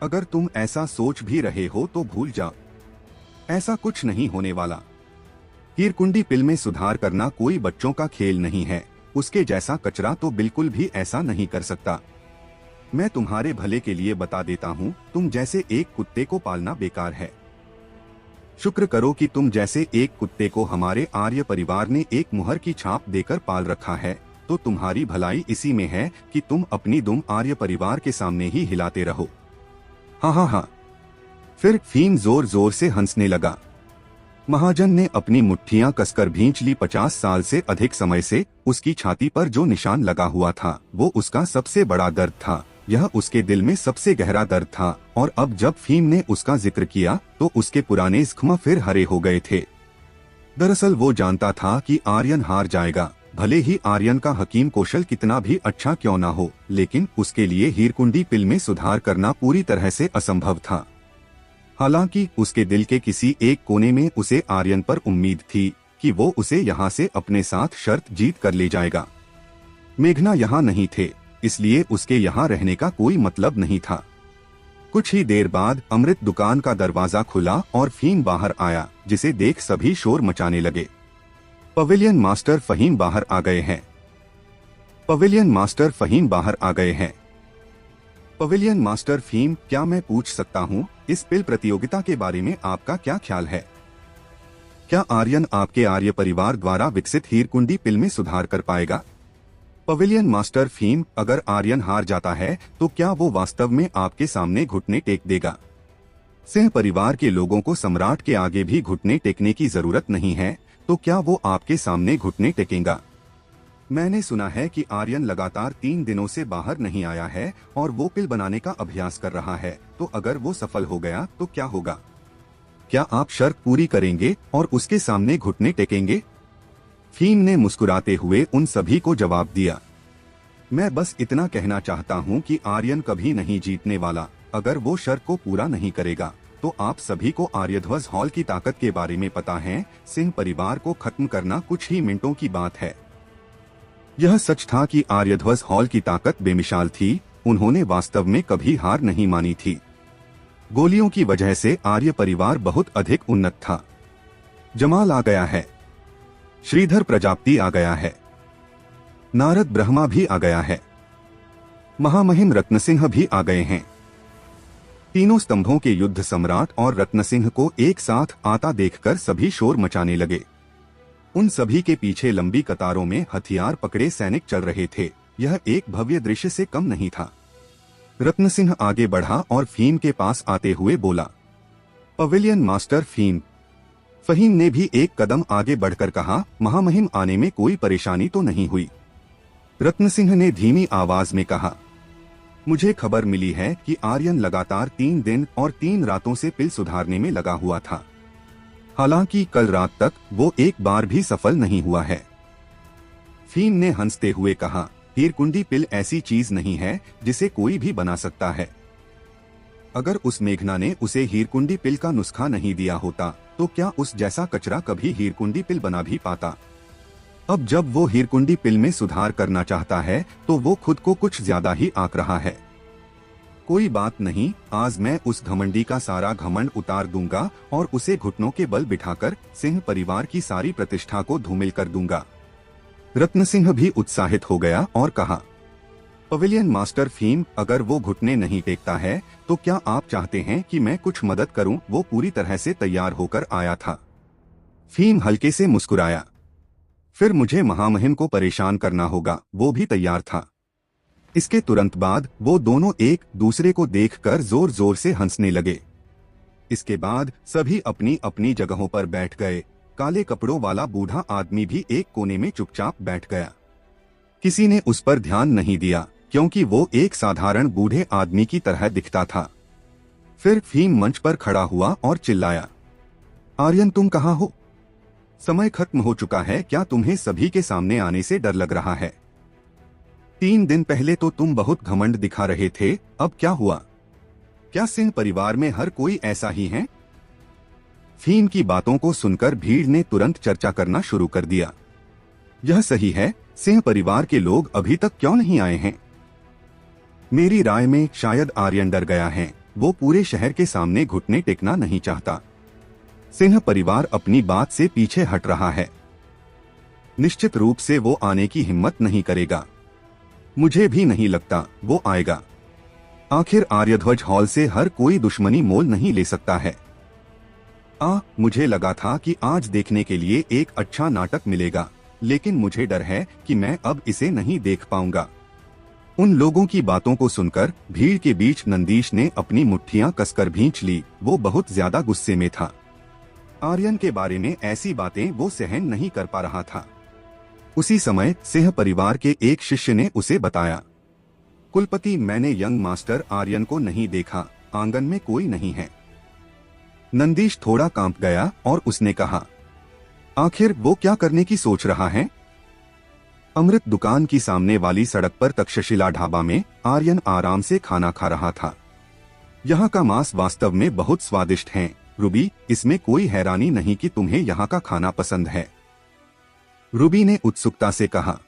अगर तुम ऐसा सोच भी रहे हो तो भूल जाओ, ऐसा कुछ नहीं होने वाला। हीरकुंडी पिल में सुधार करना कोई बच्चों का खेल नहीं है। उसके जैसा कचरा तो बिल्कुल भी ऐसा नहीं कर सकता। मैं तुम्हारे भले के लिए बता देता हूँ, तुम जैसे एक कुत्ते को पालना बेकार है। शुक्र करो कि तुम जैसे एक कुत्ते को हमारे आर्य परिवार ने एक मुहर की छाप देकर पाल रखा है, तो तुम्हारी भलाई इसी में है कि तुम अपनी दुम आर्य परिवार के सामने ही हिलाते रहो। हाँ। फिर फहीम जोर जोर से हंसने लगा। महाजन ने अपनी मुट्ठियां कसकर भींच ली। 50 साल से अधिक समय से उसकी छाती पर जो निशान लगा हुआ था वो उसका सबसे बड़ा दर्द था। यह उसके दिल में सबसे गहरा दर्द था और अब जब फहीम ने उसका जिक्र किया तो उसके पुराने जख्म फिर हरे हो गए थे। दरअसल वो जानता था कि आर्यन हार जाएगा, भले ही आर्यन का हकीम कौशल कितना भी अच्छा क्यों ना हो, लेकिन उसके लिए हीरकुंडी पिल में सुधार करना पूरी तरह से असंभव था। हालांकि उसके दिल के किसी एक कोने में उसे आर्यन पर उम्मीद थी कि वो उसे यहाँ से अपने साथ शर्त जीत कर ले जाएगा। मेघना यहाँ नहीं थे, इसलिए उसके यहाँ रहने का कोई मतलब नहीं था। कुछ ही देर बाद अमृत दुकान का दरवाजा खुला और फहीम बाहर आया, जिसे देख सभी शोर मचाने लगे। पवेलियन मास्टर फहीम बाहर आ गए हैं। पवेलियन मास्टर फहीम बाहर आ गए हैं। पवेलियन मास्टर फहीम, क्या मैं पूछ सकता हूँ, इस पिल प्रतियोगिता के बारे में आपका क्या ख्याल है? क्या आर्यन आपके आर्य परिवार द्वारा विकसित हीरकुंडी पिल में सुधार कर पाएगा? पवेलियन मास्टर फहीम, अगर आर्यन हार जाता है तो क्या वो वास्तव में आपके सामने घुटने टेक देगा? सिंह परिवार के लोगों को सम्राट के आगे भी घुटने टेकने की जरूरत नहीं है, तो क्या वो आपके सामने घुटने टेकेगा? मैंने सुना है कि आर्यन लगातार 3 दिनों से बाहर नहीं आया है और वो पिल बनाने का अभ्यास कर रहा है, तो अगर वो सफल हो गया तो क्या होगा? क्या आप शर्त पूरी करेंगे और उसके सामने घुटने टेकेंगे? फहीम ने मुस्कुराते हुए उन सभी को जवाब दिया, मैं बस इतना कहना चाहता हूँ कि आर्यन कभी नहीं जीतने वाला। अगर वो शर्त को पूरा नहीं करेगा तो आप सभी को आर्यध्वज हॉल की ताकत के बारे में पता है। सिंह परिवार को खत्म करना कुछ ही मिनटों की बात है। यह सच था कि आर्यध्वज हॉल की ताकत बेमिसाल थी। उन्होंने वास्तव में कभी हार नहीं मानी थी। गोलियों की वजह से आर्य परिवार बहुत अधिक उन्नत था। जमाल आ गया है, श्रीधर प्रजापति आ गया है, नारद ब्रह्मा भी आ गया है, महामहिम रत्नसिंह भी आ गए हैं। तीनों स्तंभों के युद्ध सम्राट और रत्नसिंह को एक साथ आता देखकर सभी शोर मचाने लगे। उन सभी के पीछे लंबी कतारों में हथियार पकड़े सैनिक चल रहे थे। यह एक भव्य दृश्य से कम नहीं था। रत्नसिंह आगे बढ़ा और फहीम के पास आते हुए बोला, पवेलियन मास्टर फहीम। फहीम ने भी एक कदम आगे बढ़कर कहा, महामहिम आने में कोई परेशानी तो नहीं हुई? रत्नसिंह ने धीमी आवाज में कहा, मुझे खबर मिली है कि आर्यन लगातार 3 दिन और 3 रातों से पिल सुधारने में लगा हुआ था। हालांकि कल रात तक वो एक बार भी सफल नहीं हुआ है। फहीम ने हंसते हुए कहा, हीरकुंडी पिल ऐसी चीज नहीं है जिसे कोई भी बना सकता है। अगर उस मेघना ने उसे हीरकुंडी पिल का नुस्खा नहीं दिया होता तो क्या उस जैसा कचरा कभी हीरकुंडी पिल बना भी पाता। अब जब वो हीरकुंडी पिल में सुधार करना चाहता है तो वो खुद को कुछ ज्यादा ही आंक रहा है। कोई बात नहीं, आज मैं उस घमंडी का सारा घमंड उतार दूंगा और उसे घुटनों के बल बिठाकर सिंह परिवार की सारी प्रतिष्ठा को धूमिल कर दूंगा। रत्न सिंह भी उत्साहित हो गया और कहा, पवेलियन मास्टर फीम, अगर वो घुटने नहीं टेकता है तो क्या आप चाहते हैं कि मैं कुछ मदद करूं? वो पूरी तरह से तैयार होकर आया था। फीम हल्के से मुस्कुराया। फिर मुझे महामहिम को परेशान करना होगा, वो भी तैयार था। इसके तुरंत बाद वो दोनों एक दूसरे को देखकर जोर जोर से हंसने लगे। इसके बाद सभी अपनी अपनी जगहों पर बैठ गए। काले कपड़ों वाला बूढ़ा आदमी भी एक कोने में चुपचाप बैठ गया। किसी ने उस पर ध्यान नहीं दिया क्योंकि वो एक साधारण बूढ़े आदमी की तरह दिखता था। फिर फीम मंच पर खड़ा हुआ और चिल्लाया, आर्यन तुम कहाँ हो? समय खत्म हो चुका है, क्या तुम्हें सभी के सामने आने से डर लग रहा है? 3 दिन पहले तो तुम बहुत घमंड दिखा रहे थे, अब क्या हुआ? क्या सिंह परिवार में हर कोई ऐसा ही है? फीम की बातों को सुनकर भीड़ ने तुरंत चर्चा करना शुरू कर दिया। यह सही है, सिंह परिवार के लोग अभी तक क्यों नहीं आए हैं? मेरी राय में शायद आर्यन डर गया है, वो पूरे शहर के सामने घुटने टेकना नहीं चाहता। सिंह परिवार अपनी बात से पीछे हट रहा है। निश्चित रूप से वो आने की हिम्मत नहीं करेगा। मुझे भी नहीं लगता वो आएगा। आखिर आर्यध्वज हॉल से हर कोई दुश्मनी मोल नहीं ले सकता है। मुझे लगा था कि आज देखने के लिए एक अच्छा नाटक मिलेगा, लेकिन मुझे डर है कि मैं अब इसे नहीं देख पाऊंगा। उन लोगों की बातों को सुनकर भीड़ के बीच नंदीश ने अपनी मुट्ठियां कसकर भींच ली। वो बहुत ज्यादा गुस्से में था। आर्यन के बारे में ऐसी बातें वो सहन नहीं कर पा रहा था। उसी समय सिंह परिवार के एक शिष्य ने उसे बताया, कुलपति, मैंने यंग मास्टर आर्यन को नहीं देखा, आंगन में कोई नहीं है। नंदीश थोड़ा कांप गया और उसने कहा, आखिर वो क्या करने की सोच रहा है? अमृत दुकान की सामने वाली सड़क पर तक्षशिला ढाबा में आर्यन आराम से खाना खा रहा था। यहाँ का मांस वास्तव में बहुत स्वादिष्ट है रूबी, इसमें कोई हैरानी नहीं कि तुम्हें यहाँ का खाना पसंद है। रूबी ने उत्सुकता से कहा,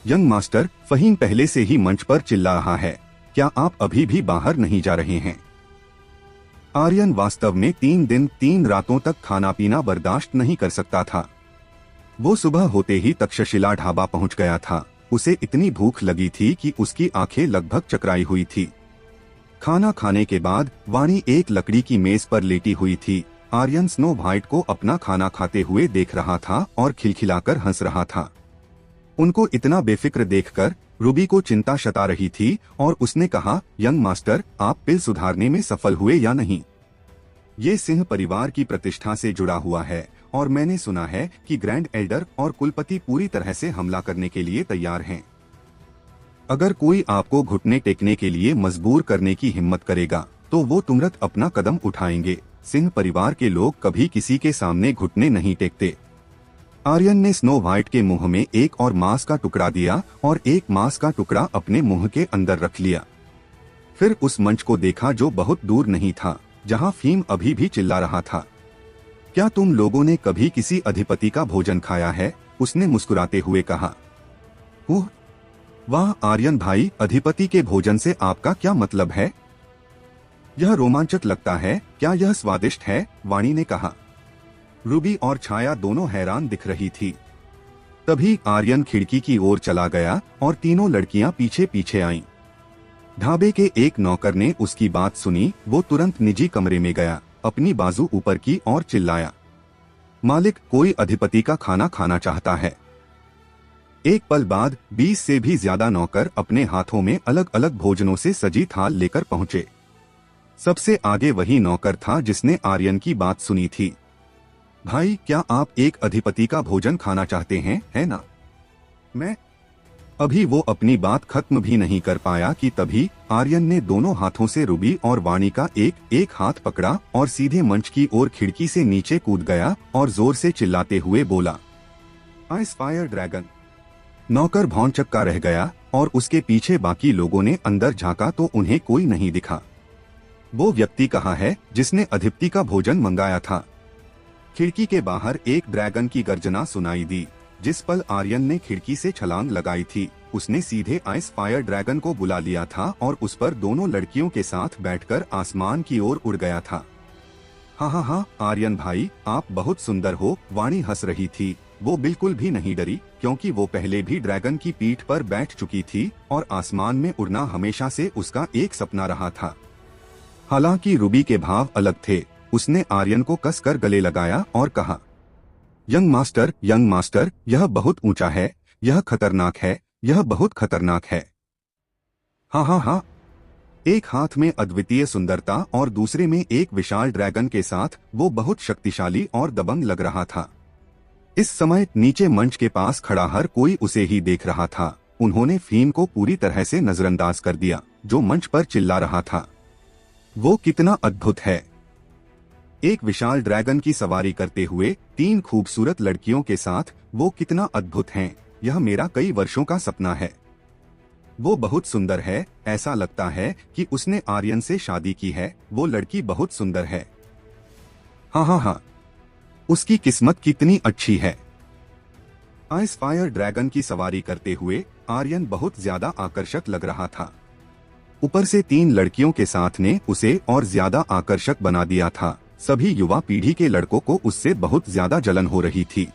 यंग मास्टर, फहीम पहले से ही मंच पर चिल्ला रहा है, क्या आप अभी भी बाहर नहीं जा रहे हैं? आर्यन वास्तव में 3 दिन 3 रातों तक खाना पीना बर्दाश्त नहीं कर सकता था। वो सुबह होते ही तक्षशिला ढाबा पहुंच गया था। उसे इतनी भूख लगी थी कि उसकी आंखें लगभग चकराई हुई थी। खाना खाने के बाद वाणी एक लकड़ी की मेज पर लेटी हुई थी। आर्यन स्नो व्हाइट को अपना खाना खाते हुए देख रहा था और खिलखिलाकर हंस रहा था। उनको इतना बेफिक्र देखकर रूबी को चिंता सता रही थी और उसने कहा, यंग मास्टर, आप पिल सुधारने में सफल हुए या नहीं? ये सिंह परिवार की प्रतिष्ठा से जुड़ा हुआ है और मैंने सुना है कि ग्रैंड एल्डर और कुलपति पूरी तरह से हमला करने के लिए तैयार हैं। अगर कोई आपको घुटने टेकने के लिए मजबूर करने की हिम्मत करेगा तो वो तुरंत अपना कदम उठाएंगे। सिंह परिवार के लोग कभी किसी के सामने घुटने नहीं टेकते। आर्यन ने स्नो व्हाइट के मुंह में एक और मांस का टुकड़ा दिया और एक मांस का टुकड़ा अपने मुंह के अंदर रख लिया। फिर उस मंच को देखा जो बहुत दूर नहीं था, जहां फीम अभी भी चिल्ला रहा था। क्या तुम लोगों ने कभी किसी अधिपति का भोजन खाया है? उसने मुस्कुराते हुए कहा। वाह आर्यन भाई, अधिपति के भोजन से आपका क्या मतलब है? यह रोमांचक लगता है, क्या यह स्वादिष्ट है? वाणी ने कहा। रूबी और छाया दोनों हैरान दिख रही थी। तभी आर्यन खिड़की की ओर चला गया और तीनों लड़कियां पीछे पीछे आईं। ढाबे के एक नौकर ने उसकी बात सुनी। वो तुरंत निजी कमरे में गया, अपनी बाजू ऊपर की और चिल्लाया, मालिक, कोई अधिपति का खाना खाना चाहता है। एक पल बाद 20 से भी ज्यादा नौकर अपने हाथों में अलग अलग भोजनों से सजी थाल लेकर पहुंचे। सबसे आगे वही नौकर था जिसने आर्यन की बात सुनी थी। भाई, क्या आप एक अधिपति का भोजन खाना चाहते हैं, है ना? मैं अभी वो अपनी बात खत्म भी नहीं कर पाया कि तभी आर्यन ने दोनों हाथों से रूबी और वाणी का एक एक हाथ पकड़ा और सीधे मंच की ओर खिड़की से नीचे कूद गया और जोर से चिल्लाते हुए बोला, आइस फायर ड्रैगन। नौकर भौंचक्का रह गया और उसके पीछे बाकी लोगों ने अंदर झांका तो उन्हें कोई नहीं दिखा। वो व्यक्ति कहाँ है जिसने अदिति का भोजन मंगाया था? खिड़की के बाहर एक ड्रैगन की गर्जना सुनाई दी। जिस पल आर्यन ने खिड़की से छलांग लगाई थी, उसने सीधे आइस फायर ड्रैगन को बुला लिया था और उस पर दोनों लड़कियों के साथ बैठकर आसमान की ओर उड़ गया था। हाँ, आर्यन भाई, आप बहुत सुंदर हो। वाणी हंस रही थी। वो बिल्कुल भी नहीं डरी, क्योंकि वो पहले भी ड्रैगन की पीठ पर बैठ चुकी थी और आसमान में उड़ना हमेशा से उसका एक सपना रहा था। हालांकि रूबी के भाव अलग थे। उसने आर्यन को कसकर गले लगाया और कहा, यंग मास्टर, यह बहुत ऊंचा है, यह खतरनाक है, यह बहुत खतरनाक है। हाँ। एक हाथ में अद्वितीय सुंदरता और दूसरे में एक विशाल ड्रैगन के साथ वो बहुत शक्तिशाली और दबंग लग रहा था। इस समय नीचे मंच के पास खड़ा हर कोई उसे ही देख रहा था। उन्होंने फीम को पूरी तरह से नजरअंदाज कर दिया, जो मंच पर चिल्ला रहा था, वो कितना अद्भुत है। एक विशाल ड्रैगन की सवारी करते हुए 3 खूबसूरत लड़कियों के साथ वो कितना अद्भुत हैं। यह मेरा कई वर्षों का सपना है। वो बहुत सुंदर है। ऐसा लगता है कि उसने आर्यन से शादी की है। वो लड़की बहुत सुंदर है। हाँ, उसकी किस्मत कितनी अच्छी है। आइस फायर ड्रैगन की सवारी करते हुए आर्यन बहुत ज्यादा आकर्षक लग रहा था। ऊपर से 3 लड़कियों के साथ ने उसे और ज्यादा आकर्षक बना दिया था। सभी युवा पीढ़ी के लड़कों को उससे बहुत ज्यादा जलन हो रही थी।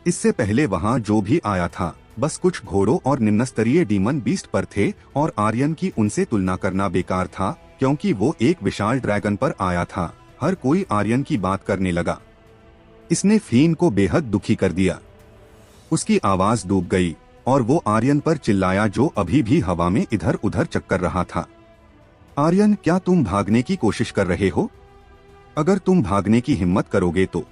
इससे पहले वहाँ जो भी आया था, बस कुछ घोड़ों और निम्न स्तरीय डीमन बीस्ट पर थे और आर्यन की उनसे तुलना करना बेकार था, क्योंकि वो एक विशाल ड्रैगन पर आया था। हर कोई आर्यन की बात करने लगा। इसने फीन को बेहद दुखी कर दिया। उसकी आवाज डूब गई और वो आर्यन पर चिल्लाया, जो अभी भी हवा में इधर उधर चक्कर रहा था। आर्यन, क्या तुम भागने की कोशिश कर रहे हो? अगर तुम भागने की हिम्मत करोगे तो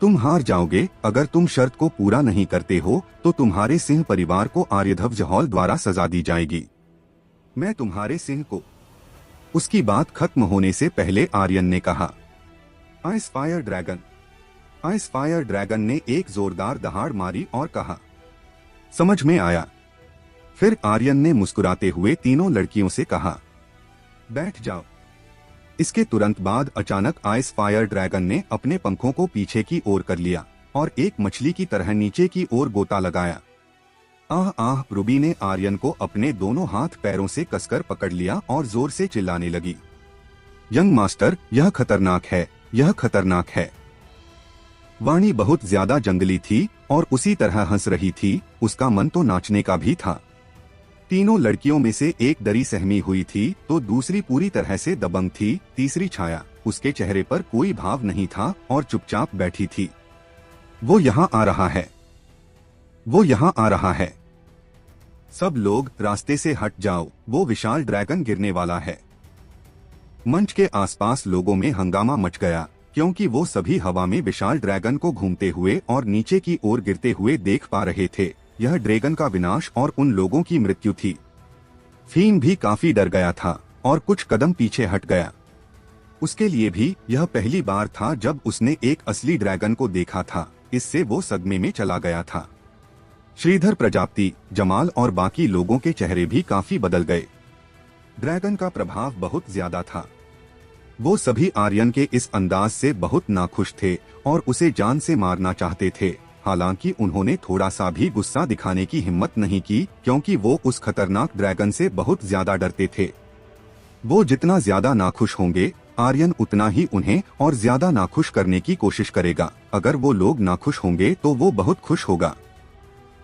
तुम हार जाओगे। अगर तुम शर्त को पूरा नहीं करते हो तो तुम्हारे सिंह परिवार को आर्यध्वज हॉल द्वारा सजा दी जाएगी। मैं तुम्हारे सिंह को। उसकी बात खत्म होने से पहले आर्यन ने कहा, आइस फायर ड्रैगन ने एक जोरदार दहाड़ मारी और कहा, समझ में आया। फिर आर्यन ने मुस्कुराते हुए तीनों लड़कियों से कहा, बैठ जाओ। इसके तुरंत बाद अचानक आइस फायर ड्रैगन ने अपने पंखों को पीछे की ओर कर लिया और एक मछली की तरह नीचे की ओर गोता लगाया। आह। रूबी ने आर्यन को अपने दोनों हाथ पैरों से कसकर पकड़ लिया और जोर से चिल्लाने लगी, यंग मास्टर, यह खतरनाक है, यह खतरनाक है। वाणी बहुत ज्यादा जंगली थी और उसी तरह हंस रही थी। उसका मन तो नाचने का भी था। तीनों लड़कियों में से एक डरी सहमी हुई थी तो दूसरी पूरी तरह से दबंग थी। तीसरी छाया, उसके चेहरे पर कोई भाव नहीं था और चुपचाप बैठी थी। वो यहाँ आ रहा है, वो यहाँ आ रहा है। सब लोग रास्ते से हट जाओ, वो विशाल ड्रैगन गिरने वाला है। मंच के आसपास लोगों में हंगामा मच गया, क्योंकि वो सभी हवा में विशाल ड्रैगन को घूमते हुए और नीचे की ओर गिरते हुए देख पा रहे थे। यह ड्रैगन का विनाश और उन लोगों की मृत्यु थी। फीन भी काफी डर गया था और कुछ कदम पीछे हट गया। उसके लिए भी यह पहली बार था जब उसने एक असली ड्रैगन को देखा था। इससे वो सदमे में चला गया था। श्रीधर प्रजापति, जमाल और बाकी लोगों के चेहरे भी काफी बदल गए। ड्रैगन का प्रभाव बहुत ज्यादा था। वो सभी आर्यन के इस अंदाज से बहुत नाखुश थे और उसे जान से मारना चाहते थे। हालांकि उन्होंने थोड़ा सा भी गुस्सा दिखाने की हिम्मत नहीं की, क्योंकि वो उस खतरनाक ड्रैगन से बहुत ज्यादा डरते थे। वो जितना ज्यादा नाखुश होंगे, आर्यन उतना ही उन्हें और ज्यादा नाखुश करने की कोशिश करेगा। अगर वो लोग नाखुश होंगे तो वो बहुत खुश होगा।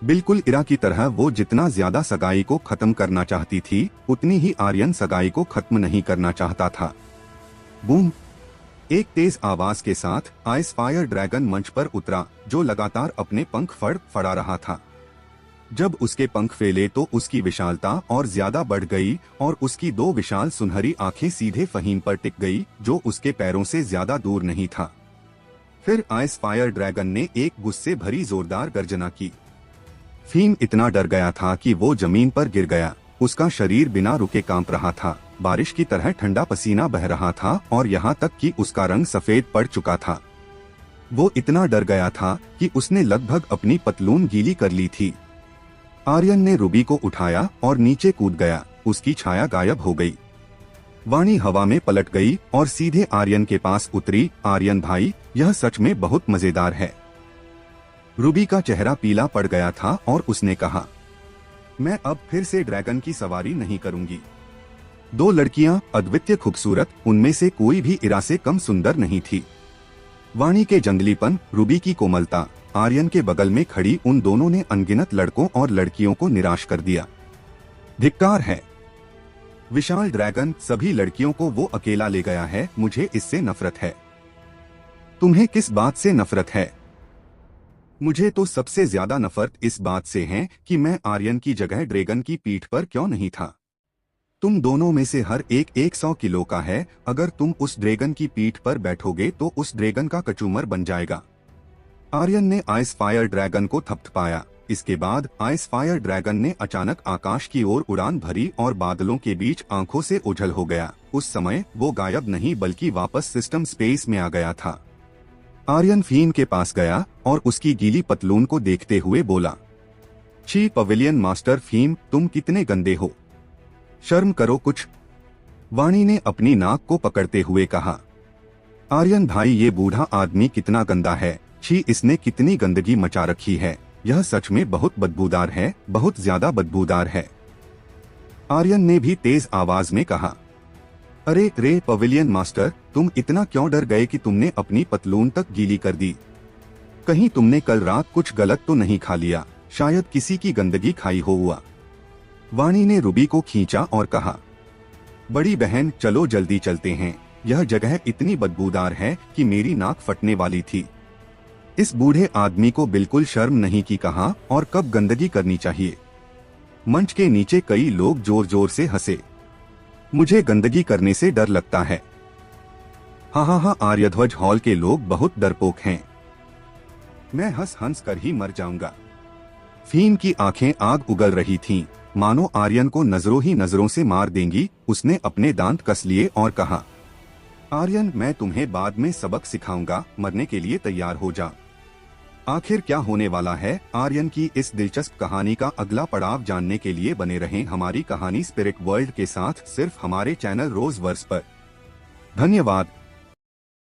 बिल्कुल इरा की तरह वो जितना ज्यादा सगाई को खत्म करना चाहती थी, उतनी ही आर्यन सगाई को खत्म नहीं करना चाहता था। बूम! एक तेज आवाज के साथ आइस फायर ड्रैगन मंच पर उतरा, जो लगातार अपने पंख फड़ा रहा था। जब उसके पंख फैले तो उसकी विशालता और ज्यादा बढ़ गई और उसकी 2 विशाल सुनहरी आंखें सीधे फहीम पर टिक गई, जो उसके पैरों से ज्यादा दूर नहीं था। फिर आइस फायर ड्रैगन ने एक गुस्से भरी जोरदार गर्जना की। फहीम इतना डर गया था कि वो जमीन पर गिर गया। उसका शरीर बिना रुके कांप रहा था। बारिश की तरह ठंडा पसीना बह रहा था और यहाँ तक कि उसका रंग सफेद पड़ चुका था। वो इतना डर गया था कि उसने लगभग अपनी पतलून गीली कर ली थी। आर्यन ने रूबी को उठाया और नीचे कूद गया। उसकी छाया गायब हो गई। वाणी हवा में पलट गई और सीधे आर्यन के पास उतरी। आर्यन भाई, यह सच में बहुत मजेदार है। रूबी का चेहरा पीला पड़ गया था और उसने कहा, मैं अब फिर से ड्रैगन की सवारी नहीं करूंगी। दो लड़कियां अद्वितीय खूबसूरत, उनमें से कोई भी इरा से कम सुंदर नहीं थी। वाणी के जंगलीपन, रूबी की कोमलता, आर्यन के बगल में खड़ी उन दोनों ने अनगिनत लड़कों और लड़कियों को निराश कर दिया। धिक्कार है। विशाल ड्रैगन सभी लड़कियों को वो अकेला ले गया है। मुझे इससे नफरत है। तुम्हें किस बात से नफरत है? मुझे तो सबसे ज्यादा नफरत इस बात से है कि मैं आर्यन की जगह ड्रैगन की पीठ पर क्यों नहीं था। तुम दोनों में से हर एक 100 किलो का है। अगर तुम उस ड्रैगन की पीठ पर बैठोगे तो उस ड्रैगन का कचूमर बन जाएगा। आर्यन ने आइस फायर ड्रैगन को थपथपाया। इसके बाद आइस फायर ड्रैगन ने अचानक आकाश की ओर उड़ान भरी और बादलों के बीच आंखों से ओझल हो गया। उस समय वो गायब नहीं बल्कि वापस सिस्टम स्पेस में आ गया था। आर्यन फीन के पास गया और उसकी गीली पतलून को देखते हुए बोला, छी पवेलियन मास्टर फीम, तुम कितने गंदे हो। शर्म करो कुछ। वाणी ने अपनी नाक को पकड़ते हुए कहा, आर्यन भाई, ये बूढ़ा आदमी कितना गंदा है। छी, इसने कितनी गंदगी मचा रखी है। यह सच में बहुत बदबूदार है, बहुत ज्यादा बदबूदार है। आर्यन ने भी तेज आवाज में कहा, अरे रे पवेलियन मास्टर, तुम इतना क्यों डर गए कि तुमने अपनी पतलून तक गीली कर दी? कहीं तुमने कल रात कुछ गलत तो नहीं खा लिया? शायद किसी की गंदगी खाई हो हुआ। वाणी ने रूबी को खींचा और कहा, बड़ी बहन चलो जल्दी चलते हैं। यह जगह इतनी बदबूदार है कि मेरी नाक फटने वाली थी। इस बूढ़े आदमी को बिल्कुल शर्म नहीं की कहाँ और कब गंदगी करनी चाहिए। मंच के नीचे कई लोग जोर जोर से हंसे। मुझे गंदगी करने से डर लगता है। हाँ हाँ हाँ, आर्यध्वज हॉल के लोग बहुत डरपोक हैं। मैं हंस हंस कर ही मर जाऊंगा। फीन की आंखें आग उगल रही थीं, मानो आर्यन को नजरों ही नजरों से मार देंगी। उसने अपने दांत कस लिए और कहा, आर्यन, मैं तुम्हें बाद में सबक सिखाऊंगा। मरने के लिए तैयार हो जा। आखिर क्या होने वाला है? आर्यन की इस दिलचस्प कहानी का अगला पड़ाव जानने के लिए बने रहें हमारी कहानी स्पिरिट वर्ल्ड के साथ, सिर्फ हमारे चैनल रोज वर्स पर। धन्यवाद।